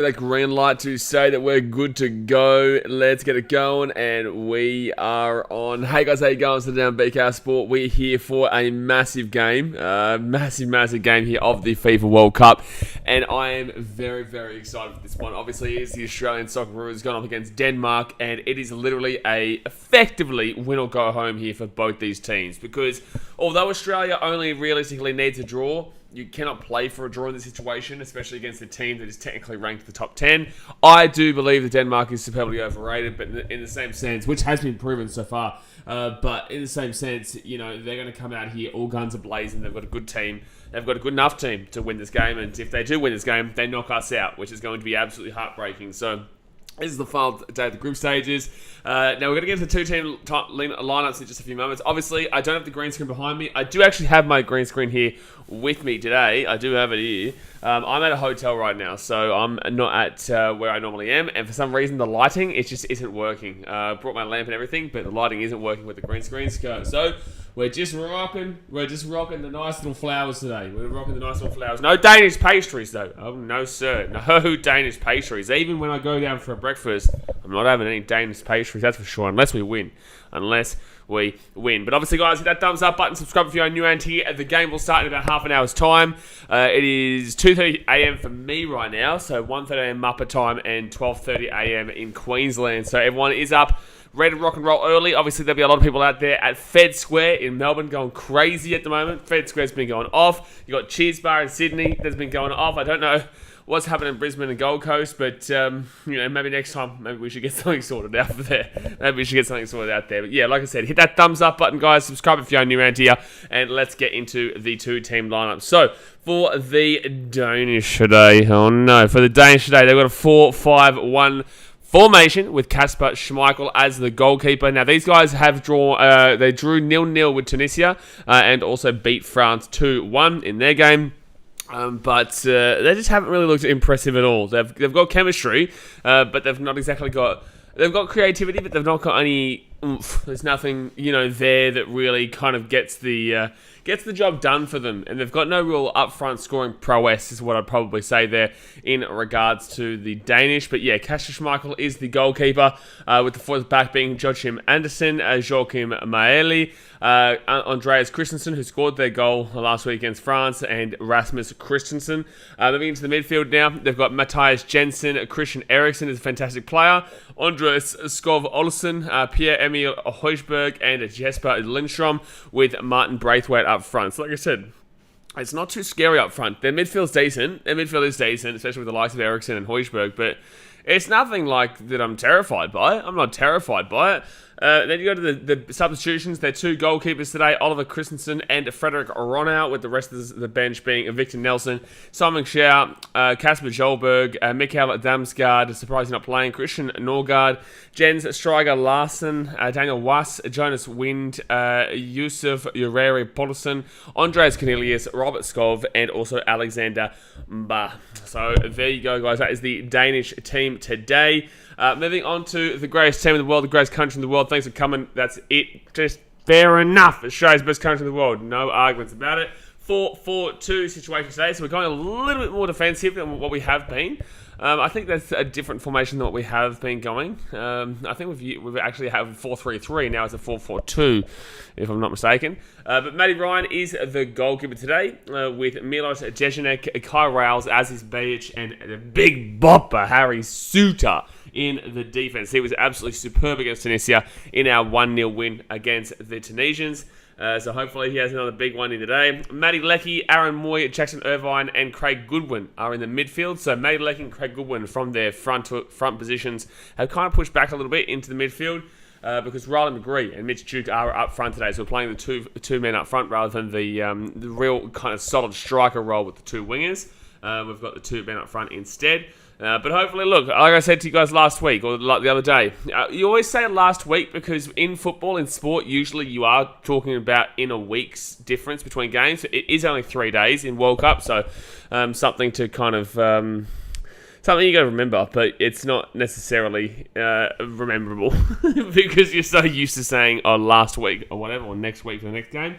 That green light to say that we're good to go. Let's get it going, and we are on. Hey guys, how you going? So down BKR Sport. We're here for a massive game, massive game here of the FIFA World Cup, and I am very, very excited for this one. Obviously, it is the Australian Socceroos going up against Denmark, and it is literally a effectively win or go home here for both these teams. Because although Australia only realistically needs a draw, you cannot play for a draw in this situation, especially against a team that is technically ranked in the top 10. I do believe that Denmark is superbly overrated, but in the same sense, which has been proven so far, but in the same sense, you know, they're going to come out here all guns a-blazing. They've got a good team. They've got a good enough team to win this game, and if they do win this game, they knock us out, which is going to be absolutely heartbreaking. So this is the final day of the group stages. Now we're going to get into the two-team lineups in just a few moments. Obviously, I don't have the green screen behind me. I do actually have my green screen here with me today. I do have it here. I'm at a hotel right now, so I'm not at where I normally am. And for some reason, the lighting, it just isn't working. I brought my lamp and everything, but the lighting isn't working with the green screens. So we're just rocking the nice little flowers today. We're rocking the nice little flowers. No Danish pastries, though. Oh, no, sir. No Danish pastries. Even when I go down for a breakfast, I'm not having any Danish pastries, that's for sure, unless we win. But obviously, guys, hit that thumbs up button, subscribe if you're new and here. The game will start in about half an hour's time. It is 2:30 a.m. for me right now, so 1:30 a.m. Mappa time and 12:30 a.m. in Queensland. So everyone is up, ready to rock and roll early. Obviously, there'll be a lot of people out there at Fed Square in Melbourne going crazy at the moment. Fed Square's been going off. You got Cheers Bar in Sydney that's been going off. I don't know what's happening in Brisbane and Gold Coast, but maybe next time, maybe we should get something sorted out for there. Maybe we should get something sorted out there. But yeah, like I said, hit that thumbs up button, guys. Subscribe if you're new around here, and let's get into the two-team lineup. So for the Danish today, they've got a 4-5-1 formation with Kasper Schmeichel as the goalkeeper. Now, these guys have they drew 0-0 with Tunisia and also beat France 2-1 in their game. But they just haven't really looked impressive at all. They've got chemistry, but they've not exactly got. They've got creativity, but they've not got any oomph. There's nothing, there that really kind of gets the job done for them. And they've got no real upfront scoring prowess, is what I'd probably say there in regards to the Danish. But yeah, Kasper Schmeichel is the goalkeeper, with the fourth back being Joachim Andersen, Joachim Maeli, Andreas Christensen, who scored their goal last week against France, and Rasmus Christensen. Moving into the midfield now, they've got Matthias Jensen, Christian Eriksen is a fantastic player, Andres Skov Olsen, Pierre-Emil Højbjerg, and Jesper Lindstrom, with Martin Braithwaite up front. So like I said, it's not too scary up front. Their midfield's decent. Their midfield is decent, especially with the likes of Eriksen and Højbjerg, but it's nothing like that I'm terrified by it. I'm not terrified by it. Then you go to the substitutions. They're two goalkeepers today, Oliver Christensen and Frederick Ronau, with the rest of the bench being Victor Nelson, Simon Schau, Kasper Jolberg, Mikael Damsgaard, surprisingly not playing, Christian Norgard, Jens Stryger Larsen, Daniel Was, Jonas Wind, Yusuf Ureri Polson, Andreas Cornelius, Robert Skov, and also Alexander Mba. So there you go, guys. That is the Danish team today. Moving on to the greatest team in the world, the greatest country in the world. Thanks for coming. That's it. Just fair enough. Australia's best country in the world. No arguments about it. 4-4-2 situation today. So we're going a little bit more defensive than what we have been. I think that's a different formation than what we have been going. I think we've actually have 4-3-3. Now it's a 4-4-2, if I'm not mistaken. But Matty Ryan is the goalkeeper today, with Milos Ježínek, Kai Rales as his bench, and the big bopper, Harry Suter, in the defense. He was absolutely superb against Tunisia in our 1-0 win against the Tunisians. So hopefully he has another big one in today. Matty Leckie, Aaron Moy, Jackson Irvine, and Craig Goodwin are in the midfield. So Matty Leckie and Craig Goodwin from their front positions have kind of pushed back a little bit into the midfield, because Riley McGree and Mitch Duke are up front today. So we're playing the two men up front rather than the real kind of solid striker role with the two wingers. We've got the two men up front instead. But hopefully, look, like I said to you guys last week, or like the other day, you always say last week because in football, in sport, usually you are talking about in a week's difference between games. It is only 3 days in World Cup, so something to kind of... something you got to remember, but it's not necessarily rememberable because you're so used to saying, last week or whatever, or next week for the next game.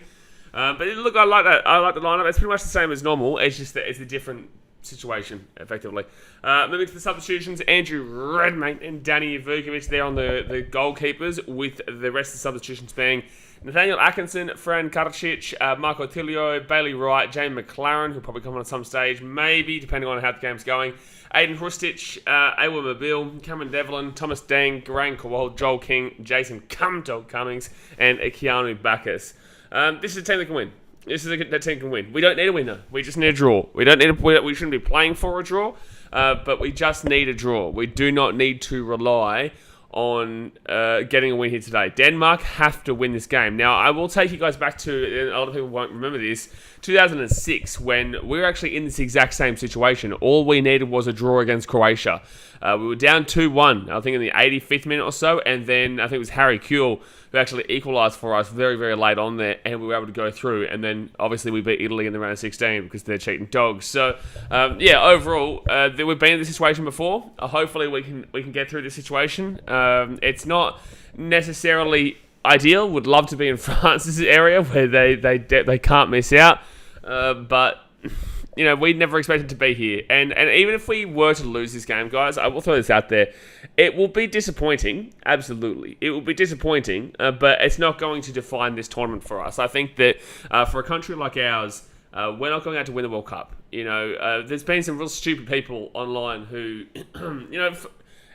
But look, I like that. I like the lineup. It's pretty much the same as normal. It's just that it's a different situation, effectively. Moving to the substitutions, Andrew Redmayne and Danny Vukovic there on the goalkeepers, with the rest of the substitutions being Nathaniel Atkinson, Fran Karacic, Marco Tilio, Bailey Wright, Jane McLaren, who'll probably come on at some stage, maybe, depending on how the game's going, Aiden Hrustic, Awa Mobile, Cameron Devlin, Thomas Dang, Geraint Kowal, Joel King, Jason Cummings, and Keanu Bacchus. This is a team that can win. That team can win. We don't need a winner. We just need a draw. We shouldn't be playing for a draw, but we just need a draw. We do not need to rely on getting a win here today. Denmark have to win this game. Now, I will take you guys back to, and a lot of people won't remember this, 2006, when we were actually in this exact same situation. All we needed was a draw against Croatia. We were down 2-1, I think in the 85th minute or so, and then I think it was Harry Kuehl who actually equalised for us very, very late on there, and we were able to go through. And then, obviously, we beat Italy in the round of 16 because they're cheating dogs. So, overall, we've been in this situation before. Hopefully, we can get through this situation. It's not necessarily ideal. Would love to be in France's area where they can't miss out, but we never expected to be here. And even if we were to lose this game, guys, I will throw this out there. It will be disappointing. Absolutely. It will be disappointing, but it's not going to define this tournament for us. I think that for a country like ours, we're not going out to win the World Cup. There's been some real stupid people online who,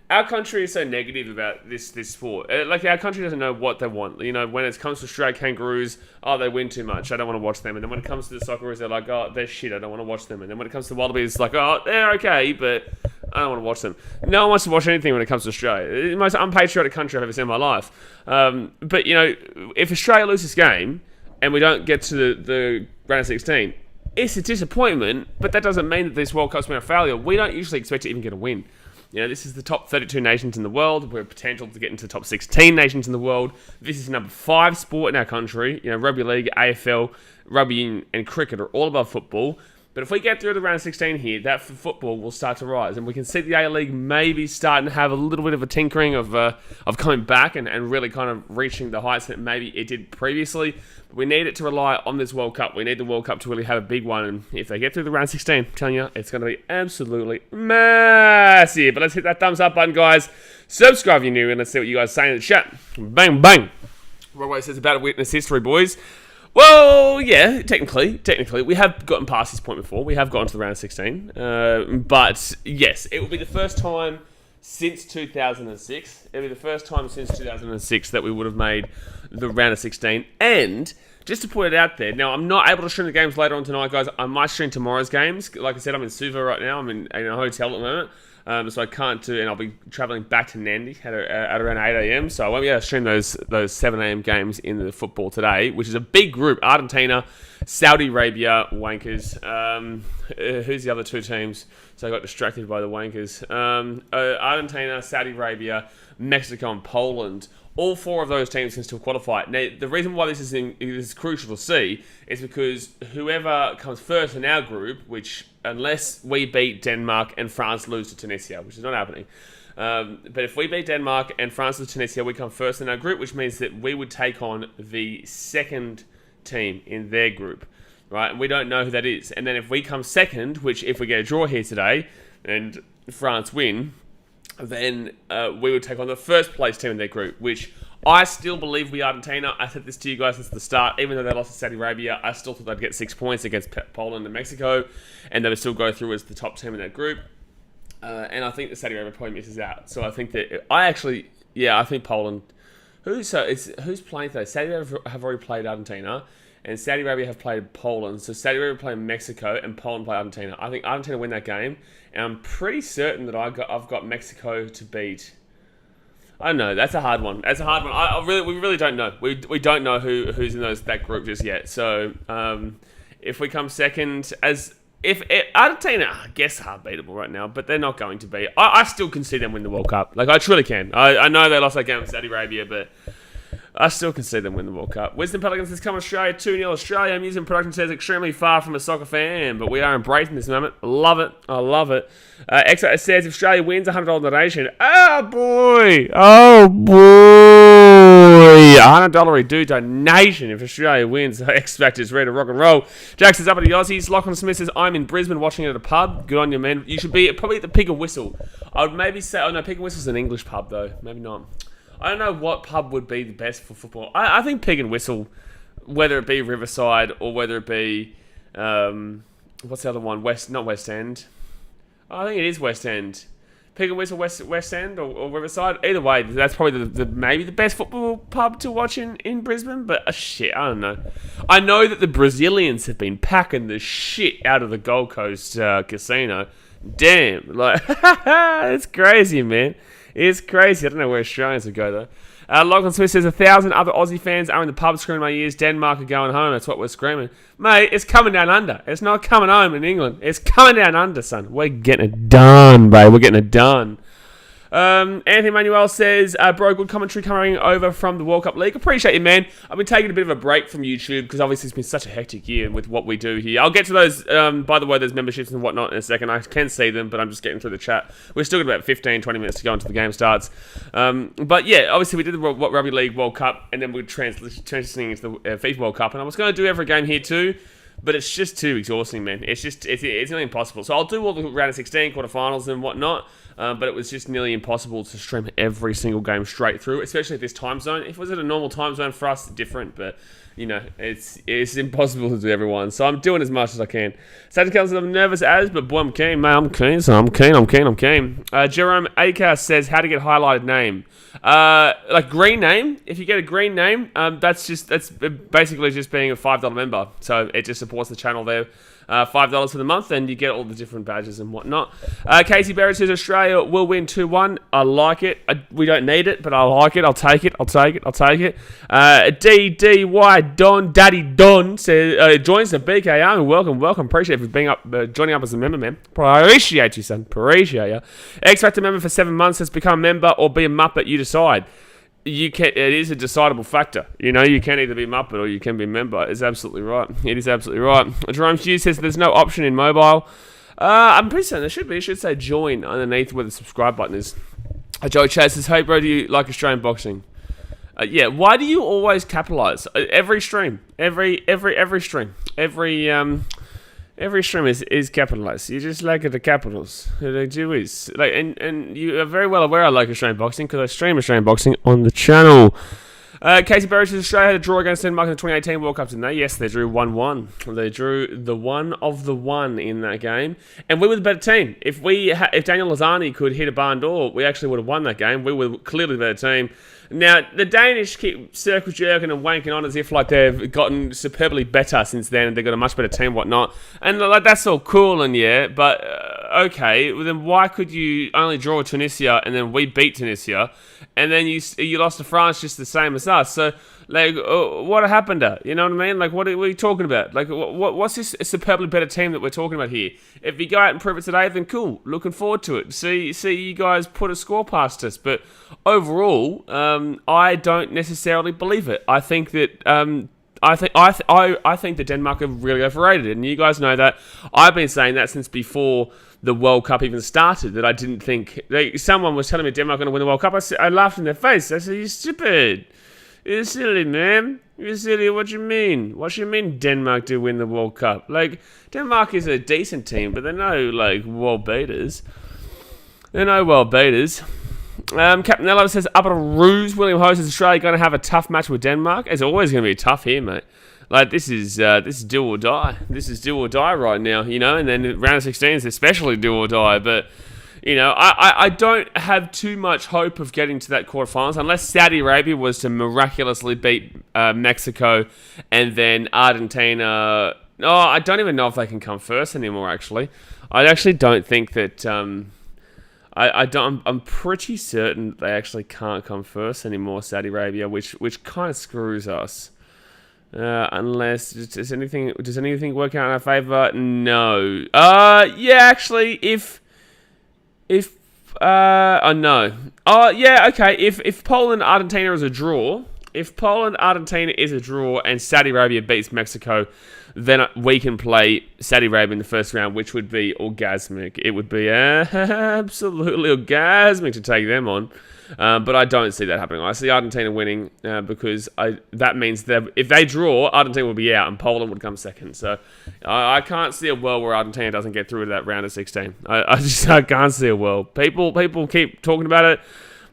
our country is so negative about this sport. Our country doesn't know what they want. When it comes to Australia Kangaroos, they win too much. I don't want to watch them. And then when it comes to the Socceroos, they're like, they're shit. I don't want to watch them. And then when it comes to the Wallabies, it's like, they're okay, but I don't want to watch them. No one wants to watch anything when it comes to Australia. It's the most unpatriotic country I've ever seen in my life. But if Australia loses this game and we don't get to the round of 16, it's a disappointment, but that doesn't mean that this World Cup's been a failure. We don't usually expect to even get a win. This is the top 32 nations in the world. We're potential to get into the top 16 nations in the world. This is number 5 sport in our country. Rugby league, AFL, rugby union, and cricket are all above football. But if we get through the round of 16 here, that football will start to rise. And we can see the A-League maybe starting to have a little bit of a tinkering of coming back and really kind of reaching the heights that maybe it did previously. But we need it to rely on this World Cup. We need the World Cup to really have a big one. And if they get through the round of 16, I'm telling you, it's going to be absolutely massive. But let's hit that thumbs up button, guys. Subscribe if you're new, and let's see what you guys say in the chat. Bang, bang. Roy says about a witness history, boys. Well, yeah, technically, we have gotten past this point before. We have gotten to the round of 16. But, yes, it will be the first time since 2006. It'll be the first time since 2006 that we would have made the round of 16. And, just to put it out there, now, I'm not able to stream the games later on tonight, guys. I might stream tomorrow's games. Like I said, I'm in Suva right now. I'm in a hotel at the moment. So I can't do, and I'll be travelling back to Nandi at around 8 a.m. So I won't be able to stream those 7 a.m. games in the football today, which is a big group. Argentina, Saudi Arabia, Wankers. Who's the other 2 teams? So I got distracted by the Wankers. Argentina, Saudi Arabia, Mexico, and Poland. All 4 of those teams can still qualify. Now, the reason why this is crucial to see is because whoever comes first in our group, which, unless we beat Denmark and France lose to Tunisia, which is not happening, but if we beat Denmark and France lose to Tunisia, we come first in our group, which means that we would take on the second team in their group, right? And we don't know who that is. And then if we come second, which if we get a draw here today and France win, then we would take on the first place team in their group, which I still believe we Argentina. I said this to you guys since the start. Even though they lost to Saudi Arabia, I still thought they'd get 6 points against Poland and Mexico, and they would still go through as the top team in that group. And I think the Saudi Arabia probably misses out. So I think that I think Poland. Who's playing today? Saudi Arabia have already played Argentina, and Saudi Arabia have played Poland. So Saudi Arabia play Mexico, and Poland play Argentina. I think Argentina win that game, and I'm pretty certain that I've got Mexico to beat. I don't know. That's a hard one. We really don't know. We don't know who's in that group just yet. So if we come second, if Argentina, I guess, are beatable right now, but they're not going to be. I still can see them win the World Cup. Like, I truly can. I know they lost that game with Saudi Arabia, but I still can see them win the World Cup. Wisdom Pelicans has come Australia, 2-0 Australia. I'm using production says extremely far from a soccer fan, but we are embracing this moment. Love it. I love it. Exo says if Australia wins, $100 donation. Oh boy. Oh boy. $100 do donation if Australia wins. X Factor's ready to rock and roll. Jack says up at the Aussies. Lachlan Smith says I'm in Brisbane watching it at a pub. Good on you, man. You should be probably at the Pig and Whistle. I would maybe say, oh no, Pig and Whistle's an English pub though. Maybe not. I don't know what pub would be the best for football. I think Pig and Whistle, whether it be Riverside or whether it be, what's the other one? Not West End. I think it is West End. Pig and Whistle, West End or Riverside. Either way, that's probably maybe the best football pub to watch in Brisbane. But shit, I don't know. I know that the Brazilians have been packing the shit out of the Gold Coast casino. Damn, like it's crazy, man. It's crazy. I don't know where Australians would go, though. Lachlan Smith says 1,000 other Aussie fans are in the pub screaming my ears. Denmark are going home. That's what we're screaming. Mate, it's coming down under. It's not coming home in England. It's coming down under, son. We're getting it done, babe. We're getting it done. Anthony Manuel says, bro, good commentary coming over from the World Cup League. Appreciate you, man. I've been taking a bit of a break from YouTube because obviously it's been such a hectic year with what we do here. I'll get to those, by the way, there's memberships and whatnot in a second. I can see them, but I'm just getting through the chat. We're still got about 15, 20 minutes to go until the game starts. But yeah, obviously we did the Rugby League World Cup and then we're transitioning into the FIFA World Cup. And I was going to do every game here too. But it's just too exhausting, man. It's nearly impossible. So I'll do all the round of 16, quarterfinals and whatnot. But it was just nearly impossible to stream every single game straight through, especially at this time zone. If it was at a normal time zone for us, it's different. But, you know, it's impossible to do everyone. So I'm doing as much as I can. Satan Kelly says I'm nervous as, but boy, I'm keen. Man, I'm keen. So I'm keen. Jerome Acast says how to get highlighted name. Like green name. If you get a green name, that's basically just being a $5 member. So it just supports the channel there. $5 for the month, and you get all the different badges and whatnot. Casey Barrett says Australia will win 2-1. I like it. We don't need it, but I like it. I'll take it. DDY Don Daddy Don says joins the BKRmy. Welcome. Appreciate you for being joining up as a member, man. Appreciate you, son. Appreciate you. X Factor member for 7 months has become a member or be a Muppet. You decide. It is a decidable factor. You know, you can either be Muppet or you can be a member. It's absolutely right. It is absolutely right. Jerome Hughes says there's no option in mobile. I'm pretty certain there should be. It should say join underneath where the subscribe button is. Joey Chad says, hey bro, do you like Australian boxing? Yeah, why do you always capitalize? Every stream. Every stream. Every stream is capitalized. You just like the capitals. They do is like, and you are very well aware I like Australian boxing because I stream Australian boxing on the channel. Casey Barrett says Australia had a draw against Denmark in the 2018 World Cup, didn't they? Yes, they drew 1-1. They drew the one of the one in that game, and we were the better team. If Daniel Lozani could hit a barn door, we actually would have won that game. We were clearly the better team. Now, the Danish keep circle jerking and wanking on as if like they've gotten superbly better since then and they've got a much better team, whatnot. And like that's all cool and yeah, but okay, well, then why could you only draw with Tunisia and then we beat Tunisia and then you lost to France just the same as us? So like, what happened to? You know what I mean? Like, what are we talking about? Like, what's this superbly better team that we're talking about here? If you go out and prove it today, then cool. Looking forward to it. See you guys put a score past us. But overall, I don't necessarily believe it. I think that I think that Denmark are really overrated, and you guys know that. I've been saying that since before the World Cup even started. That I didn't think. Someone was telling me Denmark are going to win the World Cup. I laughed in their face. I said, "You're stupid. You're silly, man. You're silly. What you mean? What you mean Denmark do win the World Cup? Like, Denmark is a decent team, but they're no, like, world beaters. Captain Ello says, up at a ruse. William Ho says, Australia going to have a tough match with Denmark. It's always going to be tough here, mate. Like, this is do or die. This is do or die right now, you know, and then round of 16 is especially do or die, but... You know, I don't have too much hope of getting to that quarterfinals unless Saudi Arabia was to miraculously beat Mexico and then Argentina. Oh, I don't even know if they can come first anymore, actually. I actually don't think that... I'm pretty certain they actually can't come first anymore, Saudi Arabia, which kind of screws us. Unless... Does anything work out in our favour? No. Yeah, actually, no. Oh, yeah, okay. If Poland Argentina is a draw, if Poland, Argentina is a draw and Saudi Arabia beats Mexico, then we can play Saudi Arabia in the first round, which would be orgasmic. It would be absolutely orgasmic to take them on. But I don't see that happening. I see Argentina winning because that means that if they draw, Argentina will be out and Poland would come second. So I can't see a world where Argentina doesn't get through to that round of 16. I can't see a world. People keep talking about it.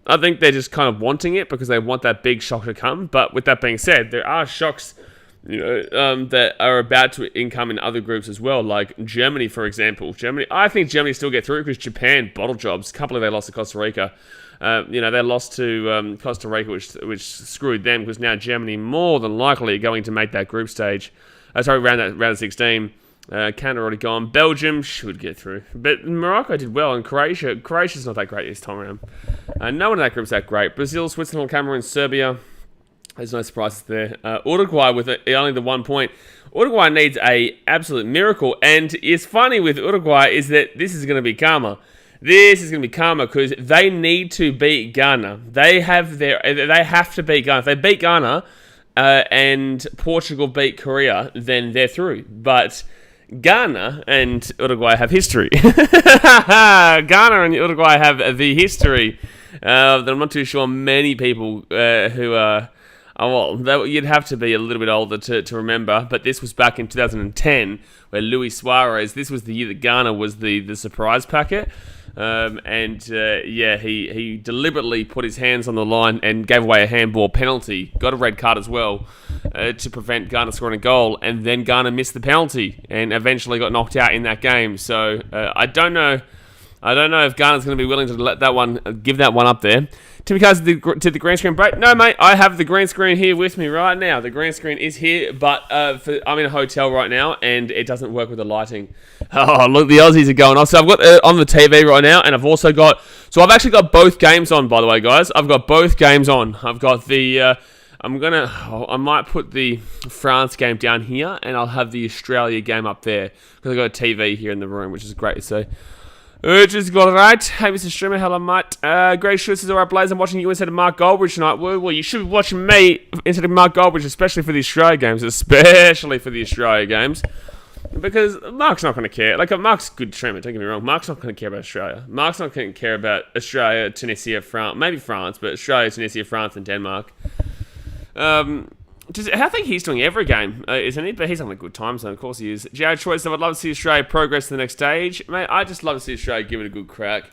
I think they're just kind of wanting it because they want that big shock to come. But with that being said, there are shocks that are about to income in other groups as well, like Germany, for example. I think Germany still get through because Japan bottle jobs. Can't believe they lost to Costa Rica. They lost to Costa Rica, which screwed them because now Germany more than likely are going to make that group stage. Round of 16. Canada already gone. Belgium should get through, but Morocco did well, and Croatia's not that great this time around. No one in that group's that great. Brazil, Switzerland, Cameroon, Serbia. There's no surprises there. Uruguay with only the 1 point. Uruguay needs a absolute miracle, and it's funny with Uruguay is that this is going to be karma. This is going to be karma because they need to beat Ghana. They have to beat Ghana. If they beat Ghana and Portugal beat Korea, then they're through. But Ghana and Uruguay have history. Ghana and Uruguay have the history that I'm not too sure many people who are... you'd have to be a little bit older to remember, but this was back in 2010 where Luis Suarez, this was the year that Ghana was the surprise packet. He deliberately put his hands on the line and gave away a handball penalty, got a red card as well to prevent Ghana scoring a goal, and then Ghana missed the penalty and eventually got knocked out in that game. So I don't know if Ghana's going to be willing to give that one up there. To the green screen break. No, mate, I have the green screen here with me right now. The green screen is here, but I'm in a hotel right now, and it doesn't work with the lighting. Oh, look, the Aussies are going off. So I've got on the TV right now, and I've actually got both games on, by the way, guys. I've got both games on. I've got the... I might put the France game down here, and I'll have the Australia game up there, because I've got a TV here in the room, which is great to see. Just got it right. Hey, Mr. Streamer, hello, mate. Greg Schutz says, alright, Blaze, I'm watching you instead of Mark Goldbridge tonight. Well, you should be watching me instead of Mark Goldbridge, especially for the Australia games. Because Mark's not going to care. Mark's a good streamer, don't get me wrong. Mark's not going to care about Australia. Mark's not going to care about Australia, Tunisia, France, maybe France, but Australia, Tunisia, France, and Denmark. I think he's doing every game, isn't he? But he's having a good time, so of course he is. Jared Troy said, I'd love to see Australia progress to the next stage. Mate, I just love to see Australia give it a good crack.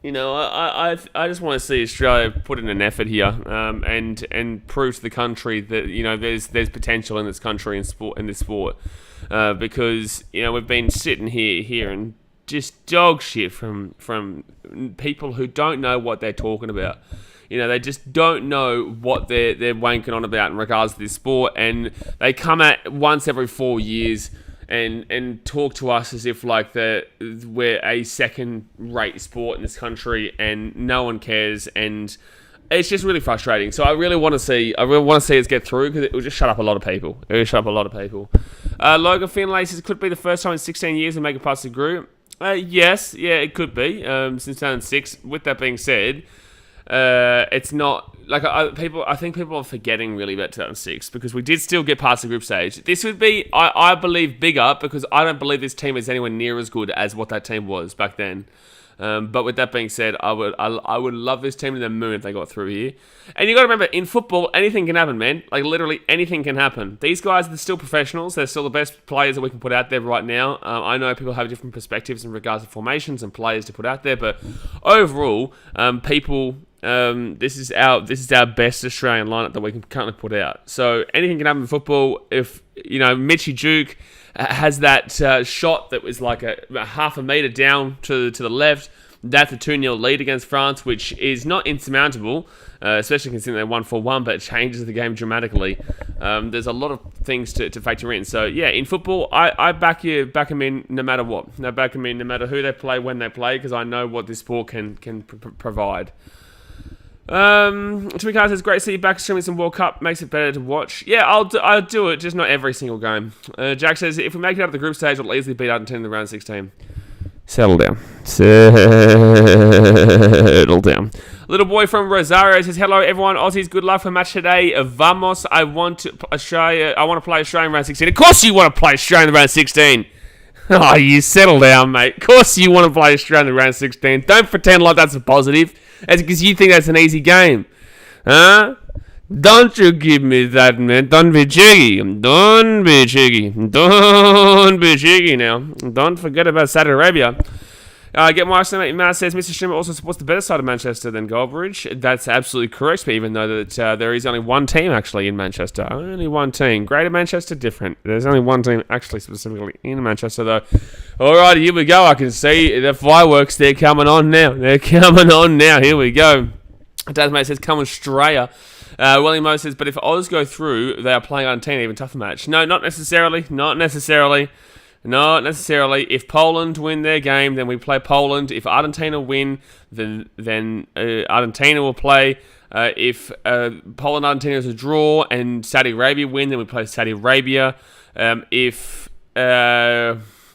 I just want to see Australia put in an effort here and prove to the country that there's potential in this country in this sport. Because we've been sitting here and just dog shit from people who don't know what they're talking about. They just don't know what they're wanking on about in regards to this sport, and they come at once every 4 years and talk to us as if we're a second-rate sport in this country, and no one cares, and it's just really frustrating. So I really want to see us get through because it will just shut up a lot of people. Logan Finlay says it could be the first time in 16 years we make it past the group. Yes, it could be since 2006. With that being said. It's not I think people are forgetting really about 2006 because we did still get past the group stage. This would be, I believe, bigger because I don't believe this team is anywhere near as good as what that team was back then. But with that being said, I would love this team to the moon if they got through here. And you got to remember, in football, anything can happen, man. Literally anything can happen. These guys are still professionals. They're still the best players that we can put out there right now. I know people have different perspectives in regards to formations and players to put out there, but overall, this is our best Australian lineup that we can currently put out. So anything can happen in football. If Mitchy Duke has that shot that was a half a metre down to the left, that's a 2-0 lead against France, which is not insurmountable, especially considering they won 4-1, but it changes the game dramatically. There's a lot of things to factor in. So yeah, in football, I back them in no matter what. I back them in no matter who they play, when they play, because I know what this sport can provide. Twicard says, great to see you back streaming some World Cup, makes it better to watch. Yeah, I'll do it, just not every single game. Jack says, if we make it out of the group stage, we'll easily beat Argentina in the round 16. Settle down. Little boy from Rosario says, hello everyone, Aussies, good luck for match today. Vamos, I want to play Australian round 16. Of course you want to play Australian round 16. Oh, you settle down, mate. Of course you want to play Australian round 16. Don't pretend like that's a positive. That's because you think that's an easy game. Huh? Don't you give me that, man. Don't be cheeky. Don't be cheeky. Don't be cheeky now. Don't forget about Saudi Arabia. Get my estimate. Matt says Mr. Schimmer also supports the better side of Manchester than Goldbridge. That's absolutely correct, but even though that there is only one team actually in Manchester. Only one team. Greater Manchester, different. There's only one team actually specifically in Manchester, though. Alright, here we go. I can see the fireworks. They're coming on now. They're coming on now. Here we go. Dasmate says, come Australia. William Mo says, but if Oz go through, they are playing Argentina, even tougher match. No, not necessarily. Not necessarily. Not necessarily. If Poland win their game, then we play Poland. If Argentina win, then Argentina will play. If Poland Argentina is a draw and Saudi Arabia win, then we play Saudi Arabia. If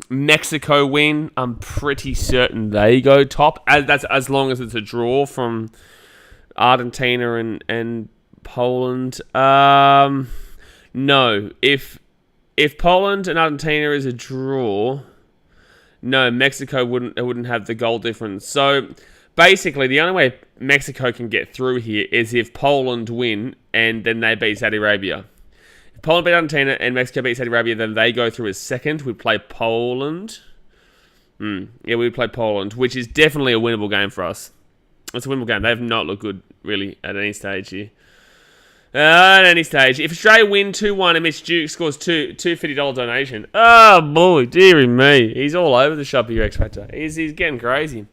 Mexico win, I'm pretty certain they go top. That's as long as it's a draw from Argentina and Poland. No. If Poland and Argentina is a draw, no, Mexico wouldn't have the goal difference. So basically, the only way Mexico can get through here is if Poland win and then they beat Saudi Arabia. If Poland beat Argentina and Mexico beat Saudi Arabia, then they go through as second. We'd play Poland. Yeah, we'd play Poland, which is definitely a winnable game for us. It's a winnable game. They have not looked good, really, at any stage here. At any stage. If Australia win 2-1 and Mitch Duke scores two $50 donation. Oh, boy. Dearie me. He's all over the shop here, X-Factor. He's getting crazy.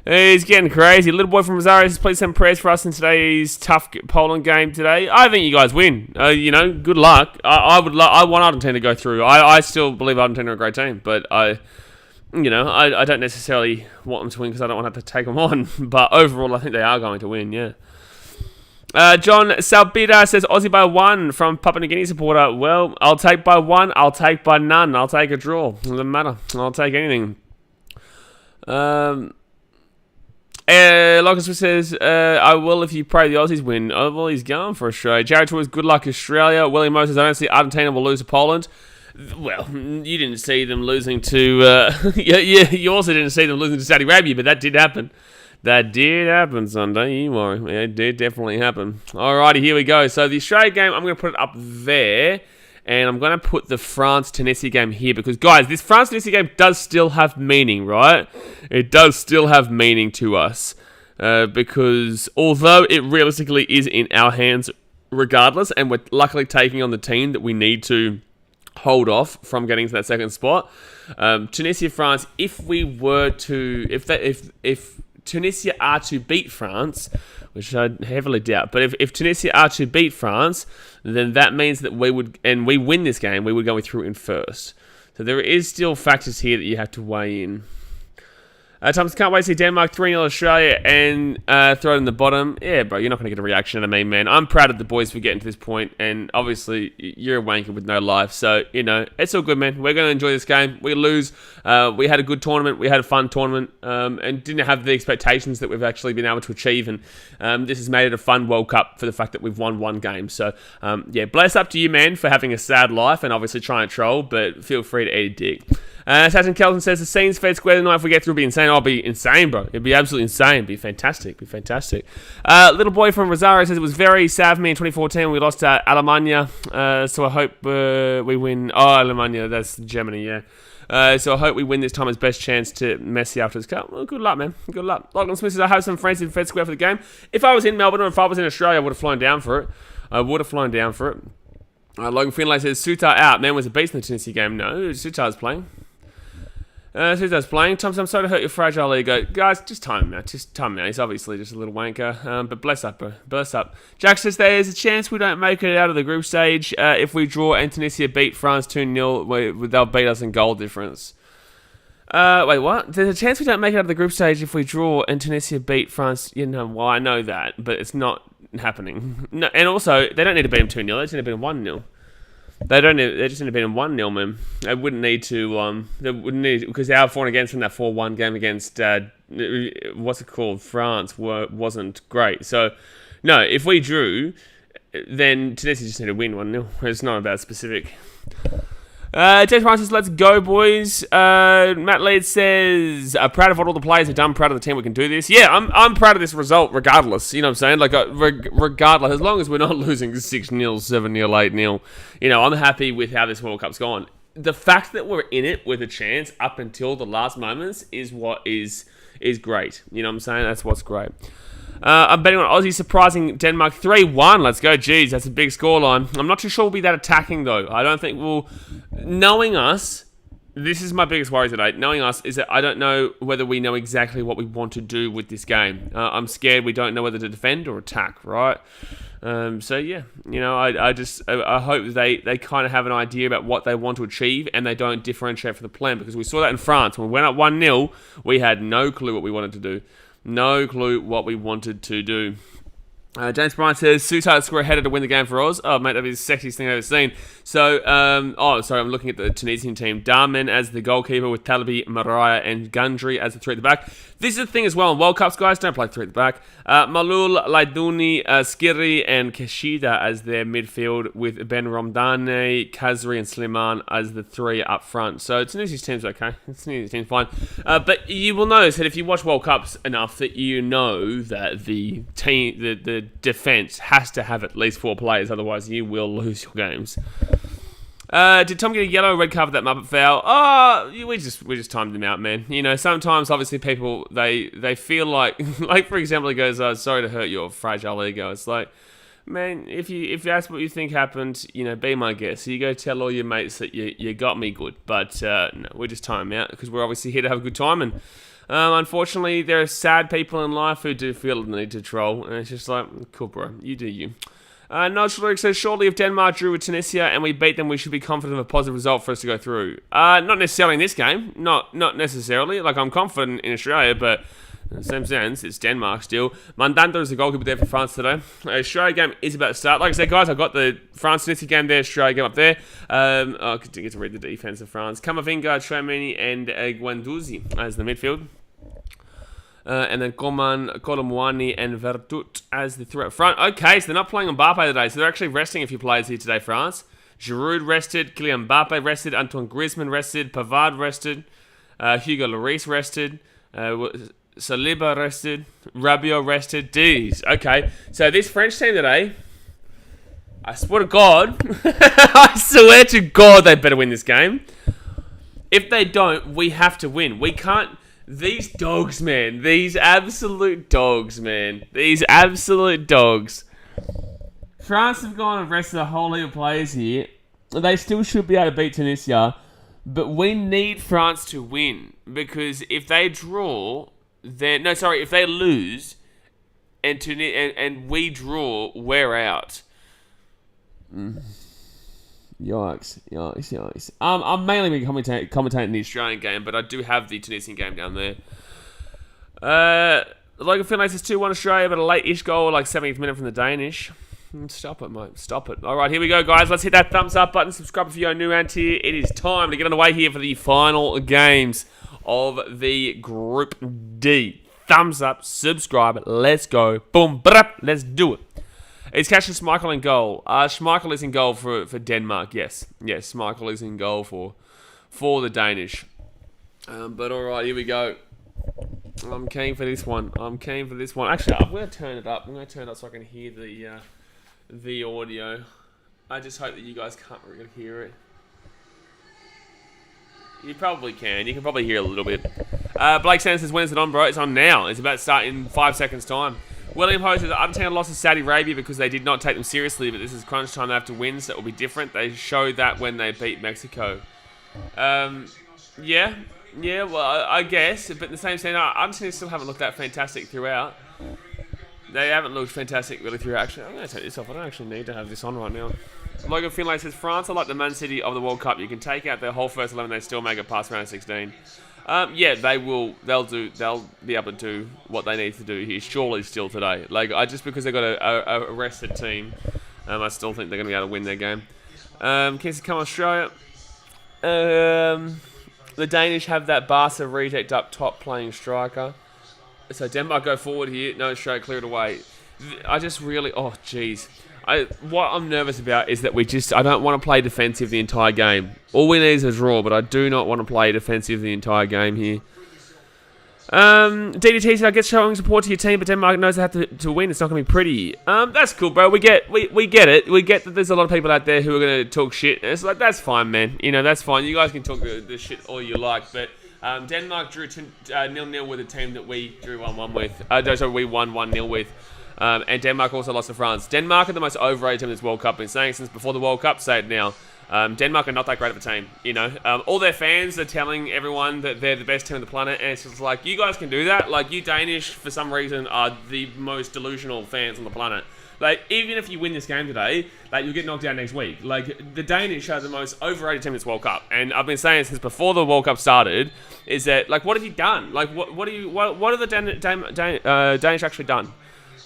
He's getting crazy. Little boy from Rosario says, please send prayers for us in today's tough Poland game today. I think you guys win. Good luck. I want Argentina to go through. I still believe Argentina are a great team, but I don't necessarily want them to win because I don't want to have to take them on. But overall, I think they are going to win, yeah. John Salbida says, Aussie by 1 from Papua New Guinea supporter. Well, I'll take by 1. I'll take by none. I'll take a draw. Doesn't matter. I'll take anything. Locus says, I will if you pray the Aussies win. Oh, well, he's going for Australia. Jared Tours, good luck Australia. William Moses, I don't see Argentina will lose to Poland. Well, you didn't see them losing to... you also didn't see them losing to Saudi Arabia, but that did happen. That did happen Sunday, you worry. It did definitely happen. Alrighty, here we go. So the Australia game, I'm going to put it up there. And I'm going to put the France-Tunisia game here. Because, guys, this France-Tunisia game does still have meaning, right? It does still have meaning to us. Because although it realistically is in our hands regardless, and we're luckily taking on the team that we need to hold off from getting to that second spot. Tunisia, France, if Tunisia are to beat France, which I heavily doubt, but if Tunisia are to beat France, then that means that we win this game, we would go through in first. So there is still factors here that you have to weigh in. Thomas, can't wait to see Denmark 3-0 Australia and throw it in the bottom. Yeah, bro, you're not going to get a reaction out of me, man. I'm proud of the boys for getting to this point, and obviously, you're a wanker with no life. So, it's all good, man. We're going to enjoy this game. We lose. We had a good tournament. We had a fun tournament, and didn't have the expectations that we've actually been able to achieve. And this has made it a fun World Cup for the fact that we've won one game. So, bless up to you, man, for having a sad life and obviously trying to troll, but feel free to eat a dick. Assassin Kelton says, the scene's fair square tonight. If we get through, it'll be insane. I'll be insane, bro. It'd be absolutely insane. It'd be fantastic. Little boy from Rosario says, it was very sad for me in 2014. We lost to Alemania. So I hope we win. Oh, Alemania, that's Germany, yeah. So I hope we win this time as best chance to Messi after this cup. Well, good luck, man. Good luck. Lachlan Smith says, I have some friends in Fed Square for the game. If I was in Melbourne or if I was in Australia, I would have flown down for it. Logan Finlay says, Sutar out. Man was a beast in the Tunisia game. No, Sutar's playing. Sutar's playing. Thomas, I'm sorry to hurt your fragile ego. Guys, just time him out. He's obviously just a little wanker. But bless up, bro. Bless up. Jack says, there's a chance we don't make it out of the group stage. If we draw and Tunisia beat France 2-0, they'll beat us in goal difference. Wait, what? There's a chance we don't make it out of the group stage if we draw and Tunisia beat France. Well, I know that, but it's not happening. No, and also, they don't need to beat them 2-0. They just need to beat them 1-0. They just need to beat them 1-0, man. They wouldn't need to, because our 4 against from that 4-1 game against what's it called? France wasn't great. So, no, if we drew, then Tunisia just need to win 1-0. It's not about specific. James Francis, let's go, boys. Matt Leeds says, proud of what all the players have done, proud of the team, we can do this. Yeah, I'm proud of this result regardless. You know what I'm saying? Like, regardless, as long as we're not losing 6-0, 7-0, 8-0, you know, I'm happy with how this World Cup's gone. The fact that we're in it with a chance up until the last moments is what is great. You know what I'm saying? That's what's great. I'm betting on Aussie surprising Denmark 3-1. Let's go. Jeez, that's a big scoreline. I'm not too sure we'll be that attacking, though. I don't think we'll... Knowing us, this is my biggest worry today. Knowing us is that I don't know whether we know exactly what we want to do with this game. I'm scared we don't know whether to defend or attack, right? So, yeah. You know, I hope they kind of have an idea about what they want to achieve and they don't differentiate from the plan, because we saw that in France. When we went up 1-0, we had no clue what we wanted to do. No clue what we wanted to do. James Bryant says, Souttar score headed to win the game for Oz. Oh, mate, that'd be the sexiest thing I've ever seen. So, sorry, I'm looking at the Tunisian team. Darmen as the goalkeeper with Talabi, Mariah, and Gundry as the three at the back. This is the thing as well in World Cups, guys. Don't play three at the back. Malul, Laidouni, Skiri, and Kashida as their midfield with Ben Romdane, Kazri, and Slimane as the three up front. So, Tunisia's team's okay. Tunisia's team's fine. But you will notice that if you watch World Cups enough, that you know that the team, the defense has to have at least 4 players, otherwise you will lose your games. Did Tom get a yellow or red card for that Muppet foul? Oh, we just timed him out, man. You know, sometimes obviously people they feel like for example, he goes, "Sorry to hurt your fragile ego." It's like, man, if that's what you think happened, you know, be my guest. So you go tell all your mates that you got me good, but no, we just time him out because we're obviously here to have a good time. And unfortunately, there are sad people in life who do feel the need to troll, and it's just like, cool, bro, you do you. Nudge Lyric says, shortly if Denmark drew with Tunisia and we beat them, we should be confident of a positive result for us to go through. Not necessarily in this game. Not necessarily. Like, I'm confident in Australia, but in the same sense, it's Denmark still. Mandanda is the goalkeeper there for France today. Australia game is about to start. Like I said, guys, I've got the France-Tunisia game there, Australia game up there. I get to read the defense of France. Kamavinga, Tchouameni, and Guendouzi as the midfield. And then Coman, Colomwani, and Vertut as the three up front. Okay, so they're not playing Mbappe today, so they're actually resting a few players here today, France. Giroud rested, Kylian Mbappe rested, Antoine Griezmann rested, Pavard rested, Hugo Lloris rested, Saliba rested, Rabiot rested. Jeez, okay. So this French team today, I swear to God, I swear to God they better win this game. If they don't, we have to win. We can't... These dogs, man. These absolute dogs, man. These absolute dogs. France have gone and rested a whole heap of players here. They still should be able to beat Tunisia. But we need France to win. Because if they draw, then... No, sorry. If they lose and we draw, we're out. Yikes. I'm mainly been commentating the Australian game, but I do have the Tunisian game down there. Logan Finlay says 2-1 Australia, but a late-ish goal, like 70th minute from the Danish. Stop it, mate. Stop it. All right, here we go, guys. Let's hit that thumbs up button. Subscribe if you're new and here. It is time to get underway here for the final games of the Group D. Thumbs up, subscribe, let's go. Boom, brap, let's do it. Is Cassius Schmeichel in goal? Schmeichel is in goal for Denmark, yes. Yes, Schmeichel is in goal for the Danish. But alright, here we go. I'm keen for this one. Actually, I'm going to turn it up. So I can hear the audio. I just hope that you guys can't really hear it. You probably can. You can probably hear a little bit. Blake Sanders says, when is it on, bro? It's on now. It's about to start in 5 seconds' time. William Ho says, Argentina lost to Saudi Arabia because they did not take them seriously, but this is crunch time. They have to win, so it will be different. They showed that when they beat Mexico. Yeah, well, I guess, but in the same sense, Argentina still haven't looked that fantastic throughout. They haven't looked fantastic really throughout. Actually, I'm going to take this off. I don't actually need to have this on right now. Logan Finlay says, France are like the Man City of the World Cup. You can take out their whole first 11, they still make it past round 16. Yeah, they will. They'll be able to do what they need to do here. Surely, still today. Like, just because they got a rested team, I still think they're going to be able to win their game. Kings come Australia. The Danish have that Barca reject up top playing striker. So Denmark go forward here. No, Australia clear it away. I just really... Oh, jeez. What I'm nervous about is that I don't want to play defensive the entire game. All we need is a draw, but I do not want to play defensive the entire game here. DDT said, I guess showing support to your team, but Denmark knows they have to win. It's not going to be pretty. That's cool, bro. We get it. We get that there's a lot of people out there who are going to talk shit. And it's like, that's fine, man. You know, that's fine. You guys can talk the shit all you like, but Denmark drew 0-0 with a team that we drew 1-1 with. So we won 1-0 with. And Denmark also lost to France. Denmark are the most overrated team in this World Cup. I've been saying it since before the World Cup. Say it now. Denmark are not that great of a team, you know. All their fans are telling everyone that they're the best team on the planet, and it's just like, you guys can do that. Like, you Danish, for some reason, are the most delusional fans on the planet. Like, even if you win this game today, like, you'll get knocked out next week. Like, the Danish are the most overrated team in this World Cup, and I've been saying since before the World Cup started, is that, like, what have you done? Like, what have the Danish actually done?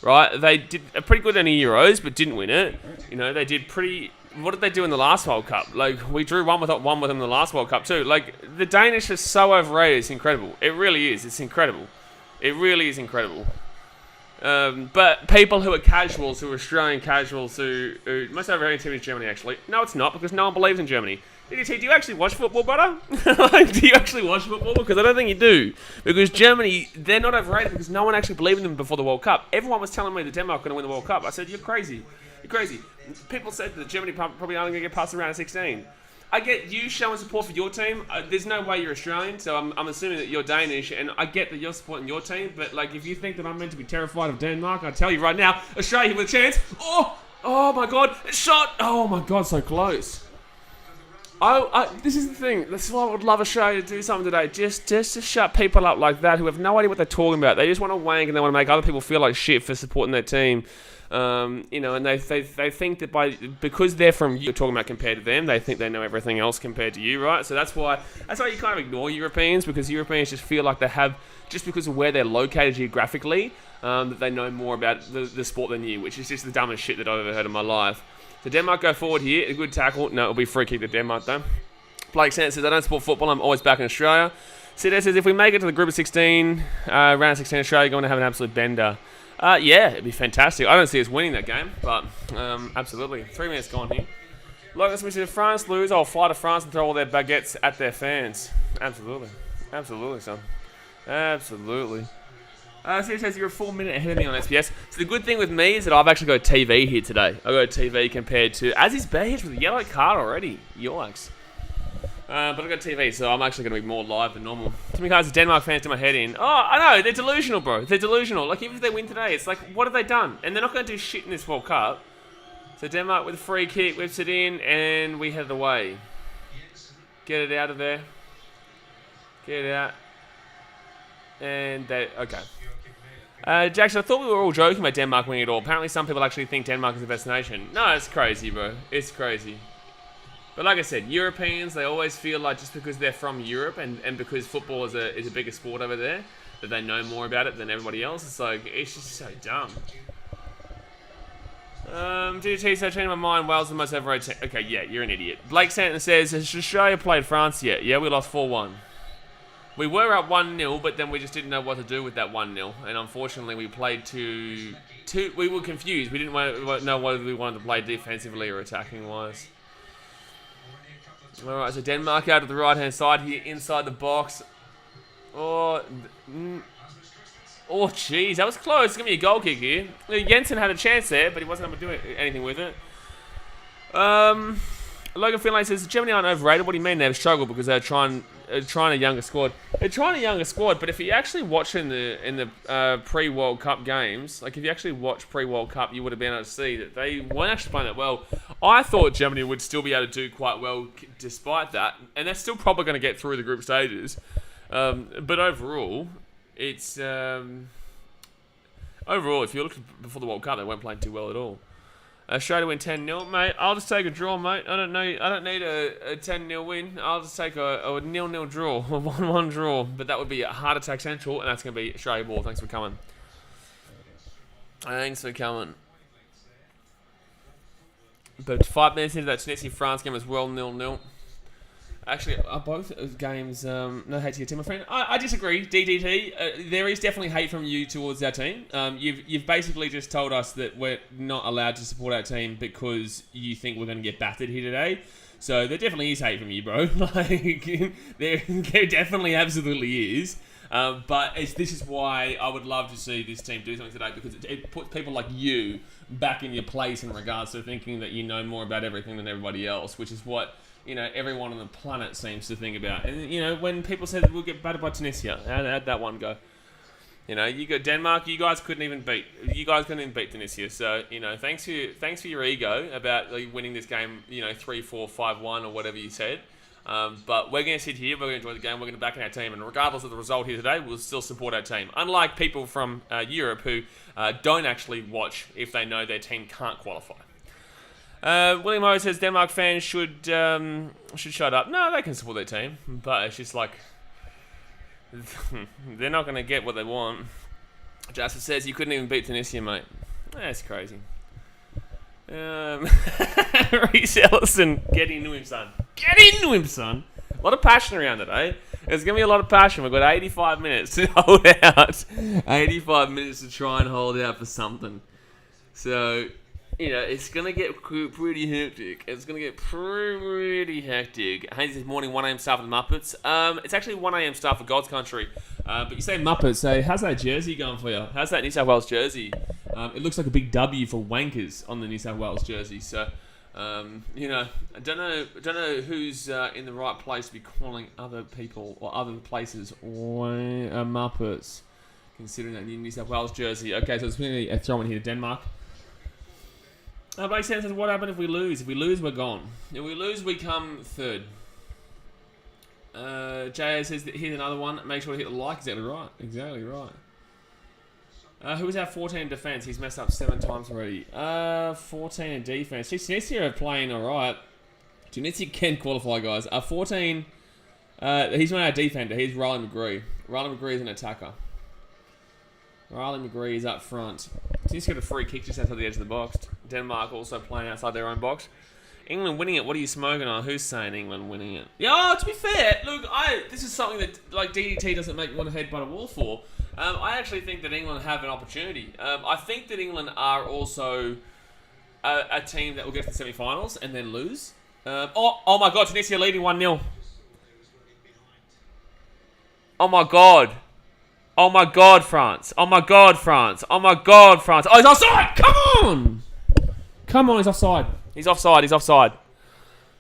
Right? They did pretty good in the Euros, but didn't win it. You know, they did pretty... What did they do in the last World Cup? Like, we drew one with them in the last World Cup too. Like, the Danish are so overrated, it's incredible. It really is. It's incredible. It really is incredible. But people who are casuals, who are Australian casuals, who most overrated team is Germany, actually. No, it's not, because no one believes in Germany. DDT, do you actually watch football, brother? Like, do you actually watch football? Because I don't think you do. Because Germany, they're not overrated because no one actually believed in them before the World Cup. Everyone was telling me that Denmark were going to win the World Cup. I said, you're crazy. You're crazy. People said that Germany probably aren't going to get past the round of 16. I get you showing support for your team. There's no way you're Australian, so I'm assuming that you're Danish, and I get that you're supporting your team, but like, if you think that I'm meant to be terrified of Denmark, I tell you right now, Australia with a chance. Oh my God, shot. Oh my God, so close. This is the thing. This is why I would love Australia to do something today. Just to shut people up like that who have no idea what they're talking about. They just want to wank and they want to make other people feel like shit for supporting their team. You know, and they think that because they're from you're talking about compared to them, they think they know everything else compared to you, right? So that's why you kind of ignore Europeans, because Europeans just feel like they have, just because of where they're located geographically, that they know more about the sport than you, which is just the dumbest shit that I've ever heard in my life. So Denmark go forward here. A good tackle. No, it'll be free kick to Denmark though. Blake Santa says, I don't support football. I'm always back in Australia. Siddha says, if we make it to the group of 16, round of 16, Australia going to have an absolute bender. Yeah, it'd be fantastic. I don't see us winning that game, but absolutely. 3 minutes gone here. Logan Smith says, if France lose, I'll fly to France and throw all their baguettes at their fans. Absolutely. Absolutely, son. Absolutely. So it says you're a full minute ahead of me on SPS. So the good thing with me is that I've actually got TV here today. I've got TV compared to... As is Beige with a yellow card already. Yikes. But I've got TV, so I'm actually going to be more live than normal. Too many cards of Denmark fans to my head in. Oh, I know. They're delusional, bro. They're delusional. Like, even if they win today, it's like, what have they done? And they're not going to do shit in this World Cup. So Denmark with a free kick, whips it in, and we head away. Get it out of there. Get it out. And they... Okay. Jackson, I thought we were all joking about Denmark winning it all. Apparently some people actually think Denmark is the best nation. No, it's crazy, bro. It's crazy. But like I said, Europeans, they always feel like just because they're from Europe and because football is a bigger sport over there, that they know more about it than everybody else. It's like, it's just so dumb. DT, so changing my mind, Wales is the most overrated team. Okay, yeah, you're an idiot. Blake Stanton says, has Australia played France yet? Yeah, we lost 4-1. We were up 1-0, but then we just didn't know what to do with that 1-0. And unfortunately, we played we were confused. We didn't know whether we wanted to play defensively or attacking-wise. Alright, so Denmark out to the right-hand side here, inside the box. Oh, jeez, that was close. It's going to be a goal kick here. Jensen had a chance there, but he wasn't able to do anything with it. Logan Finlay says, Germany aren't overrated. What do you mean they've struggled because they're trying a younger squad? They're trying a younger squad, but if you actually watch in the pre-World Cup games, like if you actually watch pre-World Cup, you would have been able to see that they weren't actually playing that well. I thought Germany would still be able to do quite well despite that, and they're still probably going to get through the group stages. But overall, it's overall, if you look before the World Cup, they weren't playing too well at all. Australia win 10-0, mate. I'll just take a draw, mate. I don't need a 10-0 win. I'll just take a 0-0 draw, a 1-1 draw. But that would be a heart attack central, and that's going to be Australia ball. Thanks for coming. Thanks for coming. But 5 minutes into that Tunisia-France game as well, 0-0. Actually, are both games no hate to your team, my friend? I disagree, DDT. There is definitely hate from you towards our team. You've basically just told us that we're not allowed to support our team because you think we're going to get battered here today. So there definitely is hate from you, bro. Like there definitely absolutely is. But this is why I would love to see this team do something today, because it puts people like you back in your place in regards to thinking that you know more about everything than everybody else, which is what everyone on the planet seems to think about. And when people said we'll get battered by Tunisia, how'd that one go? You got Denmark. You guys couldn't even beat Tunisia. So thanks for your ego about winning this game. 3-4, 5-1 or whatever you said. But we're going to sit here, we're going to enjoy the game, we're going to back in our team, and regardless of the result here today, we'll still support our team. Unlike people from Europe who don't actually watch if they know their team can't qualify. William O says Denmark fans should shut up. No, they can support their team, but it's just like they're not going to get what they want. Jasper says you couldn't even beat Tunisia, mate. That's crazy. Reece Ellison, get into him, son. Get into him, son. A lot of passion around it, eh? There's going to be a lot of passion. We've got 85 minutes to hold out. 85 minutes to try and hold out for something. So, it's going to get pretty hectic. It's going to get pretty hectic. Hayes says morning 1 a.m. start for the Muppets. It's actually 1 a.m. start for God's Country. But you say Muppets, so how's that jersey going for you? How's that New South Wales jersey? It looks like a big W for wankers on the New South Wales jersey. So, I don't know who's in the right place to be calling other people or other places Muppets, considering that New South Wales jersey. Okay, so it's going to be a throw in here to Denmark. Blake says, what happened if we lose? If we lose, we're gone. If we lose, we come third. JA says, here's another one. Make sure to hit the like. Exactly right. Who was our 14 in defence? He's messed up 7 times already. 14 in defence. Tunisia are playing alright. Tunisia can qualify, guys. 14. He's not our defender. He's Riley McGree. Riley McGree is an attacker. Riley McGree is up front. Tunisia got a free kick just outside the edge of the box. Denmark also playing outside their own box. England winning it. What are you smoking on? Who's saying England winning it? Yeah, to be fair, look, this is something that DDT doesn't make me want to headbutt a wall for. I actually think that England have an opportunity. I think that England are also a team that will get to the semi-finals and then lose. Oh my God, Tunisia leading 1-0. Oh my God. Oh my God, France. Oh my God, France. Oh my God, France. Oh, he's offside. Come on. Come on, he's offside. He's offside.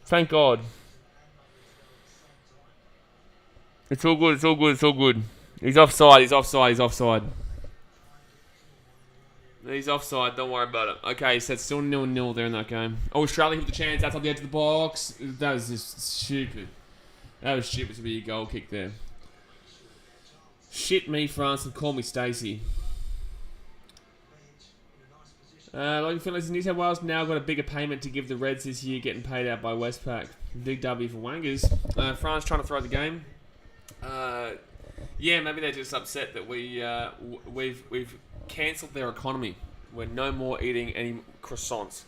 Thank God. It's all good. He's offside. He's offside. Don't worry about it. Okay, so it's still 0-0 there in that game. Oh, Australia hit the chance outside the edge of the box. That was just stupid. That was stupid to be a goal kick there. Shit me, France, and call me Stacey. Like Phillies, New South Wales now got a bigger payment to give the Reds this year, getting paid out by Westpac. Big W for Wangers. France trying to throw the game. Yeah, maybe they're just upset that we've cancelled their economy. We're no more eating any croissants.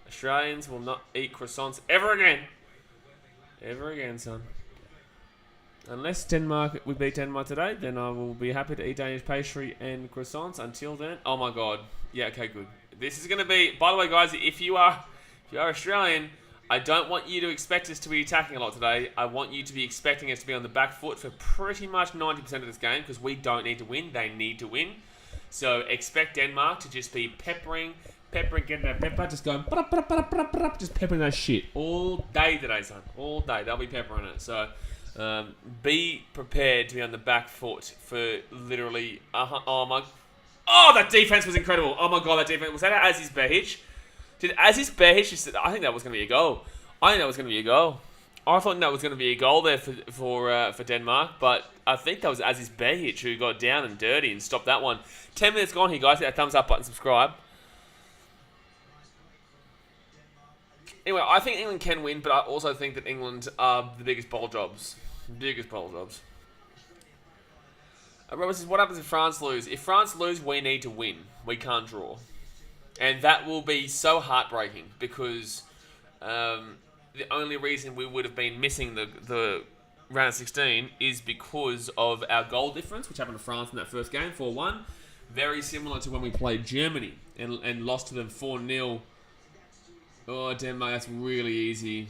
Australians will not eat croissants ever again. Ever again, son. Unless we beat Denmark today, then I will be happy to eat Danish pastry and croissants. Until then, oh my God. Yeah, okay, good. This is going to be, by the way, guys, if you are Australian, I don't want you to expect us to be attacking a lot today. I want you to be expecting us to be on the back foot for pretty much 90% of this game, because we don't need to win. They need to win. So expect Denmark to just be peppering, getting that pepper, just going, just peppering that shit all day today, son. All day. They'll be peppering it. So be prepared to be on the back foot for literally, oh, that defense was incredible. Oh my God, that defense. Was that Aziz Behic? Did Aziz Behic just, I think that was going to be a goal. I thought that was going to be a goal there for Denmark, but I think that was Aziz Behic who got down and dirty and stopped that one. 10 minutes gone here, guys. Hit that thumbs up button, subscribe. Anyway, I think England can win, but I also think that England are the biggest bowl jobs. Robert says, what happens if France lose? If France lose, we need to win. We can't draw. And that will be so heartbreaking because the only reason we would have been missing the round of 16 is because of our goal difference, which happened to France in that first game, 4-1. Very similar to when we played Germany and lost to them 4-0. Oh, Denmark, that's really easy.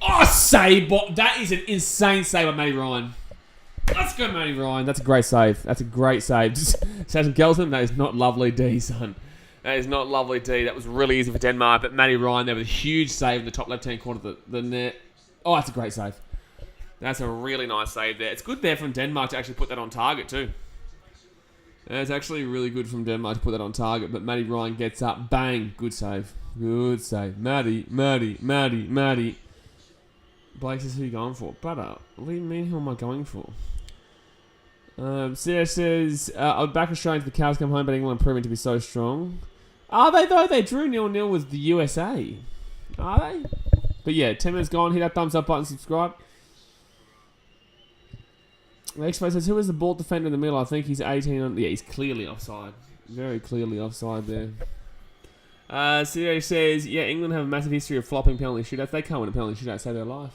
Oh, save! That is an insane save by Matty Ryan. Let's go, Matty Ryan. That's a great save. That's a great save. Sasha Kelson, that is not lovely D, son. That is not lovely D. That was really easy for Denmark, but Matty Ryan there with a huge save in the top left-hand corner of the net. Oh, that's a great save. That's a really nice save there. It's good there from Denmark to actually put that on target too. It's actually really good from Denmark to put that on target, but Matty Ryan gets up. Bang. Good save. Good save. Matty. Blake says, who are you going for? Brother, what do you mean, who am I going for? CS says, I'll back Australia to the cows come home, but England proving to be so strong. Are they, though? They drew 0-0 with the USA. Are they? But yeah, 10 minutes gone. Hit that thumbs up button, subscribe. The Expo says, who is the ball defender in the middle? I think he's 18 on... Yeah, he's clearly offside. Very clearly offside there. CJ says, yeah, England have a massive history of flopping penalty shootouts. They can't win a penalty shootout, save their life.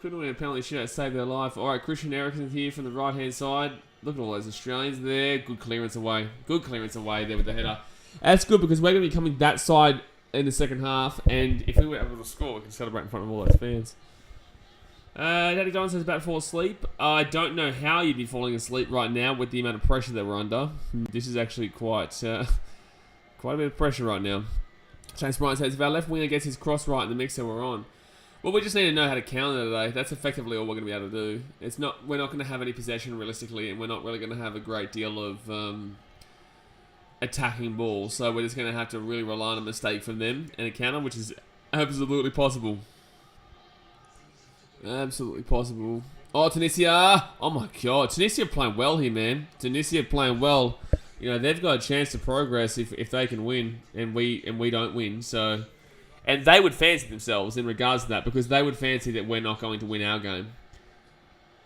Couldn't win a penalty shootout, save their life. All right, Christian Eriksen's here from the right-hand side. Look at all those Australians there. Good clearance away. Good clearance away there with the header. That's good because we're going to be coming that side in the second half, and if we were able to score, we can celebrate in front of all those fans. Daddy Don says about to fall asleep. I don't know how you'd be falling asleep right now with the amount of pressure that we're under. This is actually quite a bit of pressure right now. James Bryant says, if our left winger gets his cross right in the mixer, we're on. Well, we just need to know how to counter today. That's effectively all we're going to be able to do. We're not going to have any possession realistically, and we're not really going to have a great deal of attacking ball. So we're just going to have to really rely on a mistake from them and a counter, which is absolutely possible. Absolutely possible. Oh, Tunisia! Oh my God, Tunisia playing well here, man. Tunisia playing well. You know, they've got a chance to progress if they can win, and we don't win. So, and they would fancy themselves in regards to that, because they would fancy that we're not going to win our game.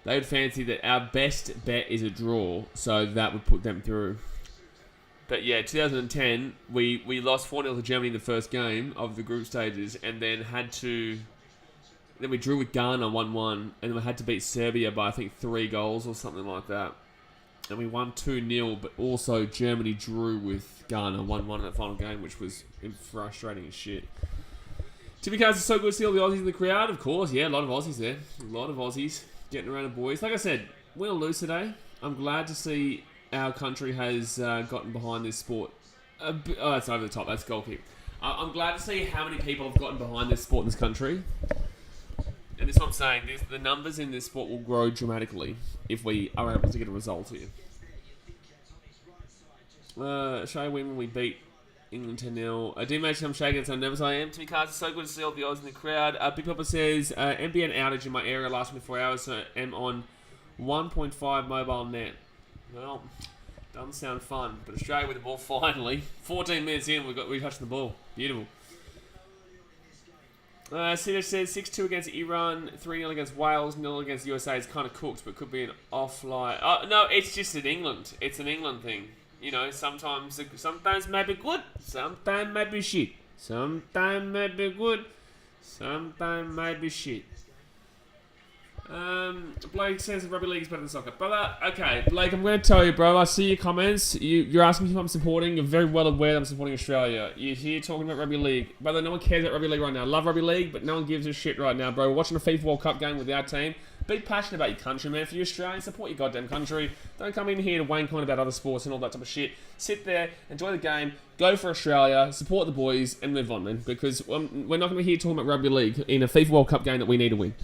They would fancy that our best bet is a draw, so that would put them through. But yeah, 2010, we lost 4-0 to Germany in the first game of the group stages, and then then we drew with Ghana 1-1, and then we had to beat Serbia by I think 3 goals or something like that. And we won 2-0, but also Germany drew with Ghana 1-1 in that final game, which was frustrating as shit. Timmy Cars is so good to see all the Aussies in the crowd. Of course, yeah, a lot of Aussies there. A lot of Aussies getting around the boys. Like I said, win or lose today, I'm glad to see our country has gotten behind this sport. Oh, that's over the top. That's goal kick. I'm glad to see how many people have gotten behind this sport in this country. And this is what I'm saying. The numbers in this sport will grow dramatically if we are able to get a result here. Shall I win when we beat England 10-0? I do mention I'm shaking, so I'm nervous I am. Timmy Cards, it's so good to see all the Aussies in the crowd. Big Papa says, NBN outage in my area last 24 hours, so I'm on 1.5 mobile net. Well, doesn't sound fun, but Australia with the ball finally. 14 minutes in, we touched the ball. Beautiful. Sina says 6-2 against Iran, 3-0 against Wales, 0 against USA. It's kind of cooked, but could be an offline. No, it's just in England. It's an England thing. You know, sometimes might be good, sometimes might be shit. Sometimes might be good, sometimes might be shit. Blake says rugby league is better than soccer. Brother, okay, Blake, I'm going to tell you, bro, I see your comments. You're asking me if I'm supporting. You're very well aware that I'm supporting Australia. You're here talking about rugby league. Brother, no one cares about rugby league right now. I love rugby league, but no one gives a shit right now, bro. We're watching a FIFA World Cup game with our team. Be passionate about your country, man. For you Australians, support your goddamn country. Don't come in here to wank on about other sports and all that type of shit. Sit there, enjoy the game, go for Australia, support the boys, and move on, man. Because we're not going to be here talking about rugby league in a FIFA World Cup game that we need to win.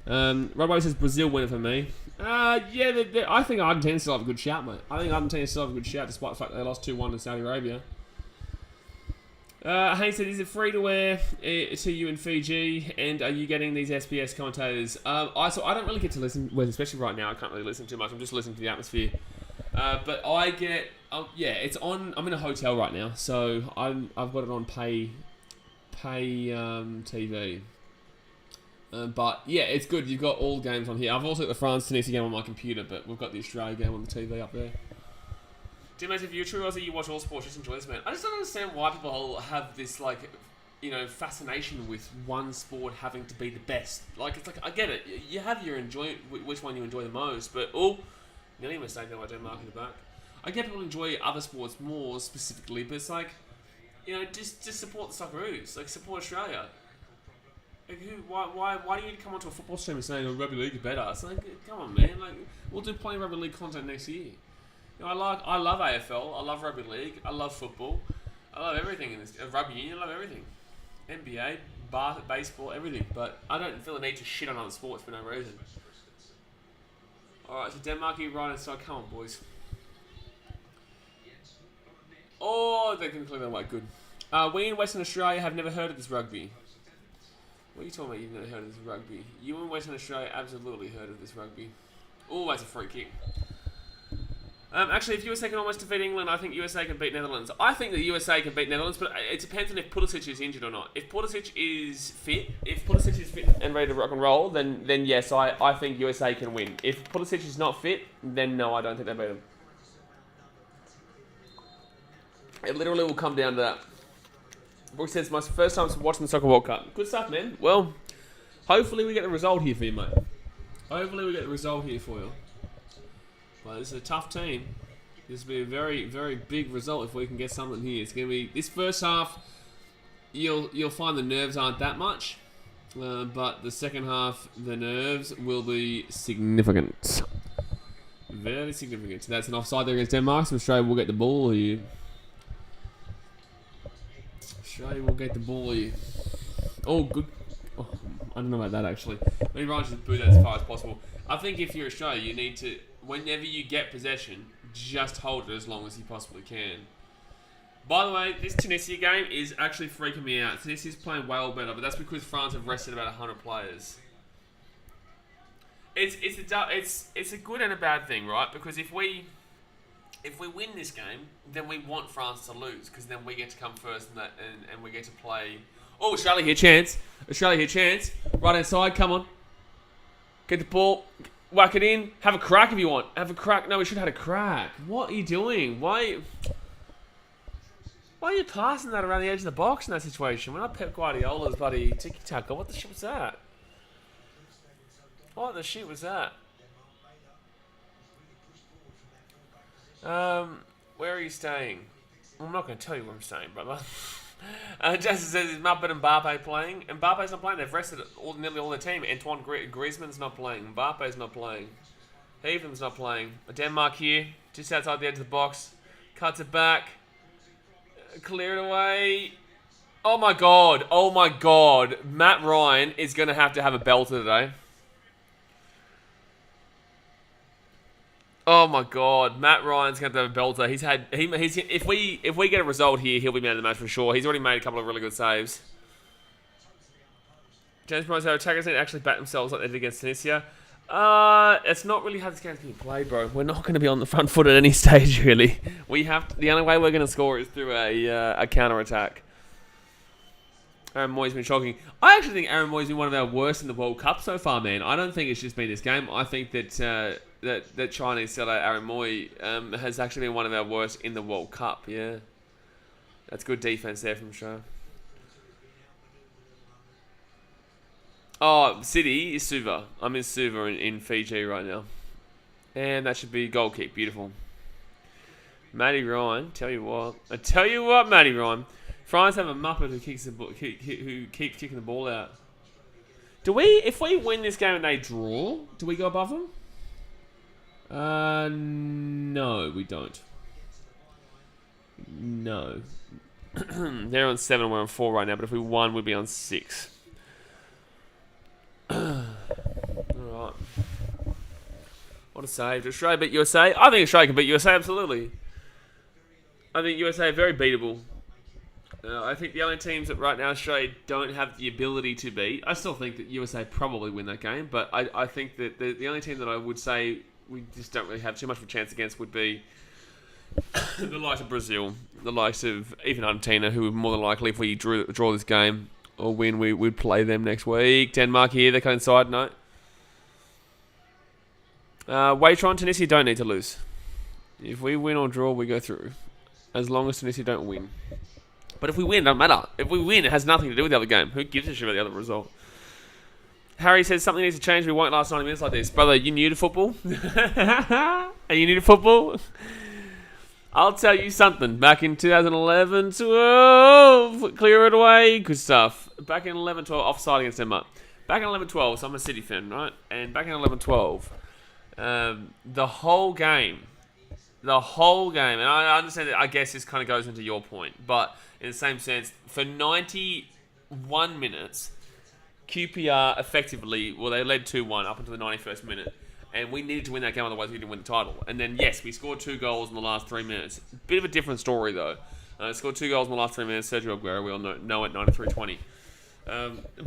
Robo says Brazil winner for me. Yeah, I think Argentina still have a good shout, mate. I think Argentina still have a good shout, despite the fact that they lost 2-1 to Saudi Arabia. Haynes said, is it free to wear to you in Fiji? And are you getting these SBS commentators? I don't really get to listen, well, especially right now, I can't really listen too much. I'm just listening to the atmosphere. But I get, yeah, it's on, I'm in a hotel right now, so I've got it on pay TV. But yeah, it's good. You've got all games on here. I've also got the France-Tunisia game on my computer, but we've got the Australia game on the TV up there. Tim, if you're a true Aussie, you watch all sports, just enjoy this, man. I just don't understand why people have this, like, fascination with one sport having to be the best. Like, it's like, I get it. You have your which one you enjoy the most, but nearly a mistake there by Denmark in the back. I get people enjoy other sports more specifically, but it's like, just support the Socceroos. Like, support Australia. Like, why do you need to come onto a football stream and say, rugby league is better? It's like, come on, man. Like, we'll do plenty of rugby league content next year. I love AFL. I love rugby league. I love football. I love everything in this. Rugby union, I love everything. NBA, baseball, everything. But I don't feel the need to shit on other sports for no reason. Alright, so Denmark, you right inside. Come on, boys. Oh, they can clear that way. Good. We in Western Australia have never heard of this rugby. What are you talking about? You've never heard of this rugby? You in Western Australia absolutely heard of this rugby. Oh, that's a free kick. Actually, if USA can almost defeat England, I think USA can beat Netherlands. I think the USA can beat Netherlands, but it depends on if Pulisic is injured or not. If Pulisic is fit, and ready to rock and roll, then yes, I think USA can win. If Pulisic is not fit, then no, I don't think they beat them. It literally will come down to that. Brooke says, my first time watching the Soccer World Cup. Good stuff, man. Well, hopefully we get the result here for you, mate. Hopefully we get the result here for you. Well, this is a tough team. This will be a very, very big result if we can get something here. It's going to be this first half. You'll find the nerves aren't that much, but the second half, the nerves will be significant, very significant. That's an offside there against Denmark. So Australia will get the ball here. Australia will get the ball here. Oh, good. Oh, I don't know about that actually. Maybe Ryan should boot that as far as possible. I think if you're Australia, you need to, whenever you get possession, just hold it as long as you possibly can. By the way, this Tunisia game is actually freaking me out. Tunisia's playing well better, but that's because France have rested about 100 players. It's a good and a bad thing, right? Because if we win this game, then we want France to lose, because then we get to come first and we get to play. Oh, Australia here, chance. Australia here, chance. Right hand side, come on. Get the ball, whack it in. Have a crack if you want. Have a crack. No, we should have had a crack. What are you doing? Why are you passing that around the edge of the box in that situation? We're not Pep Guardiola's bloody tiki-taka. What the shit was that? What the shit was that? Where are you staying? I'm not going to tell you where I'm staying, brother. Justin says, is Muppet and Mbappe playing? Mbappe's not playing. They've rested nearly all their team. Antoine Griezmann's not playing. Mbappe's not playing. Heathen's not playing. Denmark here, just outside the edge of the box. Cuts it back. Clear it away. Oh my god. Oh my god. Matt Ryan is going to have a belter today. Oh my god, Matt Ryan's going to have a belter. If we get a result here, he'll be man of the match for sure. He's already made a couple of really good saves. James Price, our attackers need to actually back themselves like they did against Tunisia. It's not really how this game's being played, bro. We're not going to be on the front foot at any stage, really. The only way we're going to score is through a counter attack. Aaron Moy's been shocking. I actually think Aaron Moy's been one of our worst in the World Cup so far, man. I don't think it's just been this game. I think that that Chinese seller Aaron Moy has actually been one of our worst in the World Cup. Yeah, that's good defense there from Shaw. Oh, City is Suva. I'm in Suva in Fiji right now, and that should be goal kick. Beautiful. Matty Ryan. Tell you what, Matty Ryan. France have a Muppet who keeps kicking the ball out. If we win this game and they draw, do we go above them? No, we don't. No. They're on 7 and we're on 4 right now, but if we won, we'd be on 6. Alright. What a save. Does Australia beat USA? I think Australia can beat USA, absolutely. I think USA are very beatable. I think the only teams that right now Australia don't have the ability to beat, I still think that USA probably win that game, but I think that the only team that I would say we just don't really have too much of a chance against would be the likes of Brazil, the likes of even Argentina, who would more than likely, if we draw this game or win, we'd play them next week. Denmark here, they're cut inside, no. Watchalong, Tunisia don't need to lose. If we win or draw, we go through. As long as Tunisia don't win. But if we win, it doesn't matter. If we win, it has nothing to do with the other game. Who gives a shit about the other result? Harry says something needs to change. We won't last 90 minutes like this. Brother, are you new to football? Are you new to football? I'll tell you something. Back in 2011, 12, clear it away. Good stuff. Back in 11, 12, offside against Denmark. Back in 11, 12, so I'm a City fan, right? And back in 11, 12, the whole game, and I understand that, I guess this kind of goes into your point, but in the same sense, for 91 minutes, QPR effectively, well, they led 2-1 up until the 91st minute, and we needed to win that game, otherwise we didn't win the title. And then, yes, we scored 2 goals in the last 3 minutes. Bit of a different story, though. Scored 2 goals in the last 3 minutes. Sergio Aguero, we all know at 93-20.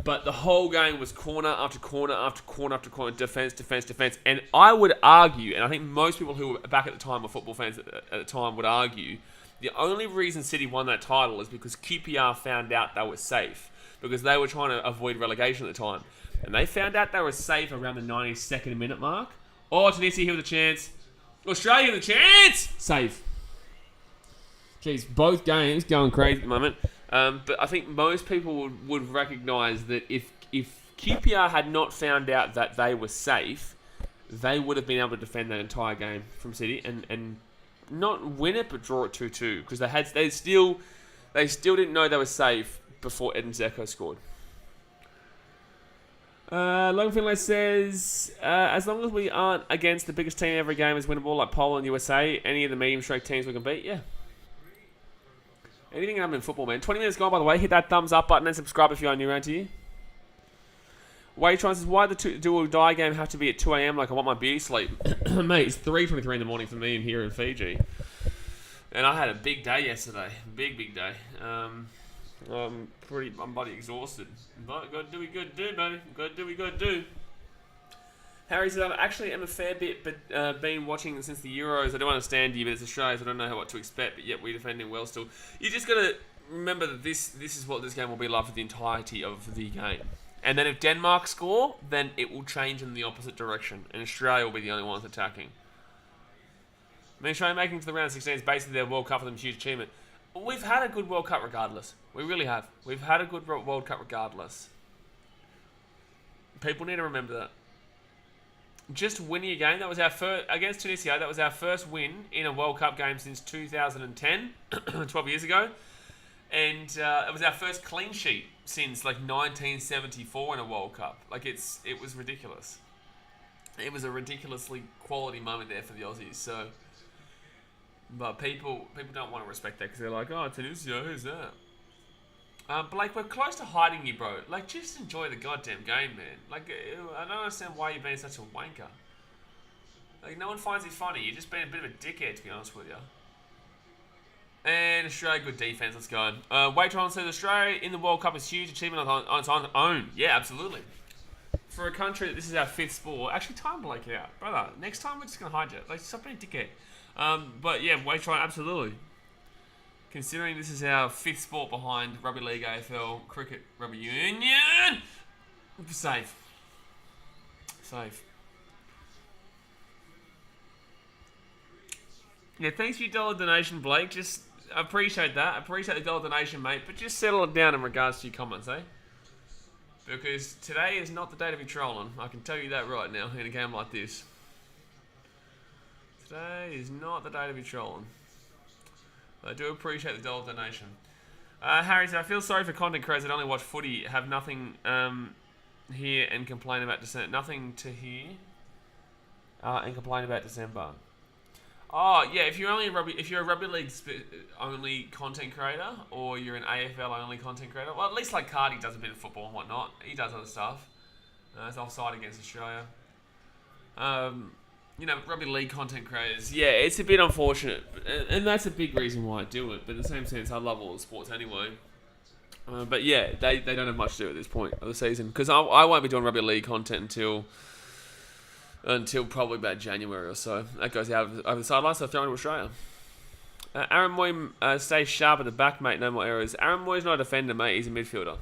But the whole game was corner after corner after corner after corner, defense. And I would argue, and I think most people who were back at the time were football fans at the time would argue, the only reason City won that title is because QPR found out they were safe. Because they were trying to avoid relegation at the time. And they found out they were safe around the 92nd minute mark. Oh, Tunisia here with a chance. Australia with a chance! Save. Jeez, both games going crazy at the moment. But I think most people would recognise that if QPR had not found out that they were safe, they would have been able to defend that entire game from City and not win it, but draw it 2-2 because they still didn't know they were safe before Edin Dzeko scored. Logan Finlay says, as long as we aren't against the biggest team every game is winnable, like Poland, USA, any of the medium-strength teams we can beat, yeah. Anything can happen in football, man. 20 minutes gone, by the way. Hit that thumbs up button and subscribe if you are new around here. Waytron says, why the do or die game have to be at 2 a.m. like I want my beauty sleep? Mate, it's 3:23 in the morning for me in here in Fiji. And I had a big day yesterday. Big day. I'm bloody exhausted. But gotta do what you gotta do, baby. Gotta do what you gotta do. Harry said, I actually am a fair bit, but been watching since the Euros. I don't understand you, but it's Australia, so I don't know what to expect, but yet we're defending well still. You just got to remember that this is what this game will be like for the entirety of the game. And then if Denmark score, then it will change in the opposite direction, and Australia will be the only ones attacking. I mean, Australia making it to the round of 16 is basically their World Cup for them a huge achievement. We've had a good World Cup regardless. We really have. We've had a good World Cup regardless. People need to remember that. Just winning a game, that was our first against Tunisia. That was our first win in a World Cup game since 2010, 12 years ago, and it was our first clean sheet since like 1974 in a World Cup. Like it was ridiculous. It was a ridiculously quality moment there for the Aussies. So, but people don't want to respect that because they're like, oh, Tunisia, who's that? Blake, we're close to hiding you, bro. Like, just enjoy the goddamn game, man. Like, I don't understand why you're being such a wanker. Like, no one finds it funny. You're just being a bit of a dickhead, to be honest with you. And Australia, good defense. Let's go. Waitron says, Australia in the World Cup is a huge achievement on its own. Yeah, absolutely. For a country that this is our 5th sport, actually, time Blake out. Brother, next time we're just going to hide you. Like, stop being a dickhead. But, yeah, Waitron, absolutely. Considering this is our 5th sport behind Rugby League, AFL, Cricket, Rugby Union. Safe. Yeah, thanks for your dollar donation, Blake. Just appreciate that. Appreciate the dollar donation, mate. But just settle it down in regards to your comments, eh? Because today is not the day to be trolling. I can tell you that right now in a game like this. Today is not the day to be trolling. I do appreciate the dollar donation. Harry said, I feel sorry for content creators that only watch footy, have nothing here and complain about December. Nothing to hear and complain about December. Oh, yeah, if you're a Rugby League only content creator or you're an AFL only content creator, well, at least like Cardi does a bit of football and whatnot. He does other stuff. It's offside against Australia. Rugby league content creators, yeah, it's a bit unfortunate, and that's a big reason why I do it. But in the same sense, I love all the sports anyway. But yeah, they don't have much to do at this point of the season because I won't be doing rugby league content until probably about January or so. That goes out over the sidelines, so throwing to Australia. Aaron Moy stays sharp at the back, mate. No more errors. Aaron Moy's not a defender, mate. He's a midfielder.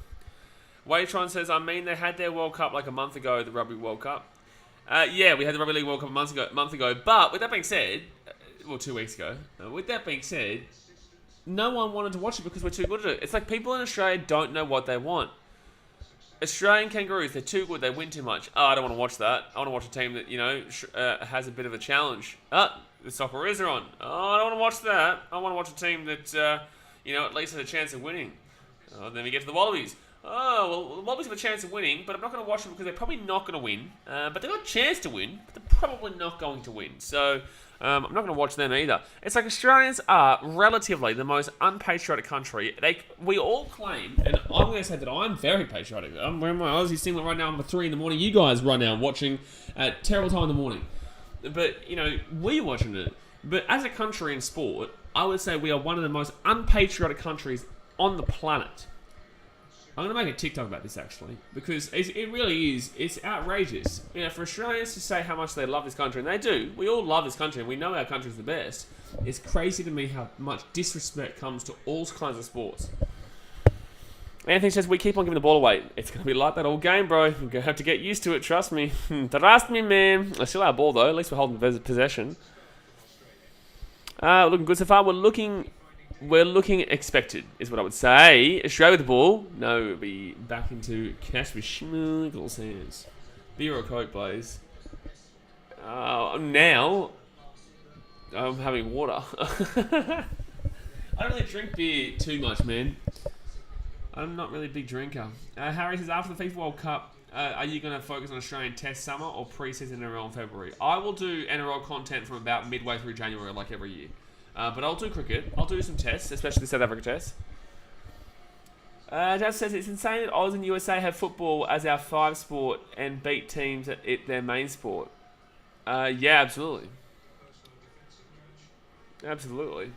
Waitron says, they had their World Cup like a month ago, the Rugby World Cup. Yeah, we had the Rugby League World Cup a month ago. But with that being said, 2 weeks ago. With that being said, no one wanted to watch it because we're too good at it. It's like people in Australia don't know what they want. Australian Kangaroos, they're too good, they win too much. Oh, I don't want to watch that. I want to watch a team that, has a bit of a challenge. The Socceroos are on. Oh, I don't want to watch that. I want to watch a team that, at least has a chance of winning. Then we get to the Wallabies. Oh, well, the Wallabies have a chance of winning, but I'm not going to watch them because they're probably not going to win. But they've got a chance to win, but they're probably not going to win. So, I'm not going to watch them either. It's like Australians are relatively the most unpatriotic country. We all claim, and I'm going to say that I'm very patriotic. I'm wearing my Aussie singlet right now. I'm at 3 in the morning. You guys right now watching at terrible time in the morning. But, we're watching it. But as a country in sport, I would say we are one of the most unpatriotic countries on the planet. I'm going to make a TikTok about this, actually, because it really is. It's outrageous. For Australians to say how much they love this country, and they do. We all love this country, and we know our country's the best. It's crazy to me how much disrespect comes to all kinds of sports. Anthony says, we keep on giving the ball away. It's going to be like that all game, bro. You're going to have to get used to it, trust me. Trust me, man. I still our ball, though. At least we're holding possession. Looking good so far. We're looking expected, is what I would say. Australia with the ball. No, it'll be back into Casper Schmeagle's hands. Beer or Coke, Blaze? Now, I'm having water. I don't really drink beer too much, man. I'm not really a big drinker. Harry says, after the FIFA World Cup, are you going to focus on Australian Test summer or pre-season NRL in February? I will do NRL content from about midway through January, like every year. But I'll do cricket. I'll do some tests, especially the South Africa tests. Jazz says it's insane that Oz and USA have football as our 5 sport and beat teams at their main sport. Yeah, absolutely. Absolutely.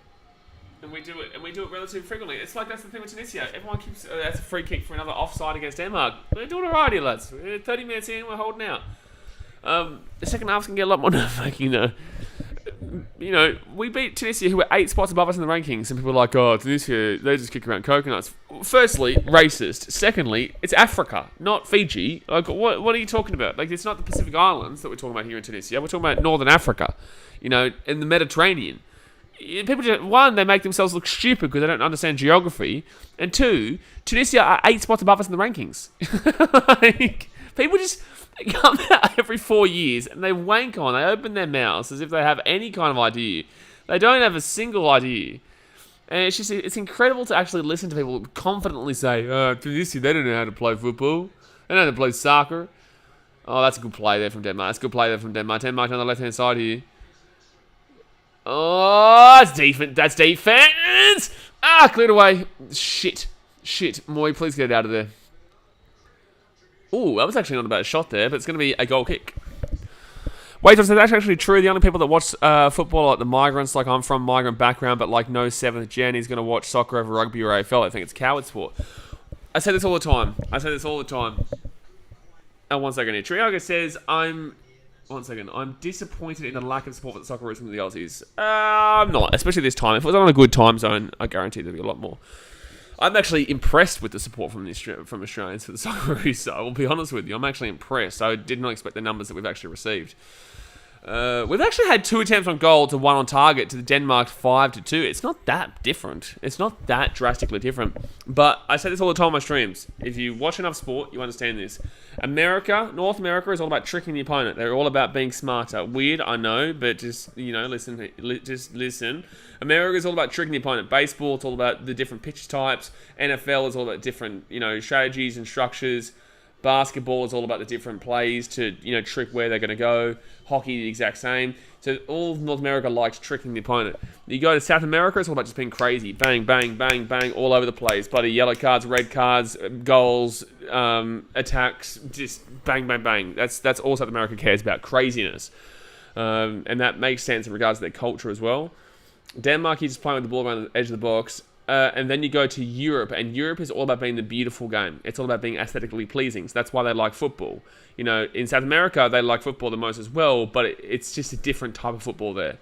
And we do it relatively frequently. It's like that's the thing with Tunisia. Everyone keeps that's a free kick for another offside against Denmark. We're doing alright here, lads. We're 30 minutes in, we're holding out. The second half's gonna get a lot more nerve-wracking, though. We beat Tunisia, who were 8 spots above us in the rankings, and people are like, oh, Tunisia, they just kick around coconuts. Firstly, racist. Secondly, it's Africa, not Fiji. Like, what are you talking about? Like, it's not the Pacific Islands that we're talking about here in Tunisia. We're talking about Northern Africa, in the Mediterranean. People just, one, they make themselves look stupid because they don't understand geography, and 2, Tunisia are 8 spots above us in the rankings. Like, people just come out every 4 years and they wank on. They open their mouths as if they have any kind of idea. They don't have a single idea. And it's incredible to actually listen to people confidently say, Tunisia, they don't know how to play football. They don't know how to play soccer. Oh, that's a good play there from Denmark. That's a good play there from Denmark. Denmark on the left-hand side here. Oh, that's defense. That's defense. Cleared away. Shit. Moy, please get it out of there. Ooh, that was actually not a bad shot there, but it's going to be a goal kick. Wait, so that's actually true. The only people that watch football are like the migrants, like I'm from migrant background, but like no 7th gen is going to watch soccer over rugby or AFL. I think it's coward sport. I say this all the time. One second here. Triaga says, I'm disappointed in the lack of support for the Socceroos from the Aussies. I'm not, especially this time. If it was on a good time zone, I guarantee there'd be a lot more. I'm actually impressed with the support from Australians for the Socceroos, so I will be honest with you. I'm actually impressed. I did not expect the numbers that we've actually received. We've actually had 2 attempts on goal to 1 on target to the Denmark 5-2. It's not that different. It's not that drastically different. But I say this all the time on my streams. If you watch enough sport, you understand this. North America is all about tricking the opponent. They're all about being smarter. Weird, I know, but just, listen. Just listen. America is all about tricking the opponent. Baseball, it's all about the different pitch types. NFL is all about different, strategies and structures. Basketball is all about the different plays to, trick where they're going to go. Hockey, the exact same. So all of North America likes tricking the opponent. You go to South America, it's all about just being crazy. Bang, bang, bang, bang, all over the place. Bloody yellow cards, red cards, goals, attacks, just bang, bang, bang. That's all South America cares about, craziness. And that makes sense in regards to their culture as well. Denmark, you're just playing with the ball around the edge of the box. And then you go to Europe, and Europe is all about being the beautiful game. It's all about being aesthetically pleasing. So that's why they like football. In South America, they like football the most as well, but it's just a different type of football there.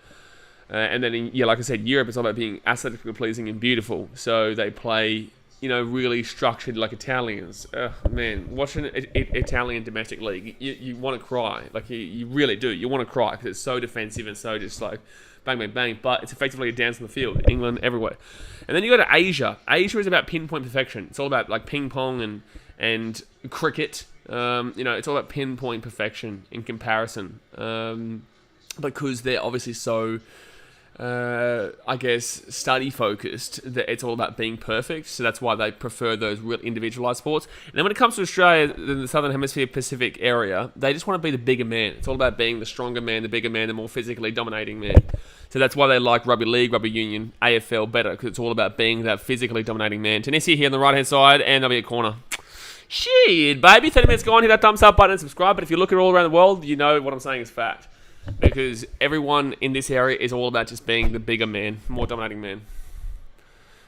And then, like I said, Europe is all about being aesthetically pleasing and beautiful. So they play, really structured like Italians. Man, watching Italian domestic league, you want to cry. Like, you really do. You want to cry because it's so defensive and so just like bang, bang, bang, but it's effectively a dance on the field. England, everywhere. And then you go to Asia. Asia is about pinpoint perfection. It's all about like ping pong and cricket. It's all about pinpoint perfection in comparison. Because they're obviously so, study focused, that it's all about being perfect. So that's why they prefer those real individualized sports. And then when it comes to Australia, the Southern Hemisphere Pacific area, they just want to be the bigger man. It's all about being the stronger man, the bigger man, the more physically dominating man. So that's why they like rugby league, rugby union, AFL better, because it's all about being that physically dominating man. Tunisia here on the right-hand side, and there'll be a corner. Shit, baby. 30 minutes gone. Hit that thumbs up button and subscribe. But if you look at all around the world, you know what I'm saying is fact. Because everyone in this area is all about just being the bigger man, more dominating man.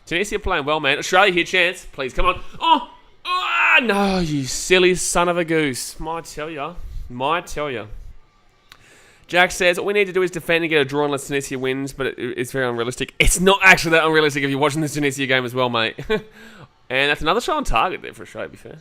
Tunisia playing well, man. Australia here, chance. Please, come on. Oh, no, you silly son of a goose. Might tell ya. Jack says, all we need to do is defend and get a draw unless Tunisia wins, but it's very unrealistic. It's not actually that unrealistic if you're watching this Tunisia game as well, mate. And that's another shot on target there for Australia, to be fair.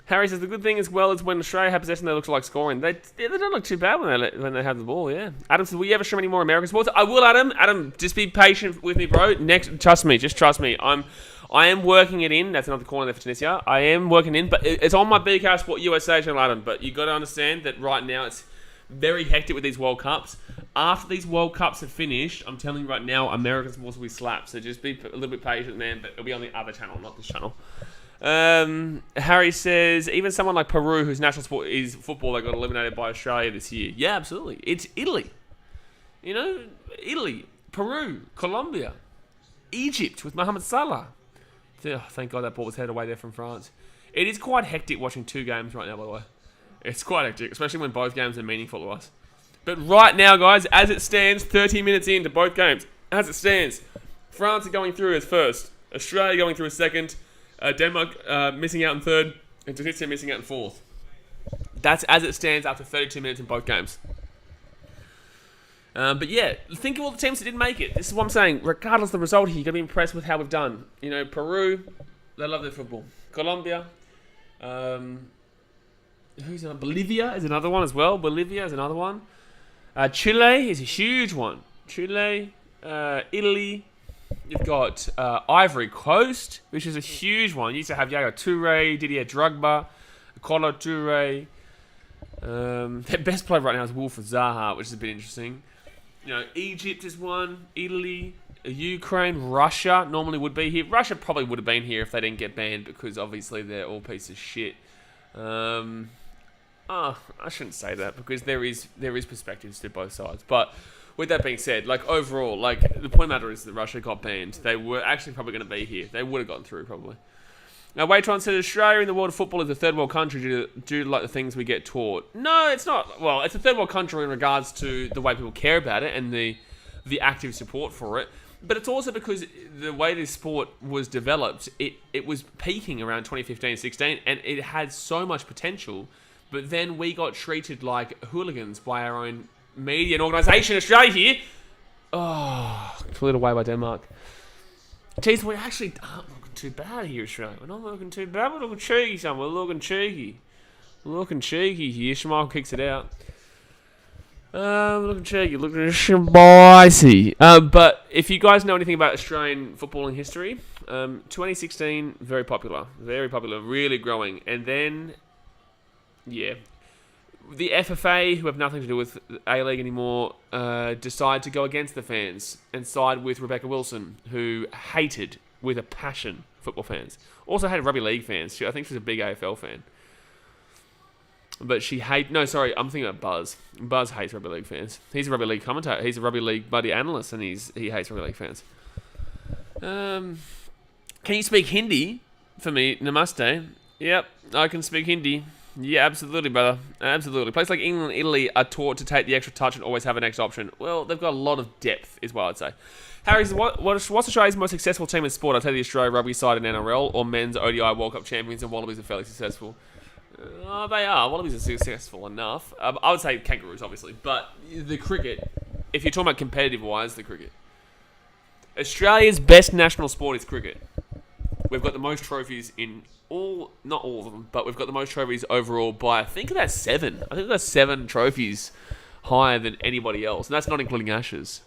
Harry says, the good thing as well is when Australia have possession, they look like scoring. They don't look too bad when they have the ball, yeah. Adam says, will you ever show any more American sports? I will, Adam. Adam, just be patient with me, bro. Trust me. I am working it in. That's another corner there for Tunisia. I am working in, but it's on my BKR Sport USA channel, Adam. But you got to understand that right now it's very hectic with these World Cups. After these World Cups are finished, I'm telling you right now, American sports will be slapped. So just be a little bit patient, man. But it'll be on the other channel, not this channel. Harry says, even someone like Peru, whose national sport is football, they got eliminated by Australia this year. Yeah, absolutely. It's Italy. Italy, Peru, Colombia, Egypt with Mohamed Salah. Oh, thank God that ball was headed away there from France. It is quite hectic watching two games right now, by the way. It's quite hectic, especially when both games are meaningful to us. But right now, guys, as it stands, 30 minutes into both games, as it stands, France are going through as first, Australia going through as second, Denmark missing out in third, and Tunisia missing out in fourth. That's as it stands after 32 minutes in both games. But yeah, think of all the teams that didn't make it. This is what I'm saying. Regardless of the result here, you've got to be impressed with how we've done. Peru, they love their football. Colombia, Bolivia is another one as well. Bolivia is another one. Chile is a huge one. Chile, Italy. You've got Ivory Coast, which is a huge one. You used to have Yaya Toure, Didier Drogba, Kolo Toure. Their best player right now is Wilfried Zaha, which is a bit interesting. Egypt is one. Italy, Ukraine, Russia normally would be here. Russia probably would have been here if they didn't get banned because obviously they're all pieces of shit. I shouldn't say that because there is perspectives to both sides. But with that being said, overall, the point of the matter is that Russia got banned. They were actually probably going to be here. They would have gotten through probably. Now, Waitron said Australia in the world of football is a third world country due to the things we get taught. No, it's not. Well, it's a third world country in regards to the way people care about it and the active support for it. But it's also because the way this sport was developed, it was peaking around 2015-16, and it had so much potential. But then we got treated like hooligans by our own media and organisation. Australia here. Oh, cleared away by Denmark. Jeez, we actually aren't looking too bad here, Australia. We're not looking too bad. We're looking cheeky, son. We're looking cheeky. Looking cheeky here. Schmeichel kicks it out. Looking cheeky. Looking spicy. But if you guys know anything about Australian footballing history, 2016, very popular. Very popular. Really growing. And then, yeah, the FFA, who have nothing to do with A-League anymore, decide to go against the fans and side with Rebecca Wilson, who hated, with a passion, football fans. Also hated rugby league fans. I think she was a big AFL fan. But she I'm thinking about Buzz. Buzz hates rugby league fans. He's a rugby league commentator. He's a rugby league buddy analyst, and he hates rugby league fans. Can you speak Hindi for me? Namaste. Yep, I can speak Hindi. Yeah, absolutely, brother. Absolutely. Places like England and Italy are taught to take the extra touch and always have an next option. Well, they've got a lot of depth, is what I'd say. Harry says, what's Australia's most successful team in sport? I'd say the Australia rugby side in NRL, or men's ODI World Cup champions, and Wallabies are fairly successful. They are. Wallabies are successful enough. I would say Kangaroos, obviously. But the cricket, if you're talking about competitive-wise, the cricket. Australia's best national sport is cricket. We've got the most trophies in not all of them, but we've got the most trophies overall by, I think about 7. I think we've got 7 trophies higher than anybody else. And that's not including Ashes.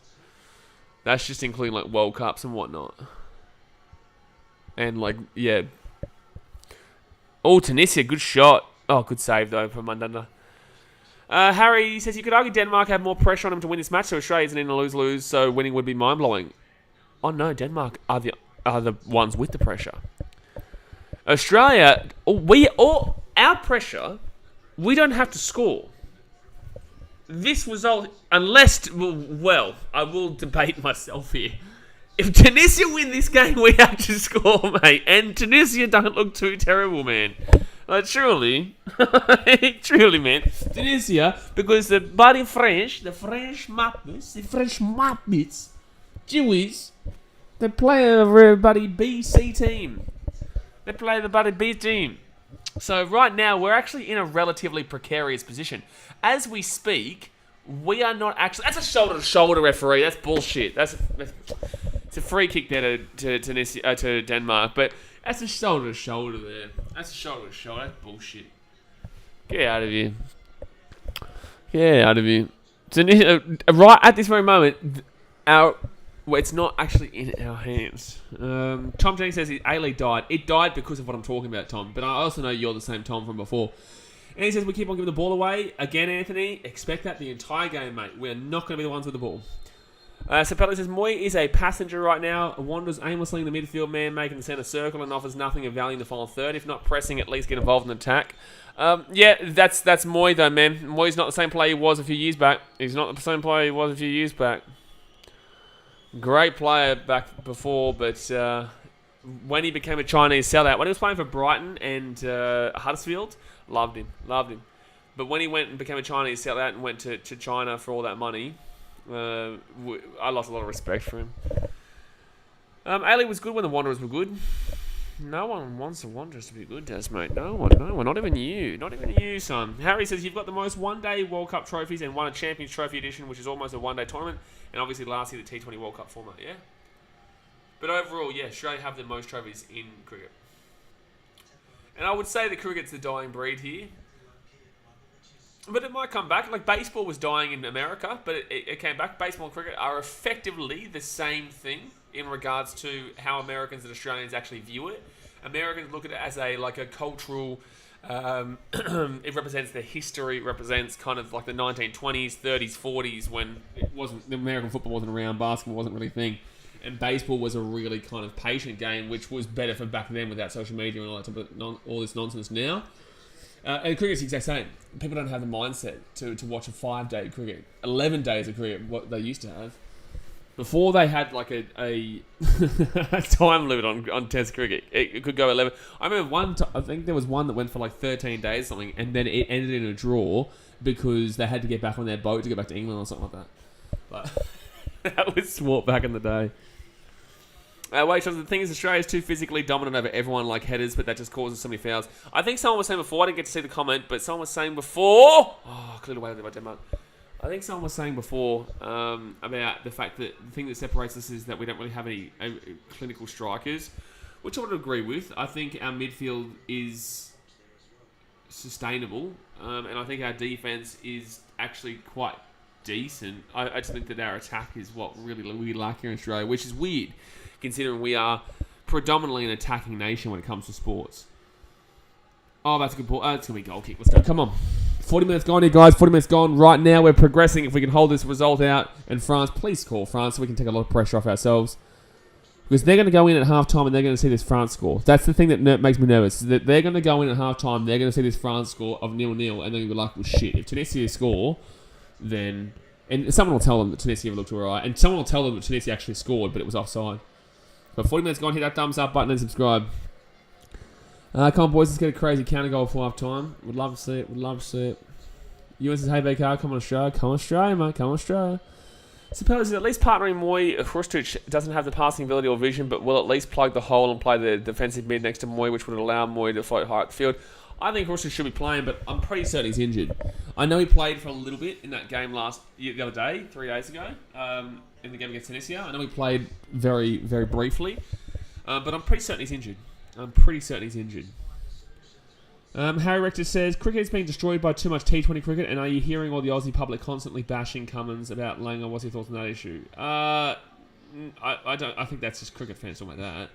That's just including, like, World Cups and whatnot. And, like, yeah. Oh, Tunisia, good shot. Oh, good save, though, from Mandanda. Harry says, you could argue Denmark have more pressure on them to win this match, so Australia isn't in a lose-lose, so winning would be mind-blowing. Oh, no, Denmark are the ones with the pressure. Australia, our pressure, we don't have to score. This result, unless, well, I will debate myself here. If Tunisia win this game, we have to score, mate. And Tunisia don't look too terrible, man. Like, truly, man. Tunisia, because the bloody French, the French Muppets, Jewish, they play a bloody BC team. They play the bloody B team. So right now, we're actually in a relatively precarious position. As we speak, we are not actually... That's a shoulder-to-shoulder referee. That's bullshit. It's a free kick there to Denmark, but that's a shoulder-to-shoulder there. That's a shoulder-to-shoulder. That's bullshit. Get out of here. Get out of here. Right at this very moment, it's not actually in our hands. Tom Jennings says A-League died. It died because of what I'm talking about, Tom. But I also know you're the same Tom from before. And he says we keep on giving the ball away. Again, Anthony, expect that the entire game, mate. We're not going to be the ones with the ball. So Pelly says Moy is a passenger right now. Wanders aimlessly in the midfield, man, making the centre circle and offers nothing of value in the final third. If not pressing, at least get involved in the attack. Yeah, that's Moy though, man. Moy's not the same player he was a few years back. He's not the same player he was a few years back. Great player back before, but when he became a Chinese sellout, when he was playing for Brighton and Huddersfield, loved him. But when he went and became a Chinese sellout and went to China for all that money, I lost a lot of respect for him. Ali was good when the Wanderers were good. No one wants the Wanderers to be good, Des, mate. No one. Not even you. Not even you, son. Harry says you've got the most one-day World Cup trophies and won a Champions Trophy edition, which is almost a one-day tournament, and obviously last year the T20 World Cup format, yeah? But overall, yeah, Australia have the most trophies in cricket. And I would say that cricket's the dying breed here. But it might come back. Like, baseball was dying in America, but it came back. Baseball and cricket are effectively the same thing in regards to how Americans and Australians actually view it. Americans look at it as a cultural... it represents the history. It represents kind of like the 1920s, 30s, 40s when the American football wasn't around, basketball wasn't really a thing. And baseball was a really kind of patient game, which was better for back then without social media and all this nonsense now. And cricket's the exact same. People don't have the mindset to watch a 5-day cricket, 11 days of cricket, what they used to have. Before they had like a time limit on Test cricket, it could go 11. I remember I think there was one that went for like 13 days or something, and then it ended in a draw because they had to get back on their boat to go back to England or something like that. But that was sport back in the day. The thing is, Australia's too physically dominant over everyone like headers, but that just causes so many fouls. I think someone was saying before, I didn't get to see the comment, but someone was saying before... Oh, cleared away by Denmark. I think someone was saying before about the fact that the thing that separates us is that we don't really have any clinical strikers, which I would agree with. I think our midfield is sustainable, and I think our defence is actually quite decent. I just think that our attack is what really we lack here in Australia, which is weird, considering we are predominantly an attacking nation when it comes to sports. Oh, that's a good ball. It's going to be a goal kick. Let's go. Come on. 40 minutes gone here, guys. 40 minutes gone. Right now, we're progressing. If we can hold this result out, and France, please call France so we can take a lot of pressure off ourselves. Because they're going to go in at half-time and they're going to see this France score. That's the thing that makes me nervous. Is that they're going to go in at half-time, they're going to see this France score of 0-0, and they're going to be like, well, shit. If Tunisia score, then... And someone will tell them that Tunisia looked alright. And someone will tell them that Tunisia actually scored, but it was offside. But 40 minutes gone. Hit that thumbs up button and subscribe. Come on, boys. Let's get a crazy counter goal for half-time. Would love to see it. Would love to see it. Ewan says, hey, BKR, come on, Australia. Come on, Australia, mate. Come on, Australia. Suppose at least partnering Moy, Hrustic doesn't have the passing ability or vision, but will at least plug the hole and play the defensive mid next to Moy, which would allow Moy to float high up the field. I think Hrustic should be playing, but I'm pretty certain he's injured. I know he played for a little bit in that game the other day, 3 days ago, in the game against Tunisia. I know he played very, very briefly, but I'm pretty certain he's injured. Harry Rector says, cricket is being destroyed by too much T20 cricket, and are you hearing all the Aussie public constantly bashing Cummins about Langer? What's your thoughts on that issue? I don't. I think that's just cricket fans talking about